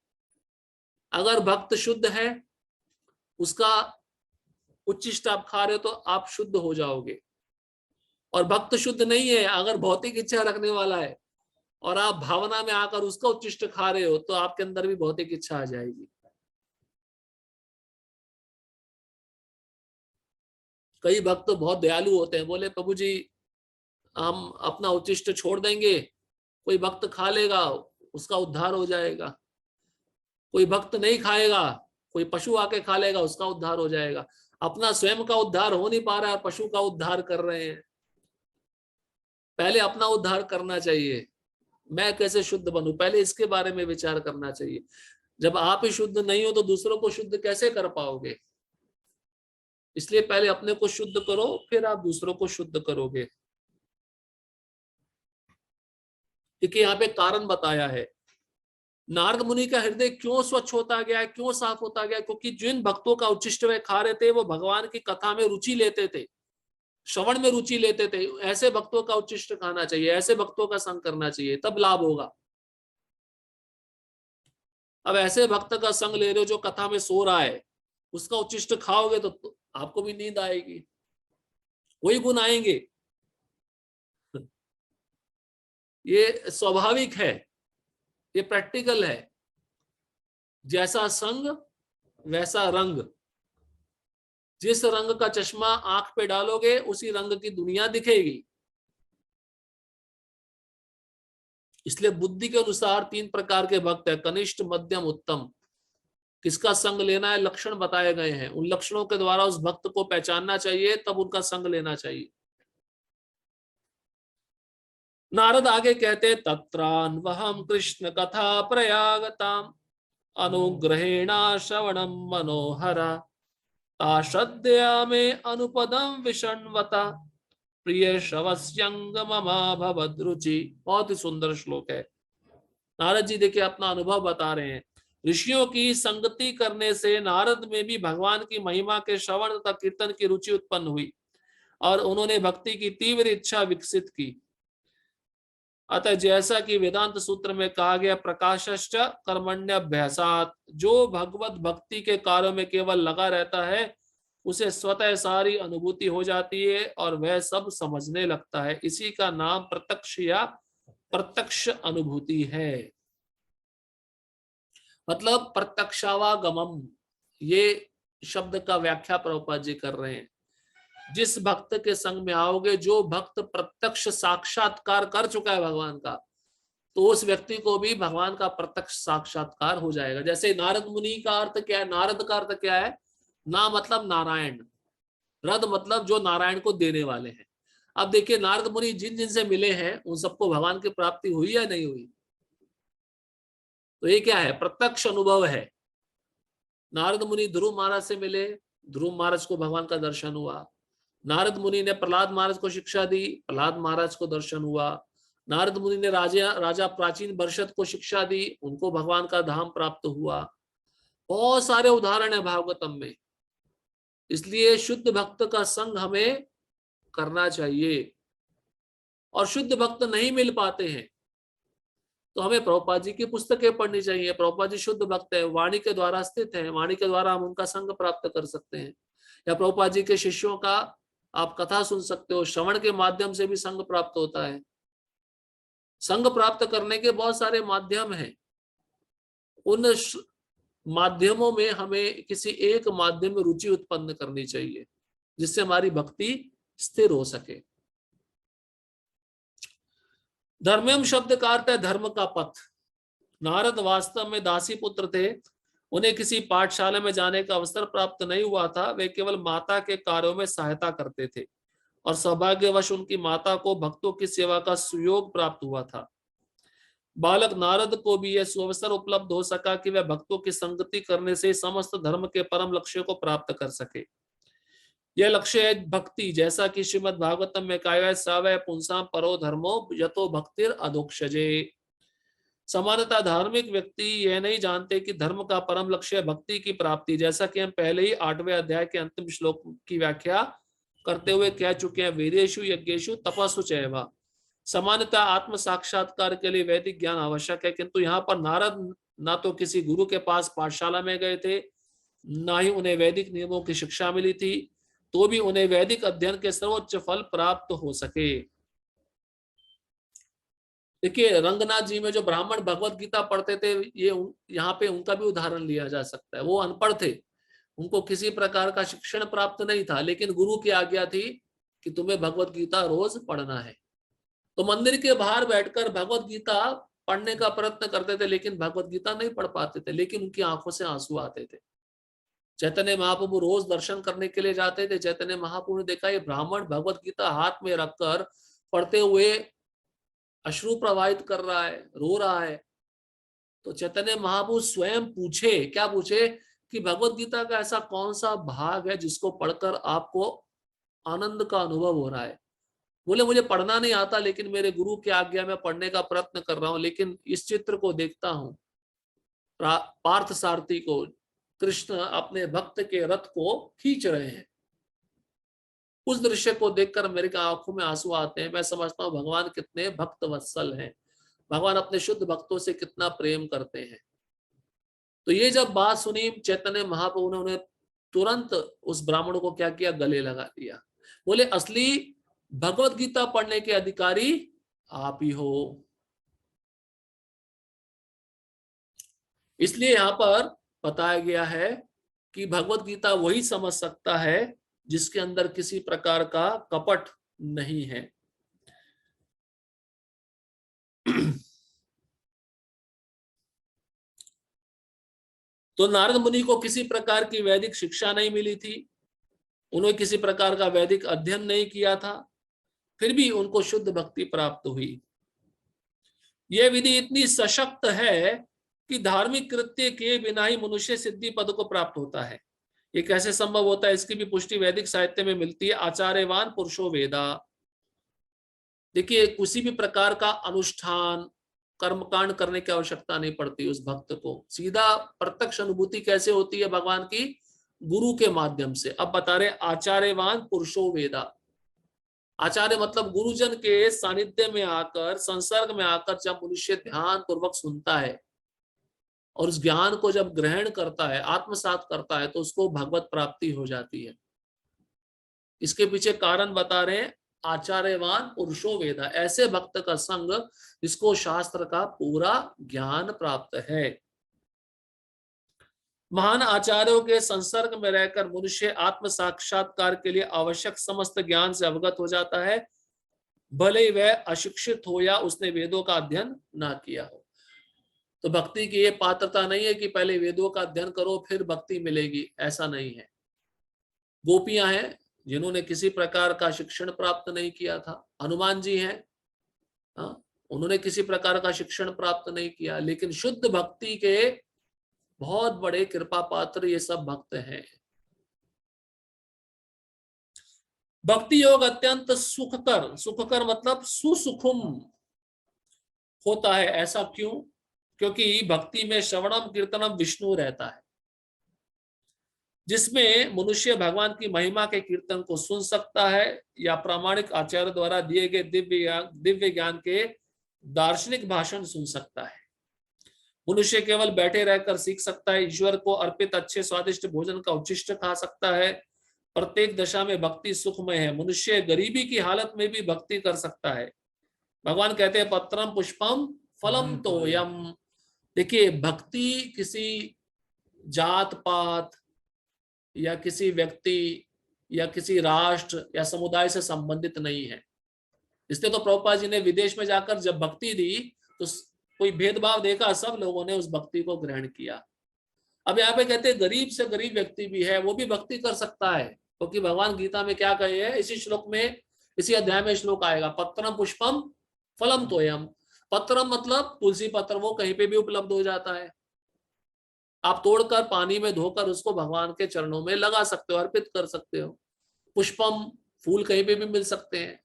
अगर भक्त शुद्ध है, उसका उच्चिष्ट आप खा रहे हो तो आप शुद्ध हो जाओगे। और भक्त शुद्ध नहीं है, अगर भौतिक इच्छा रखने वाला है और आप भावना में आकर उसका उच्चिष्ट खा रहे हो, तो आपके अंदर भी भौतिक इच्छा आ जाएगी। कई भक्त तो बहुत दयालु होते हैं, बोले प्रभु जी हम अपना उच्चिष्ट छोड़ देंगे, कोई भक्त खा लेगा उसका उद्धार हो जाएगा। कोई भक्त नहीं खाएगा, कोई पशु आके खा लेगा उसका उद्धार हो जाएगा। अपना स्वयं का उद्धार हो नहीं पा रहा है, पशु का उद्धार कर रहे हैं। पहले अपना उद्धार करना चाहिए। मैं कैसे शुद्ध बनूं, पहले इसके बारे में विचार करना चाहिए। जब आप ही शुद्ध नहीं हो तो दूसरों को शुद्ध कैसे कर पाओगे? इसलिए पहले अपने को शुद्ध करो, फिर आप दूसरों को शुद्ध करोगे। क्योंकि यहाँ पे कारण बताया है नारद मुनि का हृदय क्यों स्वच्छ होता गया है, क्यों साफ होता गया? क्योंकि जिन भक्तों का उच्छिष्ट वे खा रहे थे वो भगवान की कथा में रुचि लेते थे, श्रवण में रुचि लेते थे। ऐसे भक्तों का उच्छिष्ट खाना चाहिए, ऐसे भक्तों का संग करना चाहिए, तब लाभ होगा। अब ऐसे भक्त का संग ले रहे हो जो कथा में सो रहा है, उसका उच्छिष्ट खाओगे तो आपको भी नींद आएगी, वही गुण आएंगे। ये स्वाभाविक है, ये प्रैक्टिकल है। जैसा संग वैसा रंग। जिस रंग का चश्मा आंख पे डालोगे उसी रंग की दुनिया दिखेगी। इसलिए बुद्धि के अनुसार 3 प्रकार के भक्त है, कनिष्ठ, मध्यम, उत्तम। किसका संग लेना है, लक्षण बताए गए हैं। उन लक्षणों के द्वारा उस भक्त को पहचानना चाहिए, तब उनका संग लेना चाहिए। नारद आगे कहते, तत्रान्वहं कृष्ण कथा प्रयागताम अनुग्रहेणा श्रवणम मनोहरा ताश्रद्धया में अनुपदम विषण्वता प्रिय श्रवस्यंग ममा भवद्रुचि। बहुत ही सुंदर श्लोक है। नारद जी देखिए अपना अनुभव बता रहे हैं। ऋषियों की संगति करने से नारद में भी भगवान की महिमा के श्रवण तथा कीर्तन की रुचि उत्पन्न हुई और उन्होंने भक्ति की तीव्र इच्छा विकसित की। अतः जैसा कि वेदांत सूत्र में कहा गया, प्रकाशश्च कर्मण्यभ्यासात्, जो भगवत भक्ति के कार्यों में केवल लगा रहता है उसे स्वतः सारी अनुभूति हो जाती है और वह सब समझने लगता है। इसी का नाम प्रत्यक्ष या प्रत्यक्ष अनुभूति है। मतलब प्रत्यक्षावागमम, ये शब्द का व्याख्या प्रभुपाद जी कर रहे हैं। जिस भक्त के संग में आओगे, जो भक्त प्रत्यक्ष साक्षात्कार कर चुका है भगवान का, तो उस व्यक्ति को भी भगवान का प्रत्यक्ष साक्षात्कार हो जाएगा। जैसे नारद मुनि का अर्थ क्या है, नारद का अर्थ क्या है, ना मतलब नारायण, रद मतलब जो नारायण को देने वाले हैं। अब देखिए नारद मुनि जिन जिन से मिले हैं उन सबको भगवान की प्राप्ति हुई या नहीं हुई? तो ये क्या है, प्रत्यक्ष अनुभव है। नारद मुनि ध्रुव महाराज से मिले, ध्रुव महाराज को भगवान का दर्शन हुआ। नारद मुनि ने प्रहलाद महाराज को शिक्षा दी, प्रहलाद महाराज को दर्शन हुआ। नारद मुनि ने राजा प्राचीन बर्षद को शिक्षा दी, उनको भगवान का धाम प्राप्त हुआ। बहुत सारे उदाहरण है भागवतम में। इसलिए शुद्ध भक्त का संग हमें करना चाहिए। और शुद्ध भक्त नहीं मिल पाते हैं तो हमें प्रभुपाद जी की पुस्तकें पढ़नी चाहिए। प्रभुपाद जी शुद्ध भक्त है, वाणी के द्वारा स्थित है, वाणी के द्वारा हम उनका संग प्राप्त कर सकते हैं। या प्रभुपाद जी के शिष्यों का आप कथा सुन सकते हो, श्रवण के माध्यम से भी संग प्राप्त होता है। संग प्राप्त करने के बहुत सारे माध्यम हैं। उन माध्यमों में हमें किसी एक माध्यम में रुचि उत्पन्न करनी चाहिए जिससे हमारी भक्ति स्थिर हो सके। धर्मम शब्द का अर्थ है धर्म का पथ। नारद वास्तव में दासी पुत्र थे, उन्हें किसी पाठशाला में जाने का अवसर प्राप्त नहीं हुआ था। वे केवल माता के कार्यों में सहायता करते थे और सौभाग्यवश उनकी माता को भक्तों की सेवा का सुयोग प्राप्त हुआ था। बालक नारद को भी यह सुअवसर उपलब्ध हो सका कि वह भक्तों की संगति करने से समस्त धर्म के परम लक्ष्य को प्राप्त कर सके। यह लक्ष्य है भक्ति, जैसा कि श्रीमद् भागवतम में कहा है, सवै पुंसां परो धर्मो यतो भक्तिर अधोक्षजे। सामान्यतः धार्मिक व्यक्ति यह नहीं जानते कि धर्म का परम लक्ष्य भक्ति की प्राप्ति, जैसा कि हम पहले ही 8वें अध्याय के अंतिम श्लोक की व्याख्या करते हुए कह चुके हैं, वेदेषु यज्ञेषु तपस्सु चैव। सामान्यतः आत्म साक्षात्कार के लिए वैदिक ज्ञान आवश्यक है, किंतु यहाँ पर नारद ना तो किसी गुरु के पास पाठशाला में गए थे, ना ही उन्हें वैदिक नियमों की शिक्षा मिली थी, तो भी उन्हें वैदिक अध्ययन के सर्वोच्च फल प्राप्त हो सके। देखिए रंगनाथ जी में जो ब्राह्मण भगवत गीता पढ़ते थे, ये यहाँ पे उनका भी उदाहरण लिया जा सकता है। वो अनपढ़ थे, उनको किसी प्रकार का शिक्षण प्राप्त नहीं था, लेकिन गुरु की आज्ञा थी कि तुम्हें भगवत गीता रोज पढ़ना है। तो मंदिर के बाहर बैठकर भगवत गीता पढ़ने का प्रयत्न करते थे, लेकिन भगवत गीता नहीं पढ़ पाते थे, लेकिन उनकी आंखों से आंसू आते थे। चैतन्य महाप्रभु रोज दर्शन करने के लिए जाते थे। चैतन्य महाप्रभु ने देखा ये ब्राह्मण भगवत गीता हाथ में रखकर पढ़ते हुए अश्रु प्रवाहित कर रहा है, रो रहा है। तो चैतन्य महाप्रभु स्वयं पूछे, क्या पूछे कि भगवत गीता का ऐसा कौन सा भाग है जिसको पढ़कर आपको आनंद का अनुभव हो रहा है? बोले मुझे पढ़ना नहीं आता, लेकिन मेरे गुरु की आज्ञा में पढ़ने का प्रयत्न कर रहा हूं, लेकिन इस चित्र को देखता हूं पार्थ सारथी को कृष्ण अपने भक्त के रथ को खींच रहे हैं। उस दृश्य को देखकर मेरे आंखों में आंसू आते हैं। मैं समझता हूँ भगवान कितने भक्त वत्सल हैं, भगवान अपने शुद्ध भक्तों से कितना प्रेम करते हैं। तो ये जब बात सुनी चैतन्य महाप्रभु ने उन्हें तुरंत उस ब्राह्मण को क्या किया, गले लगा दिया। बोले असली भगवत गीता पढ़ने के अधिकारी आप ही हो। इसलिए यहां पर बताया गया है कि भगवत गीता वही समझ सकता है जिसके अंदर किसी प्रकार का कपट नहीं है। तो नारद मुनि को किसी प्रकार की वैदिक शिक्षा नहीं मिली थी, उन्होंने किसी प्रकार का वैदिक अध्ययन नहीं किया था, फिर भी उनको शुद्ध भक्ति प्राप्त हुई। यह विधि इतनी सशक्त है कि धार्मिक कृत्य के बिना ही मनुष्य सिद्धि पद को प्राप्त होता है। ये कैसे संभव होता है, इसकी भी पुष्टि वैदिक साहित्य में मिलती है। आचार्यवान पुरुषो वेदा। देखिए किसी भी प्रकार का अनुष्ठान कर्मकांड करने की आवश्यकता नहीं पड़ती उस भक्त को, सीधा प्रत्यक्ष अनुभूति कैसे होती है भगवान की, गुरु के माध्यम से। अब बता रहे आचार्यवान पुरुषो वेदा। आचार्य मतलब गुरुजन के सानिध्य में आकर, संसर्ग में आकर जब मनुष्य ध्यान पूर्वक सुनता है और उस ज्ञान को जब ग्रहण करता है, आत्मसात करता है, तो उसको भगवत प्राप्ति हो जाती है। इसके पीछे कारण बता रहे हैं आचार्यवान पुरुषो वेदा, ऐसे भक्त का संग जिसको शास्त्र का पूरा ज्ञान प्राप्त है। महान आचार्यों के संसर्ग में रहकर मनुष्य आत्म साक्षात्कार के लिए आवश्यक समस्त ज्ञान से अवगत हो जाता है, भले ही वह अशिक्षित हो या उसने वेदों का अध्ययन ना किया हो। तो भक्ति की ये पात्रता नहीं है कि पहले वेदों का अध्ययन करो फिर भक्ति मिलेगी, ऐसा नहीं है। गोपियां हैं जिन्होंने किसी प्रकार का शिक्षण प्राप्त नहीं किया था, हनुमान जी हैं, उन्होंने किसी प्रकार का शिक्षण प्राप्त नहीं किया, लेकिन शुद्ध भक्ति के बहुत बड़े कृपा पात्र ये सब भक्त हैं। भक्ति योग अत्यंत सुखकर, सुखकर मतलब सुसुखुम होता है। ऐसा क्यों? क्योंकि भक्ति में श्रवणम कीर्तनम विष्णु रहता है, जिसमें मनुष्य भगवान की महिमा के कीर्तन को सुन सकता है या प्रामाणिक आचार्य द्वारा दिए गए दिव्य ज्ञान के दार्शनिक भाषण सुन सकता है। मनुष्य केवल बैठे रहकर सीख सकता है, ईश्वर को अर्पित अच्छे स्वादिष्ट भोजन का उच्छिष्ट खा सकता है। प्रत्येक दशा में भक्ति सुखमय है। मनुष्य गरीबी की हालत में भी भक्ति कर सकता है। भगवान कहते हैं पत्रम पुष्पम फलम तोयम। देखिए भक्ति किसी जात पात या किसी व्यक्ति या किसी राष्ट्र या समुदाय से संबंधित नहीं है। इसलिए तो प्रभुपाद जी ने विदेश में जाकर जब भक्ति दी तो कोई भेदभाव देखा, सब लोगों ने उस भक्ति को ग्रहण किया। अब यहाँ पे कहते हैं गरीब से गरीब व्यक्ति भी है, वो भी भक्ति कर सकता है, क्योंकि भगवान गीता में क्या कहे है, इसी श्लोक में, इसी अध्याय में श्लोक आएगा, पत्रम पुष्पम फलम तोयम। पत्रम मतलब तुलसी पत्र, वो कहीं पे भी उपलब्ध हो जाता है। आप तोड़कर पानी में धोकर उसको भगवान के चरणों में लगा सकते हो, अर्पित कर सकते हो। पुष्पम फूल कहीं पे भी मिल सकते हैं,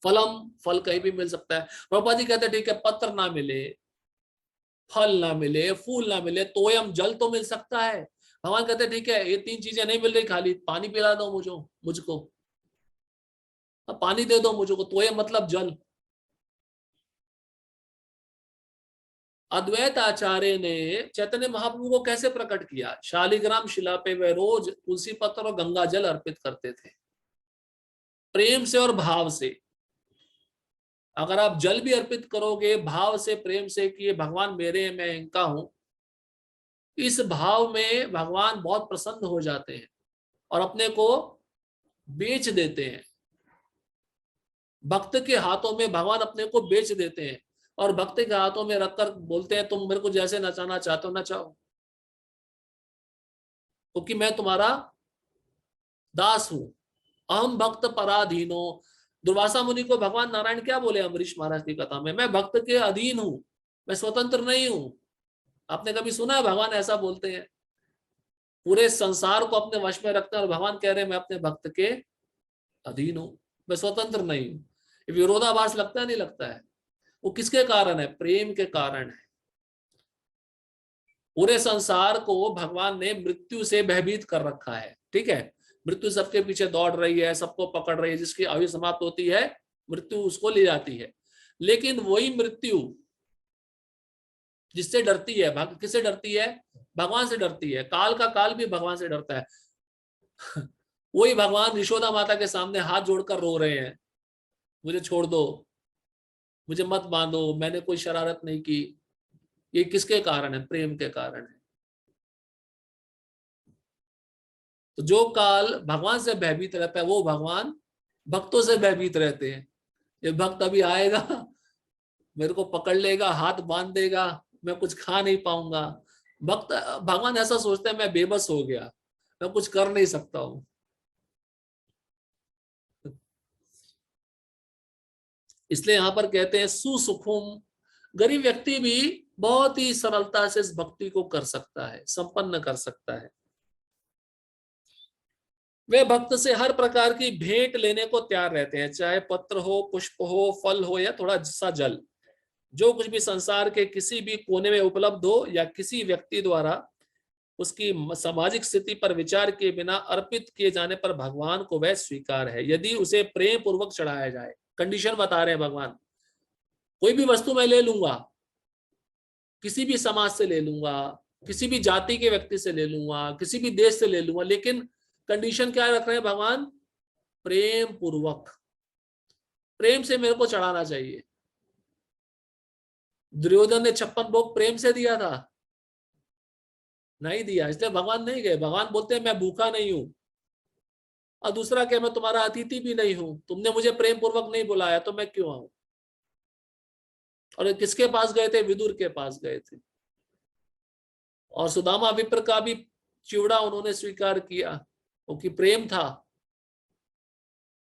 फलम फल कहीं भी मिल सकता है। प्रभुपाद जी कहते हैं ठीक है पत्र ना मिले, फल ना मिले, फूल ना मिले, तोयम जल तो मिल सकता है। भगवान कहते हैं ठीक है ये तीन चीजें नहीं मिल रही, खाली पानी पिला दो मुझको, पानी दे दो मुझको। तोयम मतलब जल। अद्वैत आचार्य ने चैतन्य महाप्रभु को कैसे प्रकट किया? शालिग्राम शिला पे वे रोज तुलसी पत्र और गंगा जल अर्पित करते थे, प्रेम से और भाव से। अगर आप जल भी अर्पित करोगे भाव से, प्रेम से कि ये भगवान मेरे, मैं इनका हूं, इस भाव में भगवान बहुत प्रसन्न हो जाते हैं और अपने को बेच देते हैं। भक्त के हाथों में भगवान अपने को बेच देते हैं और भक्त के हाथों में रखकर बोलते हैं तुम मेरे को जैसे नचाना चाहते हो नचाओ, क्योंकि मैं तुम्हारा दास हूं। अहम भक्त पराधीनो। दुर्वासा मुनि को भगवान नारायण क्या बोले अम्बरीश महाराज की कथा में? मैं भक्त के अधीन हूं, मैं स्वतंत्र नहीं हूं। आपने कभी सुना है भगवान ऐसा बोलते हैं? पूरे संसार को अपने वश में रखते हैं और भगवान कह रहे हैं मैं अपने भक्त के अधीन हूं, मैं स्वतंत्र नहीं हूं। विरोधाभास लगता है? नहीं लगता है। वो किसके कारण है? प्रेम के कारण है। पूरे संसार को भगवान ने मृत्यु से भयभीत कर रखा है, ठीक है। मृत्यु सबके पीछे दौड़ रही है, सबको पकड़ रही है, जिसकी आयु समाप्त होती है मृत्यु उसको ले जाती है। लेकिन वही मृत्यु जिससे डरती है, किससे डरती है? भगवान से डरती है। काल का काल भी भगवान से डरता है। वही भगवान यशोदा माता के सामने हाथ जोड़कर रो रहे हैं, मुझे छोड़ दो, मुझे मत बांधो, मैंने कोई शरारत नहीं की। ये किसके कारण है? प्रेम के कारण है। तो जो काल भगवान से भयभीत रहता है, वो भगवान भक्तों से भयभीत रहते हैं। ये भक्त अभी आएगा, मेरे को पकड़ लेगा, हाथ बांध देगा, मैं कुछ खा नहीं पाऊंगा। भक्त, भगवान ऐसा सोचते हैं मैं बेबस हो गया, मैं कुछ कर नहीं सकता हूं। इसलिए यहां पर कहते हैं सुसुखुम, गरीब व्यक्ति भी बहुत ही सरलता से इस भक्ति को कर सकता है, संपन्न कर सकता है। वे भक्त से हर प्रकार की भेंट लेने को तैयार रहते हैं, चाहे पत्र हो, पुष्प हो, फल हो, या थोड़ा सा जल। जो कुछ भी संसार के किसी भी कोने में उपलब्ध हो या किसी व्यक्ति द्वारा उसकी सामाजिक स्थिति पर विचार किए बिना अर्पित किए जाने पर भगवान को वह स्वीकार है, यदि उसे प्रेम पूर्वक चढ़ाया जाए। कंडीशन बता रहे हैं भगवान, कोई भी वस्तु मैं ले लूंगा, किसी भी समाज से ले लूंगा, किसी भी जाति के व्यक्ति से ले लूंगा, किसी भी देश से ले लूंगा, लेकिन कंडीशन क्या रख रहे हैं भगवान? प्रेम पूर्वक, प्रेम से मेरे को चढ़ाना चाहिए। दुर्योधन ने 56 भोग प्रेम से दिया था? नहीं दिया, इसलिए भगवान नहीं गए। भगवान बोलते हैं मैं भूखा नहीं हूं, और दूसरा क्या, मैं तुम्हारा अतिथि भी नहीं हूं, तुमने मुझे प्रेम पूर्वक नहीं बुलाया तो मैं क्यों आऊं। और किसके पास गए थे? विदुर के पास गए थे, और सुदामा विप्र का भी चिवड़ा उन्होंने स्वीकार किया, क्योंकि प्रेम था।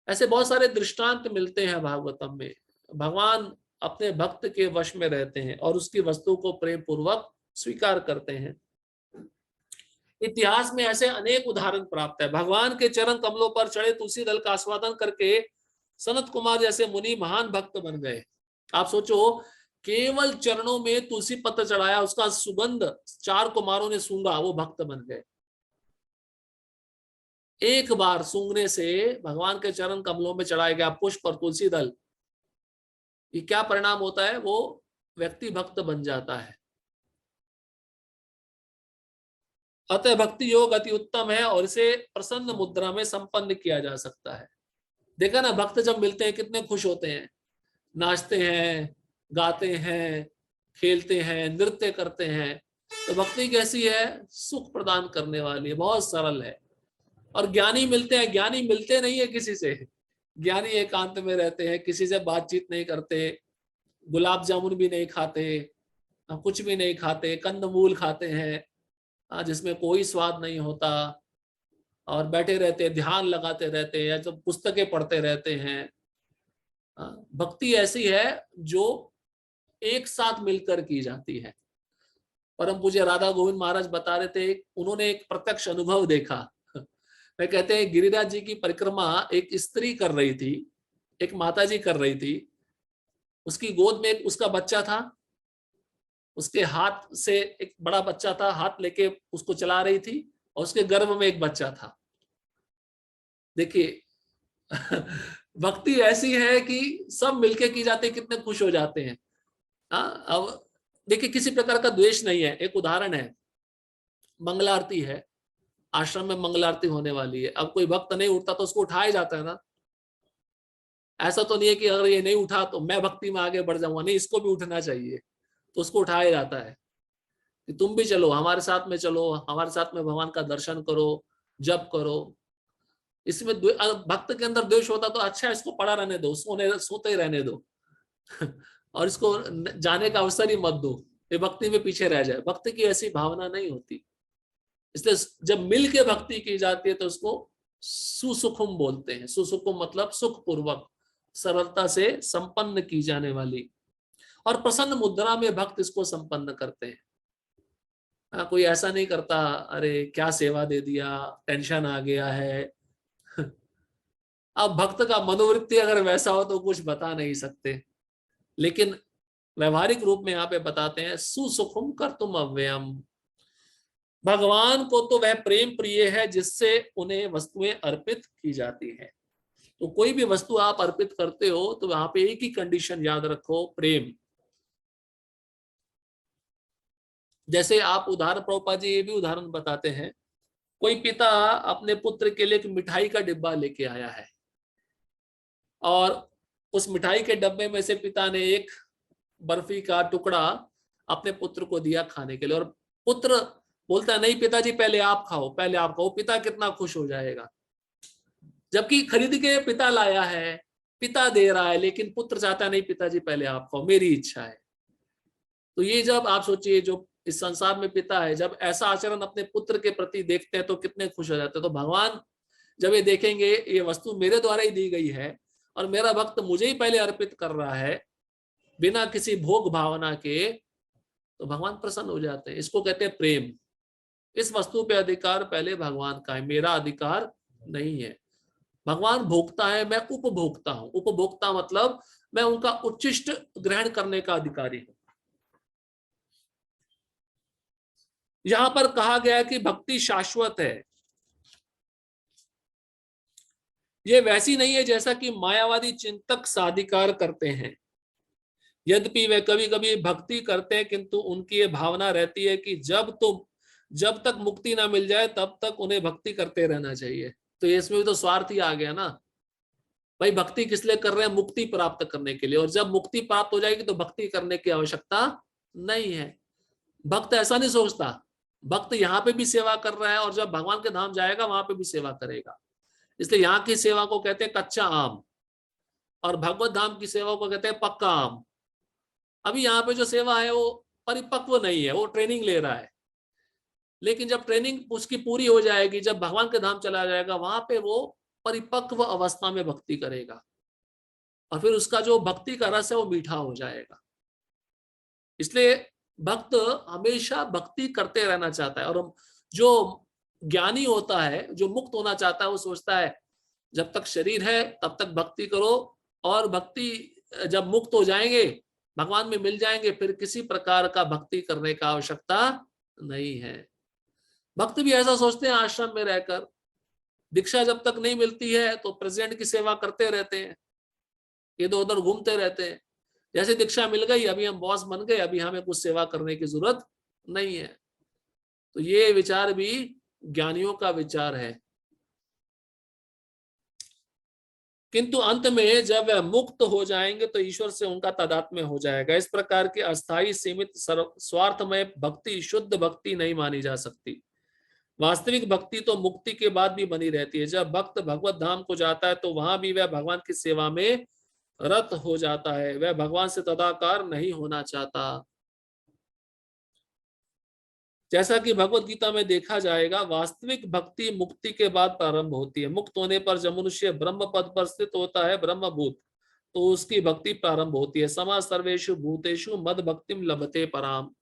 ऐसे बहुत सारे दृष्टांत मिलते हैं भागवतम में। भगवान अपने भक्त के वश में रहते हैं और उसकी वस्तु को प्रेम पूर्वक स्वीकार करते हैं। इतिहास में ऐसे अनेक उदाहरण प्राप्त है। भगवान के चरण कमलों पर चढ़े तुलसी दल का आस्वादन करके सनत कुमार जैसे मुनि महान भक्त बन गए। आप सोचो, केवल चरणों में तुलसी पत्र चढ़ाया, उसका सुगंध 4 कुमारों ने सूंघा, वो भक्त बन गए। एक बार सूंघने से भगवान के चरण कमलों में चढ़ाया गया पुष्प और तुलसी दल, ये क्या परिणाम होता है? वो व्यक्ति भक्त बन जाता है। अतः भक्ति योग अति उत्तम है और इसे प्रसन्न मुद्रा में संपन्न किया जा सकता है। देखा ना, भक्त जब मिलते हैं कितने खुश होते हैं, नाचते हैं, गाते हैं, खेलते हैं, नृत्य करते हैं। तो भक्ति कैसी है? सुख प्रदान करने वाली है, बहुत सरल है। और ज्ञानी मिलते हैं, ज्ञानी मिलते नहीं है किसी से, ज्ञानी एकांत में रहते हैं, किसी से बातचीत नहीं करते, गुलाब जामुन भी नहीं खाते, कुछ भी नहीं खाते, कंदमूल खाते हैं जिसमें कोई स्वाद नहीं होता, और बैठे रहते हैं, ध्यान लगाते रहते हैं, या तो पुस्तकें पढ़ते रहते हैं। भक्ति ऐसी है जो एक साथ मिलकर की जाती है। परम पूज्य राधा गोविंद महाराज बता रहे थे, उन्होंने एक प्रत्यक्ष अनुभव देखा। वे कहते हैं गिरिराज जी की परिक्रमा एक स्त्री कर रही थी, एक माता जी कर रही थी, उसकी गोद में उसका बच्चा था, उसके हाथ से एक बड़ा बच्चा था, हाथ लेके उसको चला रही थी, और उसके गर्भ में एक बच्चा था। देखिए भक्ति ऐसी है कि सब मिलके की जाती है, कितने खुश हो जाते हैं। अब देखिए, किसी प्रकार का द्वेष नहीं है। एक उदाहरण है, मंगलारती है, आश्रम में मंगलारती होने वाली है, अब कोई भक्त नहीं उठता तो उसको उठाया जाता है ना। ऐसा तो नहीं है कि अगर ये नहीं उठा तो मैं भक्ति में आगे बढ़ जाऊंगा, नहीं, इसको भी उठना चाहिए, तो उसको उठाया जाता है कि तुम भी चलो, हमारे साथ में चलो, हमारे साथ में भगवान का दर्शन करो, जप करो। इसमें भक्त के अंदर द्वेष होता तो अच्छा, इसको पड़ा रहने दो, सोते ही रहने दो और इसको जाने का अवसर ही मत दो, ये भक्ति में पीछे रह जाए। भक्ति की ऐसी भावना नहीं होती। इसलिए जब मिल के भक्ति की जाती है तो उसको सुसुखुम बोलते हैं। सुसुखुम मतलब सुख पूर्वक, सरलता से संपन्न की जाने वाली। और प्रसन्न मुद्रा में भक्त इसको संपन्न करते हैं। कोई ऐसा नहीं करता, अरे क्या सेवा दे दिया, टेंशन आ गया है। अब भक्त का मनोवृत्ति अगर वैसा हो तो कुछ बता नहीं सकते, लेकिन व्यवहारिक रूप में यहाँ पे बताते हैं सुसुखुम कर्तुम अव्ययम, भगवान को तो वह प्रेम प्रिय है जिससे उन्हें वस्तुएं अर्पित की जाती हैं। तो कोई भी वस्तु आप अर्पित करते हो तो वहां पे एक ही कंडीशन याद रखो, प्रेम। जैसे आप उदाहरण, प्रभुपाद जी ये भी उदाहरण बताते हैं, कोई पिता अपने पुत्र के लिए एक मिठाई का डिब्बा लेके आया है और उस मिठाई के डब्बे में से पिता ने एक बर्फी का टुकड़ा अपने पुत्र को दिया खाने के लिए, और पुत्र बोलता है नहीं पिताजी पहले आप खाओ, पहले आप खाओ। पिता कितना खुश हो जाएगा, जबकि खरीद के पिता लाया है, पिता दे रहा है, लेकिन पुत्र चाहता है नहीं पिताजी पहले आप खाओ, मेरी इच्छा है। तो ये जब आप सोचिए, जो इस संसार में पिता है जब ऐसा आचरण अपने पुत्र के प्रति देखते हैं तो कितने खुश हो जाते हैं। तो भगवान जब ये देखेंगे ये वस्तु मेरे द्वारा ही दी गई है और मेरा भक्त मुझे ही पहले अर्पित कर रहा है बिना किसी भोग भावना के, तो भगवान प्रसन्न हो जाते हैं। इसको कहते हैं प्रेम। इस वस्तु पे अधिकार पहले भगवान का है, मेरा अधिकार नहीं है। भगवान भोक्ता है, मैं उपभोक्ता हूं। उपभोक्ता मतलब मैं उनका उच्छिष्ट ग्रहण करने का अधिकारी हूं। यहां पर कहा गया है कि भक्ति शाश्वत है। ये वैसी नहीं है जैसा कि मायावादी चिंतक साधिकार करते हैं। यद्यपि वे कभी कभी भक्ति करते हैं, किंतु उनकी ये भावना रहती है कि जब तक मुक्ति ना मिल जाए तब तक उन्हें भक्ति करते रहना चाहिए। तो इसमें भी तो स्वार्थ ही आ गया ना भाई। भक्ति किस लिए कर रहे हैं? मुक्ति प्राप्त करने के लिए। और जब मुक्ति प्राप्त हो जाएगी तो भक्ति करने की आवश्यकता नहीं है। भक्त ऐसा नहीं सोचता, भक्त यहाँ पे भी सेवा कर रहा है और जब भगवान के धाम जाएगा वहां पे भी सेवा करेगा। इसलिए यहाँ की सेवा को कहते हैं कच्चा आम और भगवत धाम की सेवा को कहते हैं पक्का आम। अभी यहाँ पे जो सेवा है वो परिपक्व नहीं है, वो ट्रेनिंग ले रहा है। लेकिन जब ट्रेनिंग उसकी पूरी हो जाएगी, जब भगवान के धाम चला जाएगा, वहां पे वो परिपक्व अवस्था में भक्ति करेगा और फिर उसका जो भक्ति का रस है वो मीठा हो जाएगा। इसलिए भक्त हमेशा भक्ति करते रहना चाहता है। और जो ज्ञानी होता है, जो मुक्त होना चाहता है, वो सोचता है जब तक शरीर है तब तक भक्ति करो, और भक्ति जब मुक्त हो जाएंगे, भगवान में मिल जाएंगे, फिर किसी प्रकार का भक्ति करने का आवश्यकता नहीं है। भक्त भी ऐसा सोचते हैं आश्रम में रहकर। दीक्षा जब तक नहीं मिलती है तो प्रेसिडेंट की सेवा करते रहते हैं, इधर उधर घूमते रहते हैं। जैसे दीक्षा मिल गई, अभी हम बॉस बन गए, अभी हमें कुछ सेवा करने की जरूरत नहीं है। तो ये विचार भी ज्ञानियों का विचार है। किंतु अंत में जब वह मुक्त हो जाएंगे तो ईश्वर से उनका तादात्म्य हो जाएगा। इस प्रकार की अस्थायी सीमित स्वार्थमय भक्ति शुद्ध भक्ति नहीं मानी जा सकती। वास्तविक भक्ति तो मुक्ति के बाद भी बनी रहती है। जब भक्त भगवत धाम को जाता है तो वहां भी वह भगवान की सेवा में रत हो जाता है, वह भगवान से तदाकार नहीं होना चाहता। जैसा कि भगवत गीता में देखा जाएगा, वास्तविक भक्ति मुक्ति के बाद प्रारंभ होती है। मुक्त होने पर जब मनुष्य ब्रह्म पद पर स्थित होता है, ब्रह्मभूत, तो उसकी भक्ति प्रारंभ होती है। समा सर्वेषु भूतेषु मद भक्तिम लभते पराम।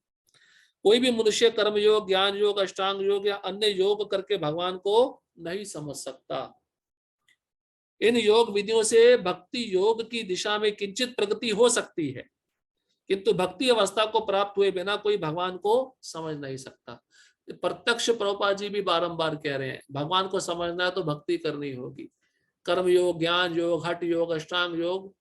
कोई भी मनुष्य कर्म योग, ज्ञान योग, अष्टांग योग या अन्य योग करके भगवान को नहीं समझ सकता। इन योग विधियों से भक्ति योग की दिशा में किंचित प्रगति हो सकती है, किंतु भक्ति अवस्था को प्राप्त हुए बिना कोई भगवान को समझ नहीं सकता। प्रत्यक्ष प्रभुपाद जी भी बारंबार कह रहे हैं, भगवान को समझना है तो भक्ति करनी होगी। कर्म योग, ज्ञान योग, हठ योग, अष्टांग योग,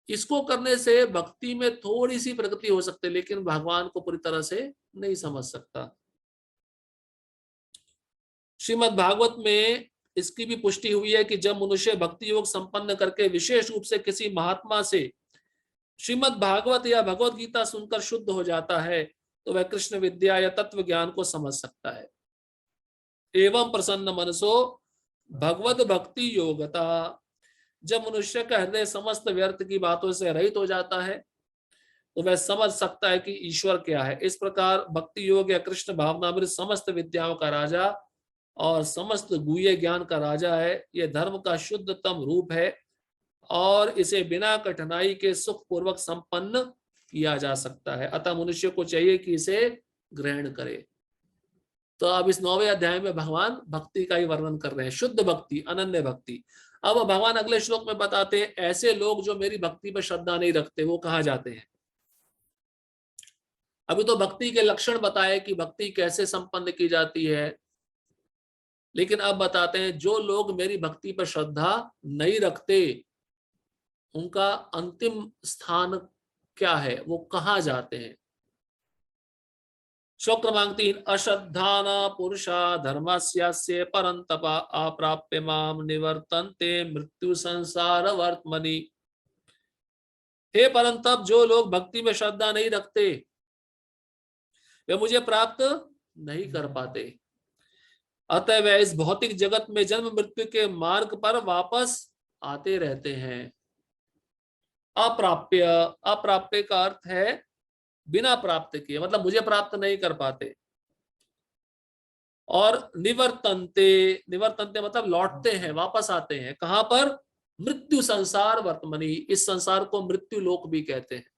इसको करने से भक्ति में थोड़ी सी प्रगति हो सकती है, लेकिन भगवान को पूरी तरह से नहीं समझ सकता। श्रीमद् भागवत में इसकी भी पुष्टि हुई है कि जब मनुष्य भक्ति योग संपन्न करके विशेष रूप से किसी महात्मा से श्रीमद् भागवत या भगवत गीता सुनकर शुद्ध हो जाता है तो वह कृष्ण विद्या या तत्व ज्ञान को समझ सकता है। एवं प्रसन्न मनसो भगवत भक्ति योगता। जब मनुष्य का हृदय समस्त व्यर्थ की बातों से रहित हो जाता है तो वह समझ सकता है कि ईश्वर क्या है। इस प्रकार भक्ति योग या कृष्ण भावनामृत समस्त विद्याओं का राजा और समस्त गुह्य ज्ञान का राजा है। यह धर्म का शुद्धतम रूप है और इसे बिना कठिनाई के सुख पूर्वक संपन्न किया जा सकता है। अतः मनुष्य को चाहिए कि इसे ग्रहण करे। तो अब इस 9वें अध्याय में भगवान भक्ति का ही वर्णन कर रहे हैं, शुद्ध भक्ति, अनन्य भक्ति। अब भगवान अगले श्लोक में बताते हैं ऐसे लोग जो मेरी भक्ति पर श्रद्धा नहीं रखते वो कहाँ जाते हैं। अभी तो भक्ति के लक्षण बताए कि भक्ति कैसे संपन्न की जाती है, लेकिन अब बताते हैं जो लोग मेरी भक्ति पर श्रद्धा नहीं रखते उनका अंतिम स्थान क्या है, वो कहाँ जाते हैं। श्लोक क्रमांक 3, अश्रद्धान पुरुषा धर्मस्यास्य परंतप अप्राप्य माम निवर्तन्ते मृत्यु संसार वर्तमनि। हे परंतप, जो लोग भक्ति में श्रद्धा नहीं रखते वे मुझे प्राप्त नहीं कर पाते, अतः वे इस भौतिक जगत में जन्म मृत्यु के मार्ग पर वापस आते रहते हैं। अप्राप्य, अप्राप्य का अर्थ है बिना प्राप्त किए, मतलब मुझे प्राप्त नहीं कर पाते। और निवर्तन्ते, निवर्तन्ते मतलब लौटते हैं, वापस आते हैं, कहां पर, मृत्यु संसार वर्तमनि, इस संसार को मृत्यु लोक भी कहते हैं।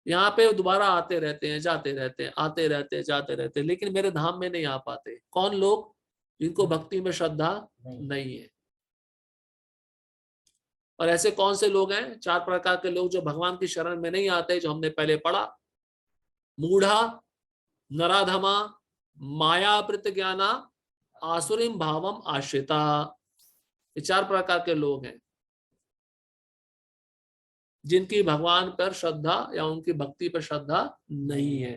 यहाँ पे दोबारा आते रहते हैं, जाते रहते हैं, आते रहते हैं, जाते रहते हैं, लेकिन मेरे धाम में नहीं आ पाते। कौन लोग? जिनको भक्ति में श्रद्धा नहीं है। और ऐसे कौन से लोग हैं? 4 प्रकार के लोग जो भगवान की शरण में नहीं आते, जो हमने पहले पढ़ा। मूढ़ा, नराधमा, मायावृत ज्ञाना, आसुरीम भावम आश्रिता, ये 4 प्रकार के लोग हैं जिनकी भगवान पर श्रद्धा या उनकी भक्ति पर श्रद्धा नहीं है।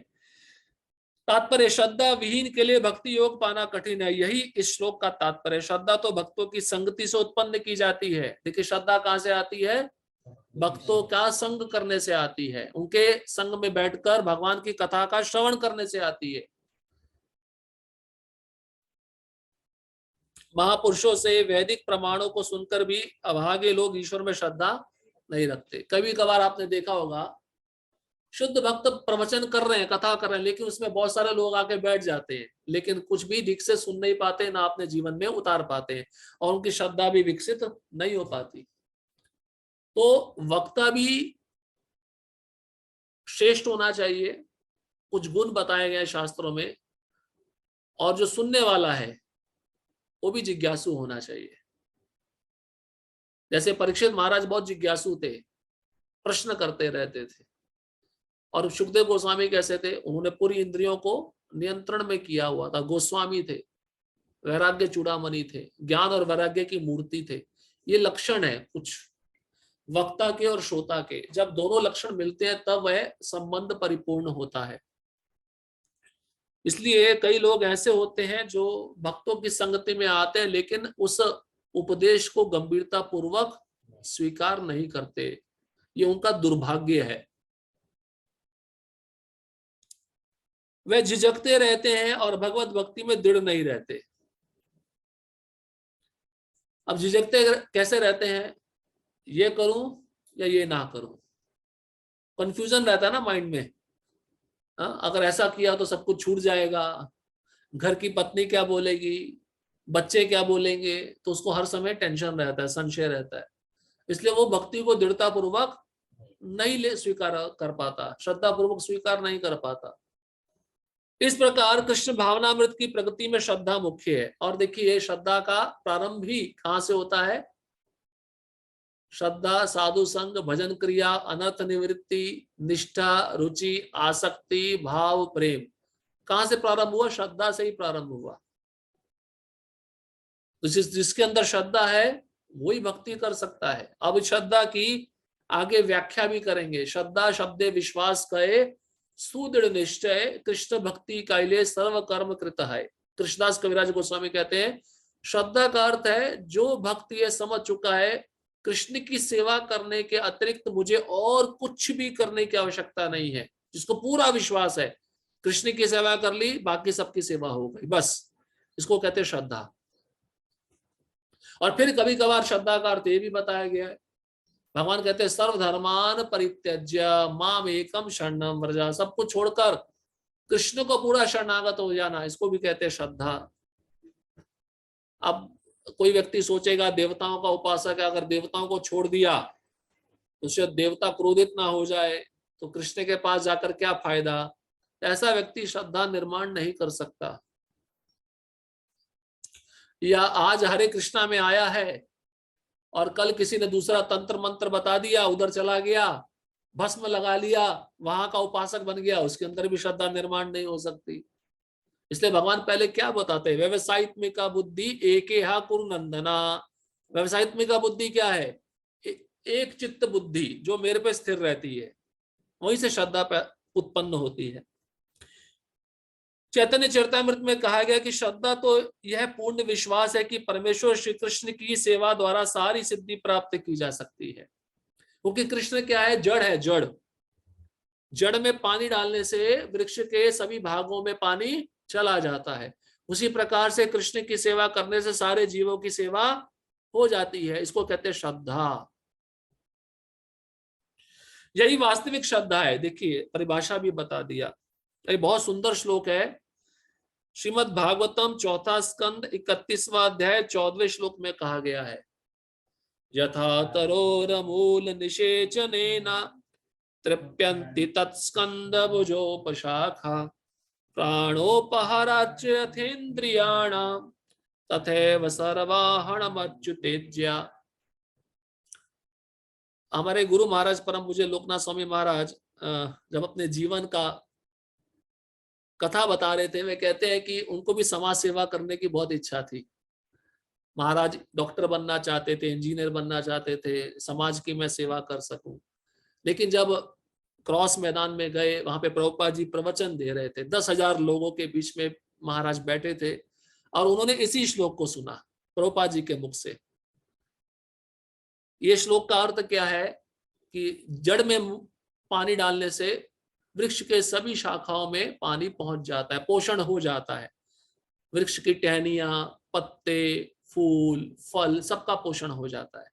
तात्पर्य, श्रद्धा विहीन के लिए भक्ति योग पाना कठिन है, यही इस श्लोक का तात्पर्य। श्रद्धा तो भक्तों की संगति से उत्पन्न की जाती है। देखिए श्रद्धा कहां से आती है? भक्तों का संग करने से आती है, उनके संग में बैठकर भगवान की कथा का श्रवण करने से आती है। महापुरुषों से वैदिक प्रमाणों को सुनकर भी अभागे लोग ईश्वर में श्रद्धा नहीं रखते। कभी कभार आपने देखा होगा शुद्ध भक्त प्रवचन कर रहे हैं, कथा कर रहे हैं, लेकिन उसमें बहुत सारे लोग आके बैठ जाते हैं, लेकिन कुछ भी ठीक से सुन नहीं पाते, ना अपने जीवन में उतार पाते हैं, और उनकी श्रद्धा भी विकसित नहीं हो पाती। तो वक्ता भी श्रेष्ठ होना चाहिए, कुछ गुण बताए गए शास्त्रों में, और जो सुनने वाला है वो भी जिज्ञासु होना चाहिए। जैसे परीक्षित महाराज बहुत जिज्ञासु थे, प्रश्न करते रहते थे। और सुखदेव गोस्वामी कैसे थे? उन्होंने पूरी इंद्रियों को नियंत्रण में किया हुआ था, गोस्वामी थे, वैराग्य चूड़ामणि थे, ज्ञान और वैराग्य की मूर्ति थे। ये लक्षण है कुछ वक्ता के और श्रोता के, जब दोनों लक्षण मिलते हैं तब वह संबंध परिपूर्ण होता है। इसलिए कई लोग ऐसे होते हैं जो भक्तों की संगति में आते हैं लेकिन उस उपदेश को गंभीरता पूर्वक स्वीकार नहीं करते, ये उनका दुर्भाग्य है। वे झिझकते रहते हैं और भगवत भक्ति में दृढ़ नहीं रहते। अब झिझकते कैसे रहते हैं? ये करूं या ये ना करूं, कंफ्यूजन रहता है ना माइंड में। अगर ऐसा किया तो सब कुछ छूट जाएगा, घर की पत्नी क्या बोलेगी, बच्चे क्या बोलेंगे, तो उसको हर समय टेंशन रहता है, संशय रहता है। इसलिए वो भक्ति को दृढ़ता पूर्वक नहीं ले स्वीकार कर पाता, श्रद्धा पूर्वक स्वीकार नहीं कर पाता। इस प्रकार कृष्ण भावनामृत की प्रगति में श्रद्धा मुख्य है। और देखिए श्रद्धा का प्रारंभ भी कहां से होता है? श्रद्धा, साधु संग, भजन क्रिया, अनर्थ निवृत्ति, निष्ठा, रुचि, आसक्ति, भाव, प्रेम, कहां से प्रारंभ हुआ? श्रद्धा से ही प्रारंभ हुआ। तो जिसके अंदर श्रद्धा है वही भक्ति कर सकता है। अब श्रद्धा की आगे व्याख्या भी करेंगे। श्रद्धा शब्दे विश्वास कहे सुदृढ़ निश्चय, कृष्ण भक्ति कैले सर्व कर्म कृत है। कृष्णदास कविराज गोस्वामी कहते हैं श्रद्धा का अर्थ है जो भक्त ये समझ चुका है कृष्ण की सेवा करने के अतिरिक्त मुझे और कुछ भी करने की आवश्यकता नहीं है, जिसको पूरा विश्वास है कृष्ण की सेवा कर ली, बाकी सबकी सेवा हो गई, बस, इसको कहते हैं श्रद्धा। और फिर कभी कभार श्रद्धा का अर्थ ये भी बताया गया है, भगवान कहते हैं सर्वधर्मान परित्यज्य माम एकम शरणम व्रज, सब कुछ छोड़कर कृष्ण को पूरा शरणागत हो जाना, इसको भी कहते हैं श्रद्धा। अब कोई व्यक्ति सोचेगा देवताओं का उपासक है, अगर देवताओं को छोड़ दिया तो शायद देवता क्रोधित ना हो जाए, तो कृष्ण के पास जाकर क्या फायदा? ऐसा व्यक्ति श्रद्धा निर्माण नहीं कर सकता। या आज हरे कृष्णा में आया है और कल किसी ने दूसरा तंत्र मंत्र बता दिया, उधर चला गया, भस्म लगा लिया, वहां का उपासक बन गया, उसके अंदर भी श्रद्धा निर्माण नहीं हो सकती। इसलिए भगवान पहले क्या बताते हैं, व्यवसायित्मिका बुद्धि एकेहा कुरु नंदना। व्यवसायित्मिका बुद्धि क्या है, एक चित्त बुद्धि जो मेरे पे स्थिर रहती है, वहीं से श्रद्धा उत्पन्न होती है। चैतन्य चरितामृत में कहा गया कि श्रद्धा तो यह पूर्ण विश्वास है कि परमेश्वर श्री कृष्ण की सेवा द्वारा सारी सिद्धि प्राप्त की जा सकती है। क्योंकि कृष्ण क्या है, जड़ है, जड़। जड़ में पानी डालने से वृक्ष के सभी भागों में पानी चला जाता है। उसी प्रकार से कृष्ण की सेवा करने से सारे जीवों की सेवा हो जाती है। इसको कहते हैं श्रद्धा। यही वास्तविक श्रद्धा है। देखिए परिभाषा भी बता दिया, ये बहुत सुंदर श्लोक है। श्रीमद् भागवतम चौथा स्कंद 31वां अध्याय 14वें श्लोक में कहा गया है, यथा तरोरमूल निषेचनेन तृप्यन्ति तत्स्कंदभुजोपशाखा प्राणोपहाराच्च यथेन्द्रियाणां तथैव सर्वाहणमच्युतेज्या। हमारे गुरु महाराज परम पूज्य लोकनाथ स्वामी महाराज जब अपने जीवन का कथा बता रहे थे, वे कहते हैं कि उनको भी समाज सेवा करने की बहुत इच्छा थी। महाराज डॉक्टर बनना चाहते थे, इंजीनियर बनना चाहते थे, समाज की मैं सेवा कर सकूं। लेकिन जब क्रॉस मैदान में गए, वहां पे प्रभुपाद जी प्रवचन दे रहे थे, 10,000 लोगों के बीच में महाराज बैठे थे और उन्होंने इसी श्लोक को सुना प्रभुपाद जी के मुख से। ये श्लोक का अर्थ क्या है कि जड़ में पानी डालने से वृक्ष के सभी शाखाओं में पानी पहुंच जाता है, पोषण हो जाता है। वृक्ष की टहनियां, पत्ते, फूल, फल, सबका पोषण हो जाता है।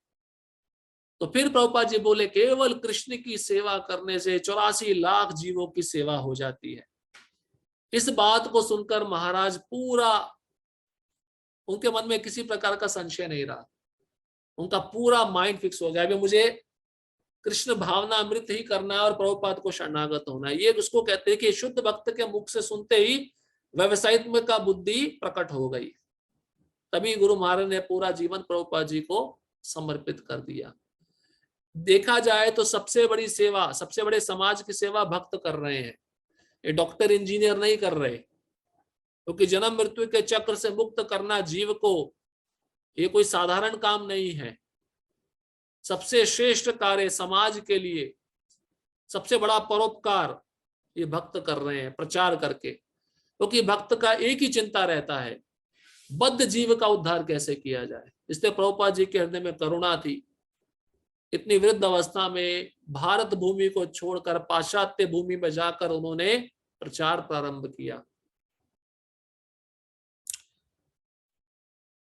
तो फिर प्रभुपाद जी बोले, केवल कृष्ण की सेवा करने से 84 लाख जीवों की सेवा हो जाती है। इस बात को सुनकर महाराज पूरा, उनके मन में किसी प्रकार का संशय नहीं रहा। उनका पूरा माइंड फिक्स हो गया, अभी मुझे कृष्ण भावना अमृत ही करना है और प्रभुपाद को शरणागत होना है। ये उसको कहते हैं कि शुद्ध भक्त के मुख से सुनते ही व्यवसायित्व का बुद्धि प्रकट हो गई। तभी गुरु महाराज ने पूरा जीवन प्रभुपाद जी को समर्पित कर दिया। देखा जाए तो सबसे बड़ी सेवा, सबसे बड़े समाज की सेवा भक्त कर रहे हैं, ये डॉक्टर इंजीनियर नहीं कर रहे। क्योंकि जन्म मृत्यु के चक्र से मुक्त करना जीव को, ये कोई साधारण काम नहीं है। सबसे श्रेष्ठ कार्य समाज के लिए, सबसे बड़ा परोपकार ये भक्त कर रहे हैं प्रचार करके। क्योंकि भक्त का एक ही चिंता रहता है, बद्ध जीव का उद्धार कैसे किया जाए। इसलिए प्रभुपाद जी के हृदय में करुणा थी। इतनी वृद्ध अवस्था में भारत भूमि को छोड़कर पाश्चात्य भूमि में जाकर उन्होंने प्रचार प्रारंभ किया।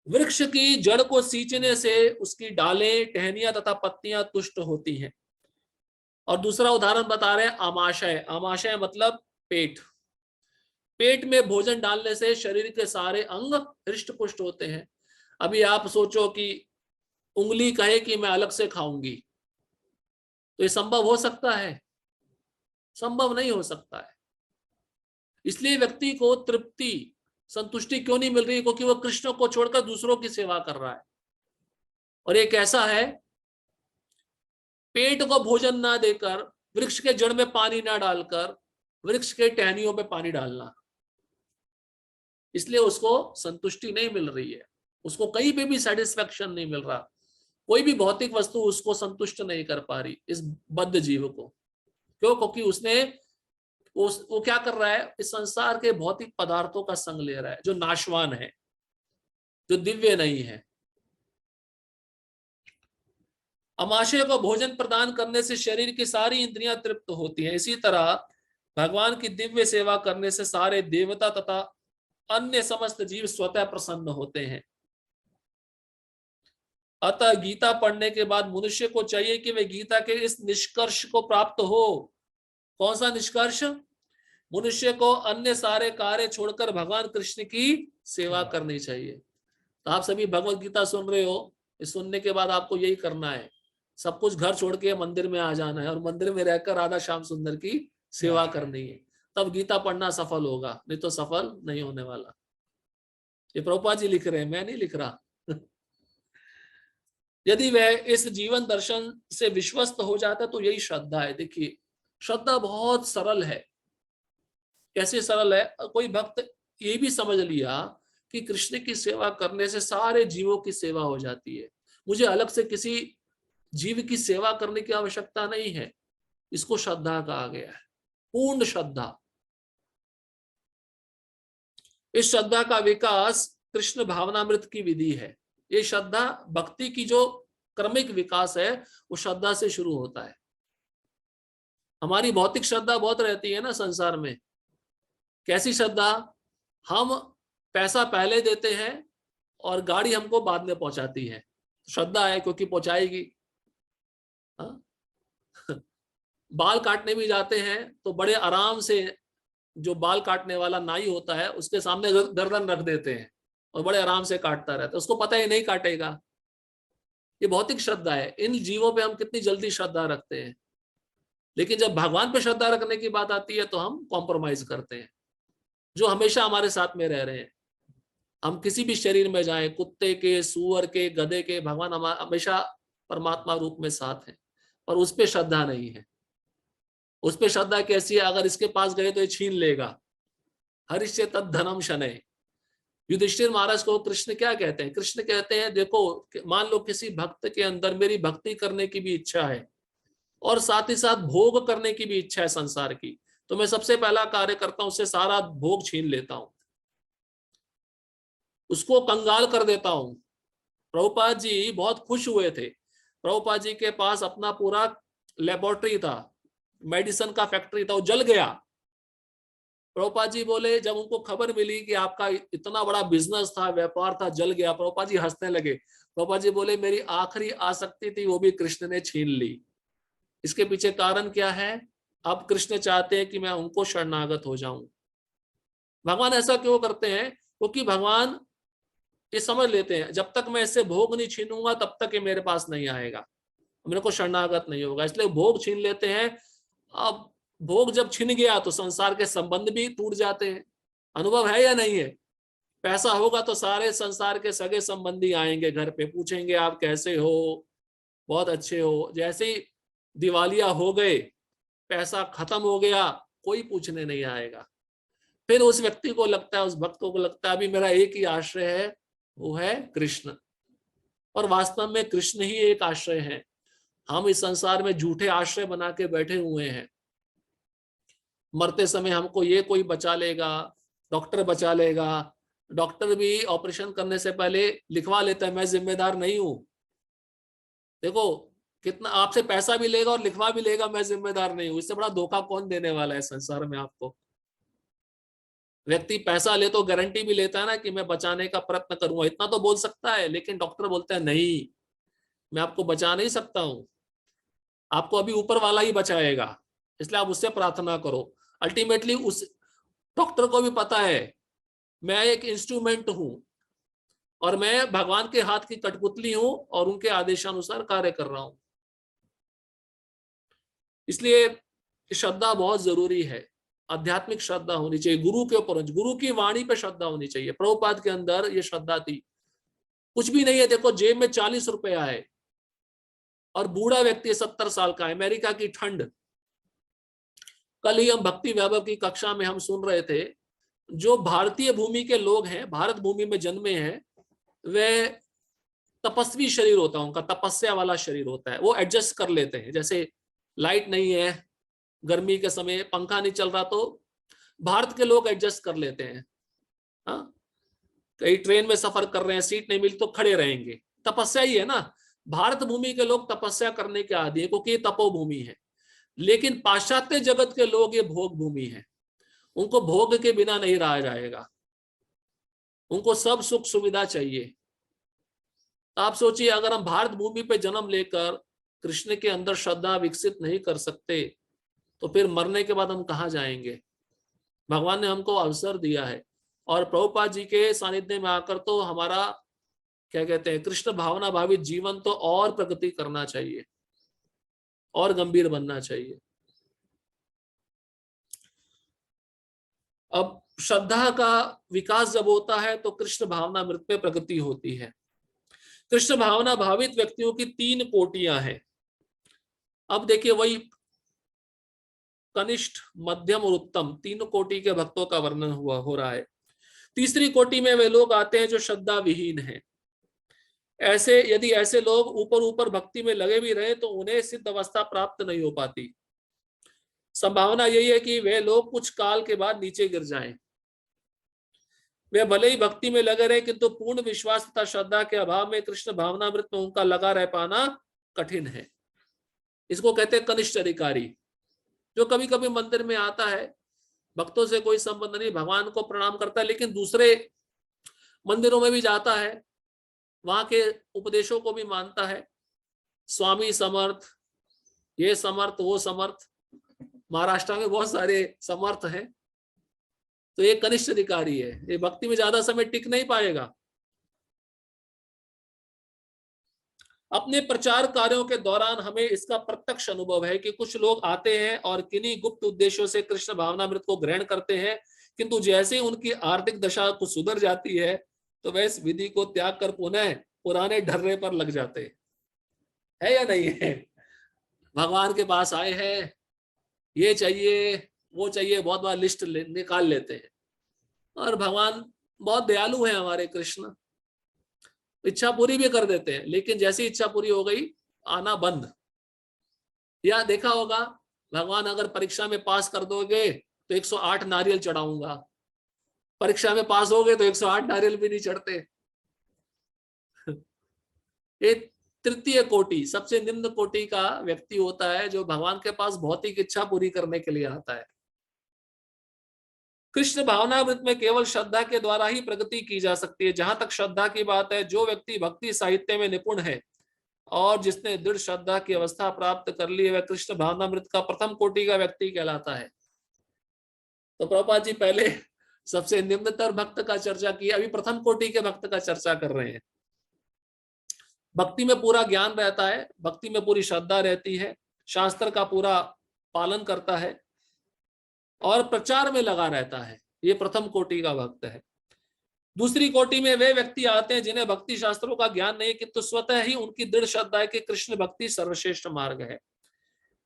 वृक्ष की जड़ को सींचने से उसकी डालें, टहनियां तथा पत्तियां तुष्ट होती हैं। और दूसरा उदाहरण बता रहे हैं आमाशय। आमाशय मतलब पेट। पेट में भोजन डालने से शरीर के सारे अंग हृष्ट पुष्ट होते हैं। अभी आप सोचो कि उंगली कहे कि मैं अलग से खाऊंगी, तो ये संभव हो सकता है? संभव नहीं हो सकता है। इसलिए व्यक्ति को तृप्ति, संतुष्टि क्यों नहीं मिल रही? क्योंकि वो कृष्ण को छोड़कर दूसरों की सेवा कर रहा है। और एक ऐसा है, पेट को भोजन ना देकर, वृक्ष के जड़ में पानी ना डालकर, वृक्ष के टहनियों में पानी डालना, इसलिए उसको संतुष्टि नहीं मिल रही है। उसको कहीं पे भी सेटिस्फेक्शन नहीं मिल रहा। कोई भी भौतिक वस्तु उसको संतुष्ट नहीं कर पा रही, इस बद्ध जीव को। क्यों? क्योंकि उसने वो क्या कर रहा है, इस संसार के भौतिक पदार्थों का संग ले रहा है, जो नाशवान है, जो दिव्य नहीं है। अमाशय को भोजन प्रदान करने से शरीर की सारी इंद्रियां तृप्त होती हैं। इसी तरह भगवान की दिव्य सेवा करने से सारे देवता तथा अन्य समस्त जीव स्वतः प्रसन्न होते हैं। अतः गीता पढ़ने के बाद मनुष्य को चाहिए कि वे गीता के इस निष्कर्ष को प्राप्त हो। कौन सा निष्कर्ष? मनुष्य को अन्य सारे कार्य छोड़कर भगवान कृष्ण की सेवा करनी चाहिए। तो आप सभी भगवत गीता सुन रहे हो, इस सुनने के बाद आपको यही करना है, सब कुछ घर छोड़ के मंदिर में आ जाना है और मंदिर में रहकर राधा श्याम सुंदर की सेवा करनी है। तब गीता पढ़ना सफल होगा, नहीं तो सफल नहीं होने वाला। ये प्रभुपाद जी लिख रहे हैं, मैं नहीं लिख रहा। यदि वह इस जीवन दर्शन से विश्वस्त हो जाता तो यही श्रद्धा है। देखिए, श्रद्धा बहुत सरल है। कैसे सरल है? कोई भक्त ये भी समझ लिया कि कृष्ण की सेवा करने से सारे जीवों की सेवा हो जाती है, मुझे अलग से किसी जीव की सेवा करने की आवश्यकता नहीं है, इसको श्रद्धा कहा गया है, पूर्ण श्रद्धा। इस श्रद्धा का विकास कृष्ण भावनामृत की विधि है। ये श्रद्धा भक्ति की जो क्रमिक विकास है वो श्रद्धा से शुरू होता है। हमारी भौतिक श्रद्धा बहुत रहती है ना संसार में। कैसी श्रद्धा? हम पैसा पहले देते हैं और गाड़ी हमको बाद में पहुंचाती है, श्रद्धा है क्योंकि पहुंचाएगी। हाँ? बाल काटने भी जाते हैं तो बड़े आराम से जो बाल काटने वाला नाई होता है उसके सामने गर्दन रख देते हैं और बड़े आराम से काटता रहता है, उसको पता ही नहीं काटेगा। ये भौतिक श्रद्धा है। इन जीवों पे हम कितनी जल्दी श्रद्धा रखते हैं, लेकिन जब भगवान पे श्रद्धा रखने की बात आती है तो हम कॉम्प्रोमाइज करते हैं। जो हमेशा हमारे साथ में रह रहे हैं, हम किसी भी शरीर में जाएं, कुत्ते के, सूअर के, गधे के, भगवान हमेशा परमात्मा रूप में साथ है, और उस पर श्रद्धा नहीं है। उस पर श्रद्धा कैसी है? अगर इसके पास गए तो ये छीन लेगा। हरिष्य तद धनम शनय। युधिष्ठिर महाराज को कृष्ण क्या कहते हैं? कृष्ण कहते हैं देखो, मान लो किसी भक्त के अंदर मेरी भक्ति करने की भी इच्छा है और साथ ही साथ भोग करने की भी इच्छा है संसार की, तो मैं सबसे पहला कार्य करता हूं, उससे सारा भोग छीन लेता हूं, उसको कंगाल कर देता हूं। प्रभुपाद जी बहुत खुश हुए थे। प्रभुपाद जी के पास अपना पूरा लेबोरेटरी था, मेडिसिन का फैक्ट्री था, वो जल गया। प्रभुपाद जी बोले, जब उनको खबर मिली कि आपका इतना बड़ा बिजनेस था, व्यापार था, जल गया, प्रभुपाद जी हंसने लगे। प्रभुपाद जी बोले, मेरी आखिरी आसक्ति थी वो भी कृष्ण ने छीन ली। इसके पीछे कारण क्या है? अब कृष्ण चाहते हैं कि मैं उनको शरणागत हो जाऊं। भगवान ऐसा क्यों करते हैं? क्योंकि भगवान ये समझ लेते हैं जब तक मैं इससे भोग नहीं छीनूंगा तब तक ये मेरे पास नहीं आएगा, मेरे को शरणागत नहीं होगा, इसलिए भोग छीन लेते हैं। अब भोग जब छिन गया तो संसार के संबंध भी टूट जाते हैं। अनुभव है या नहीं है? पैसा होगा तो सारे संसार के सगे संबंधी आएंगे घर पे, पूछेंगे आप कैसे हो, बहुत अच्छे हो। जैसे ही दिवालिया हो गए, पैसा खत्म हो गया, कोई पूछने नहीं आएगा। फिर उस व्यक्ति को लगता है, उस भक्त को लगता है अभी मेरा एक ही आश्रय है, वो है कृष्ण। और वास्तव में कृष्ण ही एक आश्रय है। हम इस संसार में झूठे आश्रय बना के बैठे हुए हैं। मरते समय हमको ये कोई बचा लेगा, डॉक्टर बचा लेगा। डॉक्टर भी ऑपरेशन करने से पहले लिखवा लेता है मैं जिम्मेदार नहीं हूं। देखो कितना आपसे पैसा भी लेगा और लिखवा भी लेगा मैं जिम्मेदार नहीं हूं। इससे बड़ा धोखा कौन देने वाला है संसार में आपको? व्यक्ति पैसा ले तो गारंटी भी लेता है ना कि मैं बचाने का प्रयत्न करूंगा, इतना तो बोल सकता है, लेकिन डॉक्टर बोलता है नहीं, मैं आपको बचा नहीं सकता हूं, आपको अभी ऊपर वाला ही बचाएगा, इसलिए आप उससे प्रार्थना करो। अल्टीमेटली उस डॉक्टर को भी पता है मैं एक इंस्ट्रूमेंट हूं और मैं भगवान के हाथ की कठपुतली हूं और उनके आदेशानुसार कार्य कर रहा हूं। इसलिए श्रद्धा बहुत जरूरी है। आध्यात्मिक श्रद्धा होनी चाहिए, गुरु के ऊपर, गुरु की वाणी पे श्रद्धा होनी चाहिए। प्रभुपाद के अंदर ये श्रद्धा थी। कुछ भी नहीं है, देखो जेब में 40 रुपया है और बूढ़ा व्यक्ति 70 साल का है, अमेरिका की ठंड। कल ही हम भक्ति वैभव की कक्षा में हम सुन रहे थे, जो भारतीय भूमि के लोग हैं, भारत भूमि में जन्मे हैं, वे तपस्वी शरीर होता है उनका, तपस्या वाला शरीर होता है। वो एडजस्ट कर लेते हैं, जैसे लाइट नहीं है, गर्मी के समय पंखा नहीं चल रहा, तो भारत के लोग एडजस्ट कर लेते हैं। हाँ, कहीं ट्रेन में सफर कर रहे हैं, सीट नहीं मिली तो खड़े रहेंगे, तपस्या ही है ना। भारत भूमि के लोग तपस्या करने के आदी है क्योंकि ये तपोभूमि है। लेकिन पाश्चात्य जगत के लोग ये भोग भूमि है, उनको भोग के बिना नहीं रहा जाएगा, उनको सब सुख सुविधा चाहिए। आप सोचिए, अगर हम भारत भूमि पे जन्म लेकर कृष्ण के अंदर श्रद्धा विकसित नहीं कर सकते तो फिर मरने के बाद हम कहाँ जाएंगे? भगवान ने हमको अवसर दिया है, और प्रभुपाद जी के सानिध्य में आकर तो हमारा क्या कहते हैं, कृष्ण भावना भावित जीवन तो और प्रगति करना चाहिए और गंभीर बनना चाहिए। अब श्रद्धा का विकास जब होता है तो कृष्ण भावना मृत में प्रगति होती है। कृष्ण भावना भावित व्यक्तियों की 3 कोटियां हैं। अब देखिए वही कनिष्ठ, मध्यम और उत्तम 3 कोटि के भक्तों का वर्णन हो रहा है। तीसरी कोटि में वे लोग आते हैं जो श्रद्धा विहीन है। ऐसे यदि ऐसे लोग ऊपर ऊपर भक्ति में लगे भी रहे तो उन्हें सिद्ध अवस्था प्राप्त नहीं हो पाती। संभावना यही है कि वे लोग कुछ काल के बाद नीचे गिर जाएं। वे भले ही भक्ति में लगे रहे किंतु पूर्ण विश्वास तथा श्रद्धा के अभाव में कृष्ण भावनामृत में उनका लगा रह पाना कठिन है। इसको कहते हैं कनिष्ठ अधिकारी, जो कभी कभी मंदिर में आता है, भक्तों से कोई संबंध नहीं, भगवान को प्रणाम करता है, लेकिन दूसरे मंदिरों में भी जाता है, वहां के उपदेशों को भी मानता है, स्वामी समर्थ, ये समर्थ वो समर्थ, महाराष्ट्र में बहुत सारे समर्थ हैं, तो ये कनिष्ठ अधिकारी है, ये भक्ति में ज्यादा समय टिक नहीं पाएगा। अपने प्रचार कार्यों के दौरान हमें इसका प्रत्यक्ष अनुभव है कि कुछ लोग आते हैं और किन्हीं गुप्त उद्देश्यों से कृष्ण भावनामृत को ग्रहण करते हैं, किंतु जैसे उनकी आर्थिक दशा कुछ सुधर जाती है तो वे इस विधि को त्याग कर पुनः पुराने ढर्रे पर लग जाते हैं। है या नहीं है? भगवान के पास आए हैं, ये चाहिए वो चाहिए, बहुत बार लिस्ट निकाल लेते हैं, और भगवान बहुत दयालु है हमारे कृष्ण, इच्छा पूरी भी कर देते हैं, लेकिन जैसी इच्छा पूरी हो गई आना बंद। या देखा होगा, भगवान अगर परीक्षा में पास कर दोगे तो 108 नारियल चढ़ाऊंगा, परीक्षा में पास हो गए तो 108 नारियल भी नहीं चढ़ते। ये तृतीय कोटि, सबसे निम्न कोटि का व्यक्ति होता है जो भगवान के पास भौतिक इच्छा पूरी करने के लिए आता है। कृष्ण भावनामृत में केवल श्रद्धा के द्वारा ही प्रगति की जा सकती है। जहां तक श्रद्धा की बात है, जो व्यक्ति भक्ति साहित्य में निपुण है और जिसने दृढ़ श्रद्धा की अवस्था प्राप्त कर ली है, वह कृष्ण भावनामृत का प्रथम कोटि का व्यक्ति कहलाता है। तो प्रभुपाद जी पहले सबसे निम्नतर भक्त का चर्चा किया, अभी प्रथम कोटि के भक्त का चर्चा कर रहे हैं। भक्ति में पूरा ज्ञान रहता है, भक्ति में पूरी श्रद्धा रहती है, शास्त्र का पूरा पालन करता है और प्रचार में लगा रहता है, ये प्रथम कोटि का भक्त है। दूसरी कोटि में वे व्यक्ति आते हैं जिन्हें भक्ति शास्त्रों का ज्ञान नहीं, किंतु स्वतः ही उनकी दृढ़ श्रद्धा है कि कृष्ण भक्ति सर्वश्रेष्ठ मार्ग है,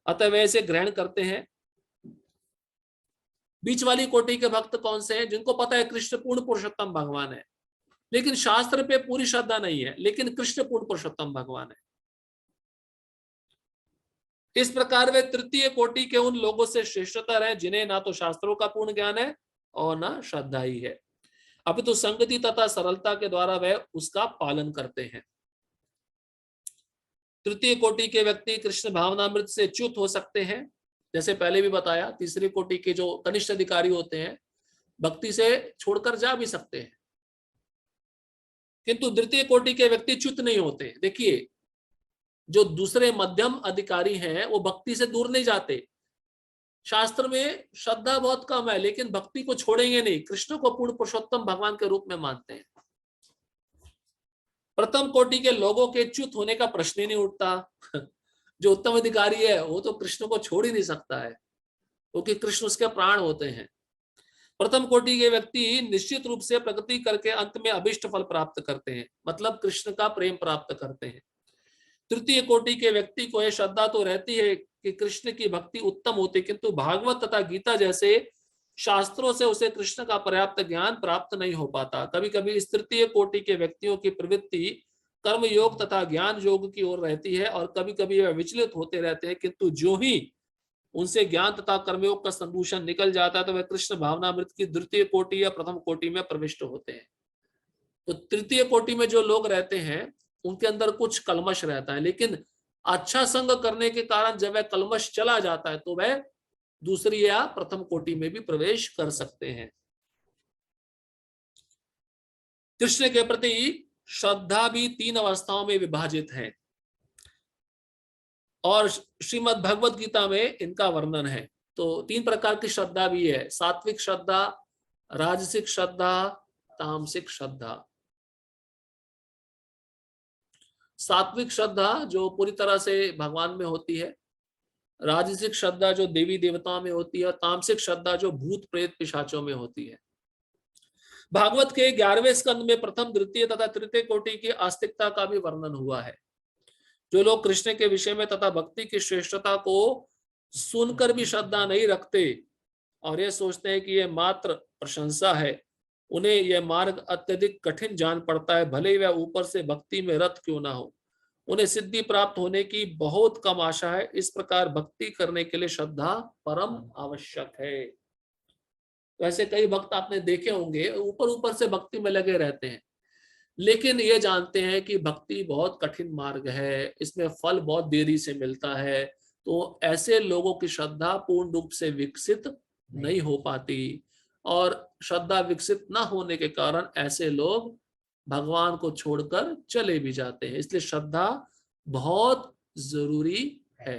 अतः वे इसे ग्रहण करते हैं। बीच वाली कोटि के भक्त कौन से हैं? जिनको पता है कृष्ण पूर्ण पुरुषोत्तम भगवान है, लेकिन शास्त्र पे पूरी श्रद्धा नहीं है, लेकिन कृष्ण पूर्ण पुरुषोत्तम भगवान है। इस प्रकार वे तृतीय कोटि के उन लोगों से श्रेष्ठतर हैं जिन्हें ना तो शास्त्रों का पूर्ण ज्ञान है और ना श्रद्धा ही है, अपितु संगति तथा सरलता के द्वारा वे उसका पालन करते हैं। तृतीय कोटि के व्यक्ति कृष्ण भावनामृत से च्युत हो सकते हैं, जैसे पहले भी बताया। तीसरी कोटि के जो कनिष्ठ अधिकारी होते हैं भक्ति से छोड़कर जा भी सकते हैं, किंतु द्वितीय कोटि के व्यक्ति च्युत नहीं होते। देखिए, जो दूसरे मध्यम अधिकारी हैं वो भक्ति से दूर नहीं जाते, शास्त्र में श्रद्धा बहुत कम है लेकिन भक्ति को छोड़ेंगे नहीं, कृष्ण को पूर्ण पुरुषोत्तम भगवान के रूप में मानते हैं। प्रथम कोटि के लोगों के च्युत होने का प्रश्न ही नहीं उठता। जो उत्तम अधिकारी है वो तो कृष्ण को छोड़ ही नहीं सकता है, क्योंकि कृष्ण उसके प्राण होते हैं। प्रथम कोटि के व्यक्ति निश्चित रूप से प्रगति करके अंत में अभिष्ट फल प्राप्त करते हैं, मतलब कृष्ण का प्रेम प्राप्त करते हैं। तृतीय कोटि के व्यक्ति को यह श्रद्धा तो रहती है कि कृष्ण की भक्ति उत्तम होती, किंतु भागवत तथा गीता जैसे शास्त्रों से उसे कृष्ण का पर्याप्त ज्ञान प्राप्त नहीं हो पाता। कभी कभी इस तृतीय कोटि के व्यक्तियों की प्रवृत्ति कर्म योग तथा ज्ञान योग की ओर रहती है और कभी कभी वह विचलित होते रहते हैं, किंतु जो ही उनसे ज्ञान तथा कर्मयोग का संदूषण निकल जाता है तो वह कृष्ण भावनामृत की द्वितीय कोटि या प्रथम कोटि में प्रविष्ट होते हैं। तो तृतीय कोटि में जो लोग रहते हैं उनके अंदर कुछ कलमश रहता है, लेकिन अच्छा संग करने के कारण जब वह कलमश चला जाता है तो वह दूसरी या प्रथम कोटि में भी प्रवेश कर सकते हैं। कृष्ण के प्रति श्रद्धा भी 3 अवस्थाओं में विभाजित है और श्रीमद् भगवद गीता में इनका वर्णन है। तो 3 प्रकार की श्रद्धा भी है, सात्विक श्रद्धा, राजसिक श्रद्धा, तामसिक श्रद्धा। सात्विक श्रद्धा जो पूरी तरह से भगवान में होती है, राजसिक श्रद्धा जो देवी देवताओं में होती है, और तामसिक श्रद्धा जो भूत प्रेत पिशाचों में होती है। भागवत के 11वें स्कंद में प्रथम, द्वितीय तथा तृतीय कोटि की आस्तिकता का भी वर्णन हुआ है। जो लोग कृष्ण के विषय में तथा भक्ति की श्रेष्ठता को सुनकर भी श्रद्धा नहीं रखते और ये सोचते हैं कि यह मात्र प्रशंसा है, उन्हें यह मार्ग अत्यधिक कठिन जान पड़ता है, भले ही वह ऊपर से भक्ति में रत क्यों ना हो। उन्हें सिद्धि प्राप्त होने की बहुत कम आशा है। इस प्रकार भक्ति करने के लिए श्रद्धा परम आवश्यक है। वैसे कई भक्त आपने देखे होंगे ऊपर ऊपर से भक्ति में लगे रहते हैं, लेकिन ये जानते हैं कि भक्ति बहुत कठिन मार्ग है, इसमें फल बहुत देरी से मिलता है। तो ऐसे लोगों की श्रद्धा पूर्ण रूप से विकसित नहीं हो पाती और श्रद्धा विकसित ना होने के कारण ऐसे लोग भगवान को छोड़कर चले भी जाते हैं। इसलिए श्रद्धा बहुत जरूरी है।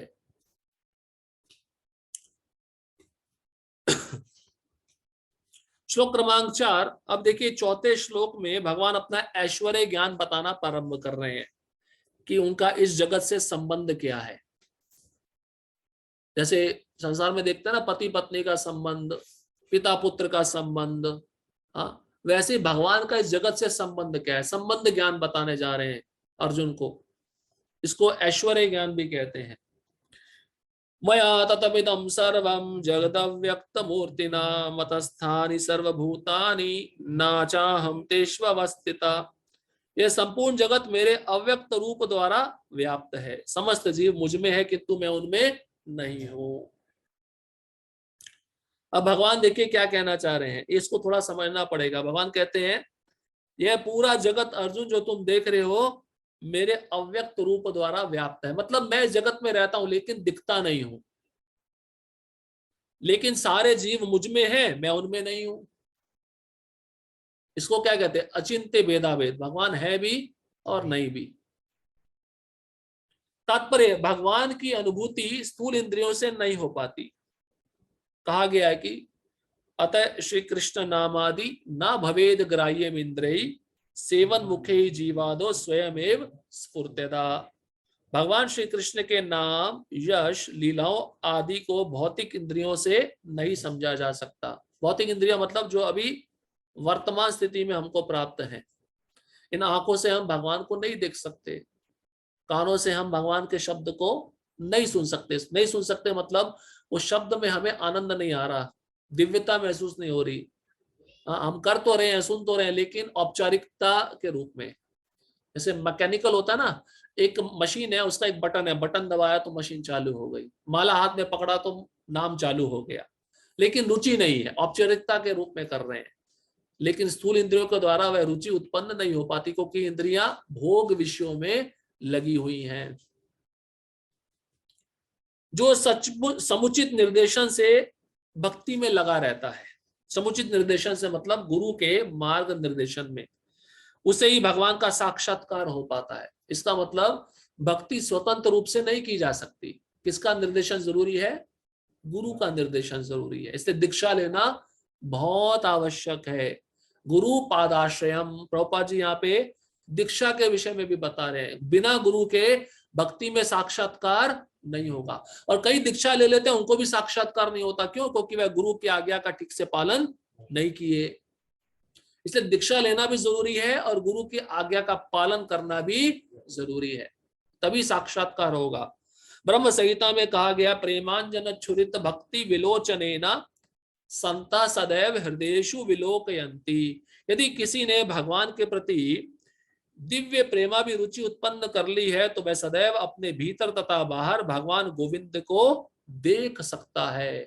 श्लोक क्रमांक 4। अब देखिए चौथे श्लोक में भगवान अपना ऐश्वर्य ज्ञान बताना प्रारंभ कर रहे हैं कि उनका इस जगत से संबंध क्या है। जैसे संसार में देखते हैं ना, पति पत्नी का संबंध, पिता पुत्र का संबंध, हाँ, वैसे भगवान का इस जगत से संबंध क्या है, संबंध ज्ञान बताने जा रहे हैं अर्जुन को। इसको ऐश्वर्य ज्ञान भी कहते हैं। मया ततमिदं सर्वं जगदव्यक्तमूर्तिना मतस्थानि सर्वभूतानि न चाहं तेष्वस्थिता। यह संपूर्ण जगत मेरे अव्यक्त रूप द्वारा व्याप्त है, समस्त जीव मुझ में है किंतु मैं उनमें नहीं हूं। अब भगवान देखिए क्या कहना चाह रहे हैं, इसको थोड़ा समझना पड़ेगा। भगवान कहते हैं यह पूरा जगत अर्जुन जो तुम देख रहे हो मेरे अव्यक्त रूप द्वारा व्याप्त है। मतलब मैं इस जगत में रहता हूं लेकिन दिखता नहीं हूं, लेकिन सारे जीव मुझ में है, मैं उनमें नहीं हूं। इसको क्या कहते हैं, अचिंत्य भेदाभेद। भगवान है भी और नहीं भी। तात्पर्य भगवान की अनुभूति स्थूल इंद्रियों से नहीं हो पाती। कहा गया है कि अतः श्री कृष्ण नामादि ना भवेद ग्राह्यम इंद्रिय सेवन मुखे जीवादो स्वयमेव स्फुर्त्यता। भगवान श्री कृष्ण के नाम, यश, लीलाओं आदि को भौतिक इंद्रियों से नहीं समझा जा सकता। भौतिक इंद्रियां मतलब जो अभी वर्तमान स्थिति में हमको प्राप्त है। इन आंखों से हम भगवान को नहीं देख सकते, कानों से हम भगवान के शब्द को नहीं सुन सकते। नहीं सुन सकते मतलब उस शब्द में हमें आनंद नहीं आ रहा, दिव्यता महसूस नहीं हो रही। हम कर तो रहे हैं, सुन तो रहे हैं, लेकिन औपचारिकता के रूप में। जैसे मैकेनिकल होता है ना, एक मशीन है, उसका एक बटन है, बटन दबाया तो मशीन चालू हो गई, माला हाथ में पकड़ा तो नाम चालू हो गया, लेकिन रुचि नहीं है, औपचारिकता के रूप में कर रहे हैं। लेकिन स्थूल इंद्रियों के द्वारा वह रुचि उत्पन्न नहीं हो पाती, क्योंकि इंद्रियां भोग विषयों में लगी हुई हैं। जो सचमुच समुचित निर्देशन से भक्ति में लगा रहता है, समुचित निर्देशन से मतलब गुरु के मार्ग निर्देशन में, उसे ही भगवान का साक्षात्कार हो पाता है। इसका मतलब भक्ति स्वतंत्र रूप से नहीं की जा सकती। किसका निर्देशन जरूरी है, गुरु का निर्देशन जरूरी है। इसलिए दीक्षा लेना बहुत आवश्यक है। गुरु पादाश्रयम, प्रभुपाद जी यहाँ पे दीक्षा के विषय में भी बता रहे हैं, बिना गुरु के भक्ति में साक्षात्कार नहीं होगा। और कई दीक्षा ले लेते हैं, उनको भी साक्षात्कार नहीं होता। क्यों? क्योंकि वह गुरु की आज्ञा का ठीक से पालन नहीं किए। इसलिए दीक्षा लेना भी जरूरी है और गुरु की आज्ञा का पालन करना भी जरूरी है, तभी साक्षात्कार होगा। ब्रह्म संहिता में कहा गया, प्रेमांजन छुरित भक्ति विलोचनेना संता सदैव हृदयेषु विलोकयन्ति। यदि किसी ने भगवान के प्रति दिव्य प्रेमा भी रुचि उत्पन्न कर ली है तो वह सदैव अपने भीतर तथा बाहर भगवान गोविंद को देख सकता है।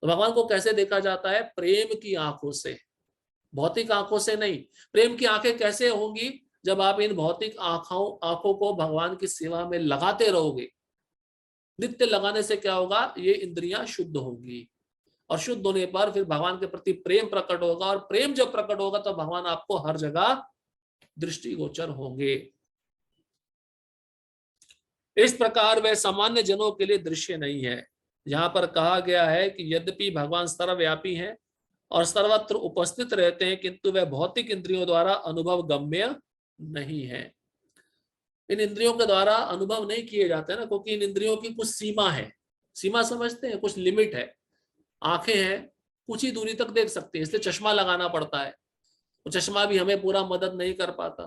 तो भगवान को कैसे देखा जाता है? प्रेम की आंखों से, भौतिक आंखों से नहीं। प्रेम की आंखें कैसे होंगी? जब आप इन भौतिक आंखों को भगवान की सेवा में लगाते रहोगे। नित्य लगाने से क्या होगा? ये इंद्रियां शुद्ध होंगी और शुद्ध होने पर फिर भगवान के प्रति प्रेम प्रकट होगा, और प्रेम जब प्रकट होगा तो भगवान आपको हर जगह दृष्टिगोचर होंगे। इस प्रकार वह सामान्य जनों के लिए दृश्य नहीं है। यहाँ पर कहा गया है कि यद्यपि भगवान सर्वव्यापी हैं और सर्वत्र उपस्थित रहते हैं, किंतु वह भौतिक इंद्रियों द्वारा अनुभव गम्य नहीं है। इन इंद्रियों के द्वारा अनुभव नहीं किए जाते ना, क्योंकि इन इंद्रियों की कुछ सीमा है। सीमा समझते हैं? कुछ लिमिट है। आंखें हैं, कुछ ही दूरी तक देख सकते हैं, इसलिए चश्मा लगाना पड़ता है। तो चश्मा भी हमें पूरा मदद नहीं कर पाता।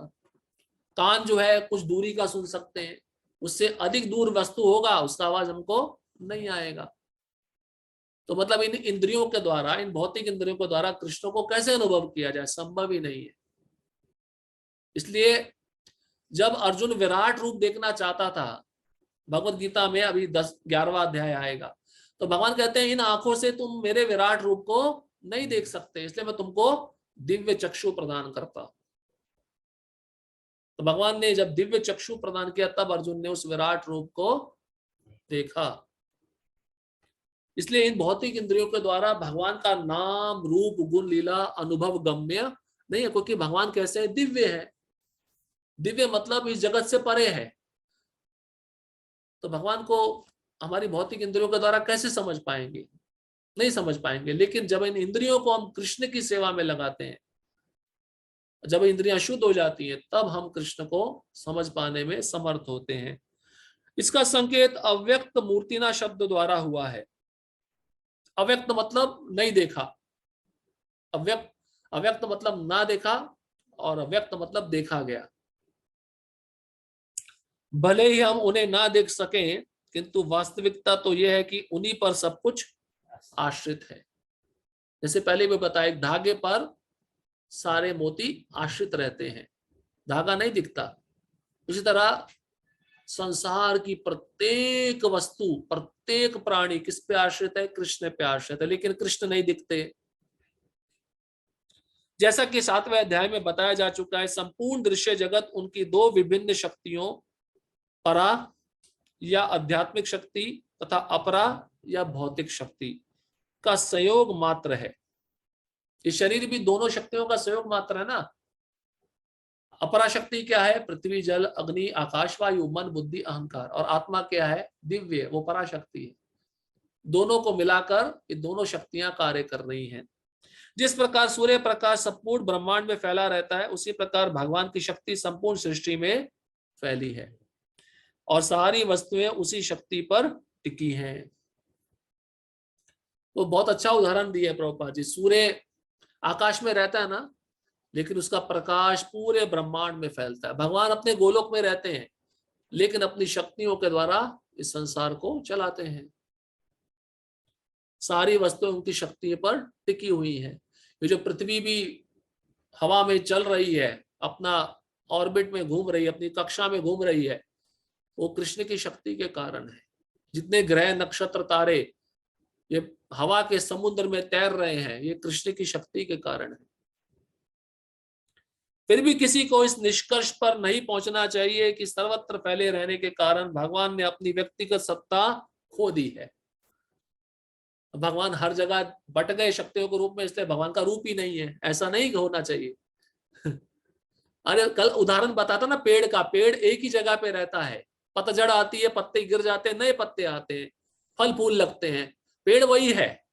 कान जो है कुछ दूरी का सुन सकते हैं, उससे अधिक दूर वस्तु होगा उसका आवाज हमको नहीं आएगा। तो मतलब इन इंद्रियों के द्वारा, इन भौतिक इंद्रियों के द्वारा कृष्ण को कैसे अनुभव किया जाए, संभव ही नहीं है। इसलिए जब अर्जुन विराट रूप देखना चाहता था, भगवत गीता में अभी 11वां अध्याय आएगा, तो भगवान कहते हैं इन आंखों से तुम मेरे विराट रूप को नहीं देख सकते, इसलिए मैं तुमको दिव्य चक्षु प्रदान करता। तो भगवान ने जब दिव्य चक्षु प्रदान किया तब अर्जुन ने उस विराट रूप को देखा। इसलिए इन भौतिक इंद्रियों के द्वारा भगवान का नाम, रूप, गुण, लीला अनुभव गम्य नहीं है, क्योंकि भगवान कैसे है, दिव्य है। दिव्य मतलब इस जगत से परे है। तो भगवान को हमारी भौतिक इंद्रियों के द्वारा कैसे समझ पाएंगे, नहीं समझ पाएंगे। लेकिन जब इन इंद्रियों को हम कृष्ण की सेवा में लगाते हैं, जब इंद्रियां शुद्ध हो जाती हैं, तब हम कृष्ण को समझ पाने में समर्थ होते हैं। इसका संकेत अव्यक्त मूर्तिना शब्द द्वारा हुआ है। अव्यक्त मतलब नहीं देखा, अव्यक्त मतलब ना देखा, और अव्यक्त मतलब देखा गया। भले ही हम उन्हें ना देख सकें, किंतु वास्तविकता तो यह है कि उन्हीं पर सब कुछ आश्रित है। जैसे पहले भी बताया, धागे पर सारे मोती आश्रित रहते हैं, धागा नहीं दिखता। उसी तरह संसार की प्रत्येक वस्तु, प्रत्येक प्राणी किस पे आश्रित है, कृष्ण पे आश्रित है, लेकिन कृष्ण नहीं दिखते। जैसा कि 7वें अध्याय में बताया जा चुका है, संपूर्ण दृश्य जगत उनकी दो विभिन्न शक्तियों, परा या आध्यात्मिक शक्ति तथा अपरा या भौतिक शक्ति का संयोग मात्र है। ये शरीर भी दोनों शक्तियों का संयोग मात्र है ना। अपरा शक्ति क्या है, पृथ्वी, जल, अग्नि, आकाश, वायु, मन, बुद्धि, अहंकार। और आत्मा क्या है, दिव्य, वो पराशक्ति है। दोनों को मिलाकर ये दोनों शक्तियां कार्य कर रही हैं। जिस प्रकार सूर्य प्रकाश संपूर्ण ब्रह्मांड में फैला रहता है, उसी प्रकार भगवान की शक्ति संपूर्ण सृष्टि में फैली है और सारी वस्तुएं उसी शक्ति पर टिकी हैं। तो बहुत अच्छा उदाहरण दिया प्रभुपाद जी। सूर्य आकाश में रहता है ना, लेकिन उसका प्रकाश पूरे ब्रह्मांड में फैलता है। भगवान अपने गोलोक में रहते हैं, लेकिन अपनी शक्तियों के द्वारा इस संसार को चलाते हैं। सारी वस्तुएं उनकी शक्ति पर टिकी हुई हैं। ये जो पृथ्वी भी हवा में चल रही है, अपना ऑर्बिट में घूम रही है, अपनी कक्षा में घूम रही है, वो कृष्ण की शक्ति के कारण है। जितने ग्रह, नक्षत्र, तारे ये हवा के समुद्र में तैर रहे हैं, ये कृष्ण की शक्ति के कारण है। फिर भी किसी को इस निष्कर्ष पर नहीं पहुंचना चाहिए कि सर्वत्र फैले रहने के कारण भगवान ने अपनी व्यक्तिगत सत्ता खो दी है। भगवान हर जगह बट गए शक्तियों के रूप में, इसलिए भगवान का रूप ही नहीं है, ऐसा नहीं होना चाहिए। अरे कल उदाहरण बताता ना पेड़ का, पेड़ एक ही जगह पे रहता है, पतझड़ आती है, पत्ते गिर जाते हैं, नए पत्ते आते हैं, फल फूल लगते हैं, पेड़ वही है।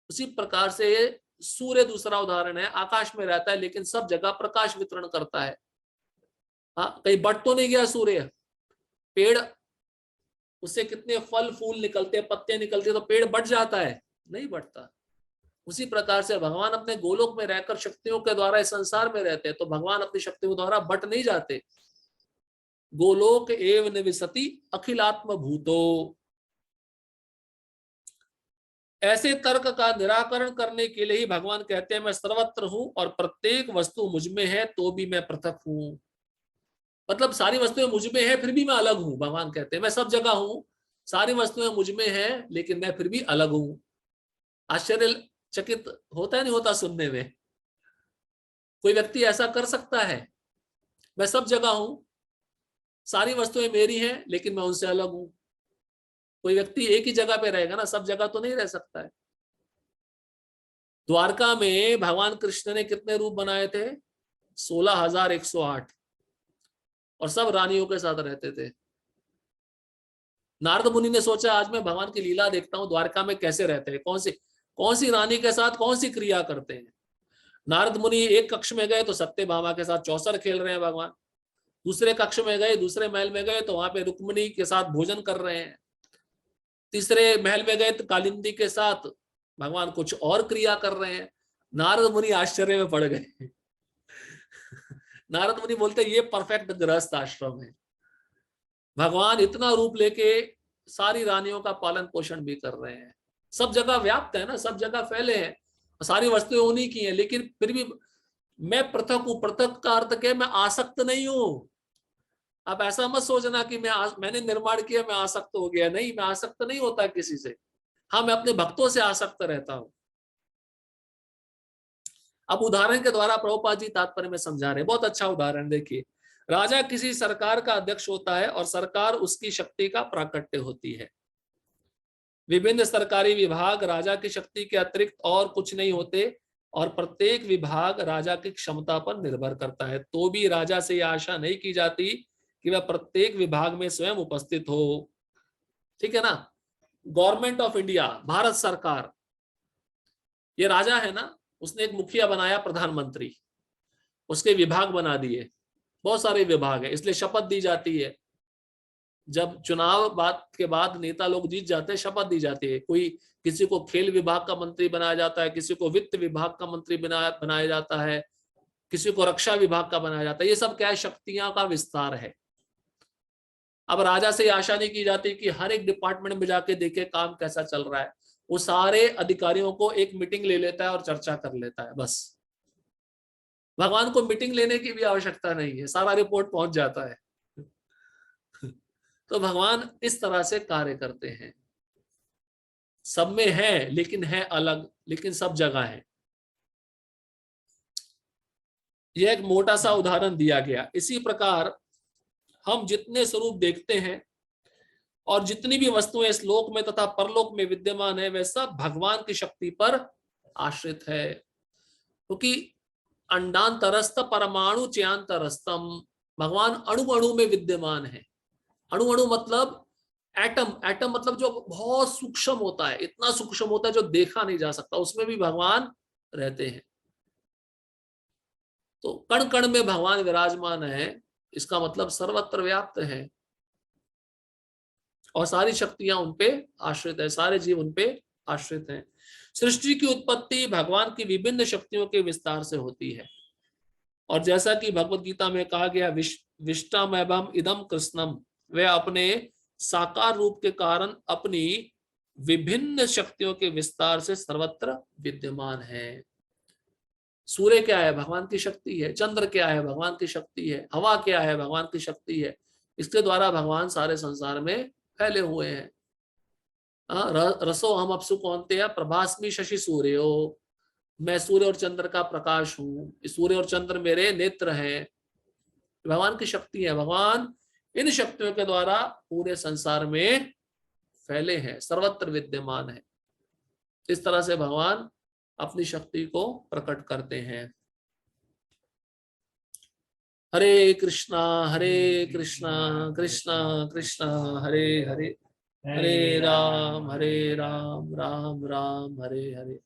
उसी प्रकार से सूर्य दूसरा उदाहरण है, आकाश में रहता है लेकिन सब जगह प्रकाश वितरण करता है। हाँ, कहीं बट तो नहीं गया सूर्य। पेड़, उससे कितने फल फूल निकलते हैं, पत्ते निकलते हैं, तो पेड़ बट जाता है, नहीं बढ़ता। उसी प्रकार से भगवान अपने गोलोक में रहकर शक्तियों के द्वारा इस संसार में रहते हैं, तो भगवान अपनी शक्तियों द्वारा बट नहीं जाते। गोलोक एव निविशति अखिलात्म भूतो। ऐसे तर्क का निराकरण करने के लिए ही भगवान कहते हैं मैं सर्वत्र हूं और प्रत्येक वस्तु मुझ में है तो भी मैं पृथक हूं। मतलब सारी वस्तुएं मुझ में है फिर भी मैं अलग हूं। भगवान कहते हैं मैं सब जगह हूं, सारी वस्तुएं मुझ में है लेकिन मैं फिर भी अलग हूं। आश्चर्यचकित होता है नहीं होता सुनने में? कोई व्यक्ति ऐसा कर सकता है, मैं सब जगह हूं, सारी वस्तुएं मेरी हैं लेकिन मैं उनसे अलग हूं। कोई व्यक्ति एक ही जगह पे रहेगा ना, सब जगह तो नहीं रह सकता है। द्वारका में भगवान कृष्ण ने कितने रूप बनाए थे? 16,108, और सब रानियों के साथ रहते थे। नारद मुनि ने सोचा आज मैं भगवान की लीला देखता हूं, द्वारका में कैसे रहते हैं, कौन सी रानी के साथ कौन सी क्रिया करते हैं। नारद मुनि एक कक्ष में गए तो सत्यभामा के साथ चौसर खेल रहे हैं भगवान। दूसरे कक्ष में गए, दूसरे महल में गए तो वहां पे रुक्मिणी के साथ भोजन कर रहे हैं। तीसरे महल में गए तो कालिंदी के साथ भगवान कुछ और क्रिया कर रहे हैं। नारद मुनि आश्चर्य में पड़ गए। नारद मुनि बोलते ये परफेक्ट गृहस्थ आश्रम है। भगवान इतना रूप लेके सारी रानियों का पालन पोषण भी कर रहे हैं, सब जगह व्याप्त है ना, सब जगह फैले हैं, सारी वस्तुएं उन्हीं की हैं, लेकिन फिर भी मैं पृथक हूं। पृथक का अर्थ क्या, मैं आसक्त नहीं हूं। आप ऐसा मत सोचना कि मैंने निर्माण किया, मैं आसक्त हो गया। नहीं, मैं आसक्त नहीं होता किसी से। हाँ, मैं अपने भक्तों से आसक्त रहता हूं। अब उदाहरण के द्वारा प्रभुपाद जी तात्पर्य में समझा रहे हैं, बहुत अच्छा उदाहरण देखिए। राजा किसी सरकार का अध्यक्ष होता है और सरकार उसकी शक्ति का प्राकट्य होती है। विभिन्न सरकारी विभाग राजा की शक्ति के अतिरिक्त और कुछ नहीं होते और प्रत्येक विभाग राजा की क्षमता पर निर्भर करता है। तो भी राजा से यह आशा नहीं की जाती कि वह प्रत्येक विभाग में स्वयं उपस्थित हो। ठीक है ना। गवर्नमेंट ऑफ इंडिया, भारत सरकार, ये राजा है ना, उसने एक मुखिया बनाया, प्रधानमंत्री, उसके विभाग बना दिए, बहुत सारे विभाग है, इसलिए शपथ दी जाती है। जब चुनाव बात के बाद नेता लोग जीत जाते हैं, शपथ दी जाती है। कोई किसी को खेल विभाग का मंत्री बनाया जाता है, किसी को वित्त विभाग का मंत्री बनाया जाता है, किसी को रक्षा विभाग का बनाया जाता है। ये सब क्या है, शक्तियां का विस्तार है। अब राजा से आशा नहीं की जाती कि हर एक डिपार्टमेंट में जाके देखे काम कैसा चल रहा है। वो सारे अधिकारियों को एक मीटिंग ले लेता है और चर्चा कर लेता है, बस। भगवान को मीटिंग लेने की भी आवश्यकता नहीं है, सारा रिपोर्ट पहुंच जाता है। तो भगवान इस तरह से कार्य करते हैं, सब में है लेकिन है अलग, लेकिन सब जगह है। यह एक मोटा सा उदाहरण दिया गया। इसी प्रकार हम जितने स्वरूप देखते हैं और जितनी भी वस्तुएं इस लोक में तथा परलोक में विद्यमान है, वह सब भगवान की शक्ति पर आश्रित है। क्योंकि अंडांतरस्थ परमाणु च्यांतरस्तम, भगवान अणु अणु में विद्यमान है। अणु अणु मतलब एटम, एटम मतलब जो बहुत सूक्ष्म होता है, इतना सूक्ष्म होता है जो देखा नहीं जा सकता, उसमें भी भगवान रहते हैं। तो कण कण में भगवान विराजमान है, इसका मतलब सर्वत्र व्याप्त है और सारी शक्तियां उनपे आश्रित है, सारे जीव उनपे आश्रित हैं। सृष्टि की उत्पत्ति भगवान की विभिन्न शक्तियों के विस्तार से होती है। और जैसा कि भगवत गीता में कहा गया, विष्टम एवं इदम कृष्णम, वे अपने साकार रूप के कारण अपनी विभिन्न शक्तियों के विस्तार से सर्वत्र विद्यमान है। सूर्य क्या है, भगवान की शक्ति है। चंद्र क्या है, भगवान की शक्ति है। हवा क्या है, भगवान की शक्ति है। इसके द्वारा भगवान सारे संसार में फैले हुए हैं। रसो हम अपसु कौन्तेय प्रभास्मि शशि सूर्यो, मैं सूर्य और चंद्र का प्रकाश हूं, सूर्य और चंद्र मेरे नेत्र हैं। भगवान की शक्ति है। भगवान इन शक्तियों के द्वारा पूरे संसार में फैले हैं, सर्वत्र विद्यमान है। इस तरह से भगवान अपनी शक्ति को प्रकट करते हैं। हरे कृष्णा कृष्णा कृष्णा हरे हरे, हरे राम राम राम हरे हरे।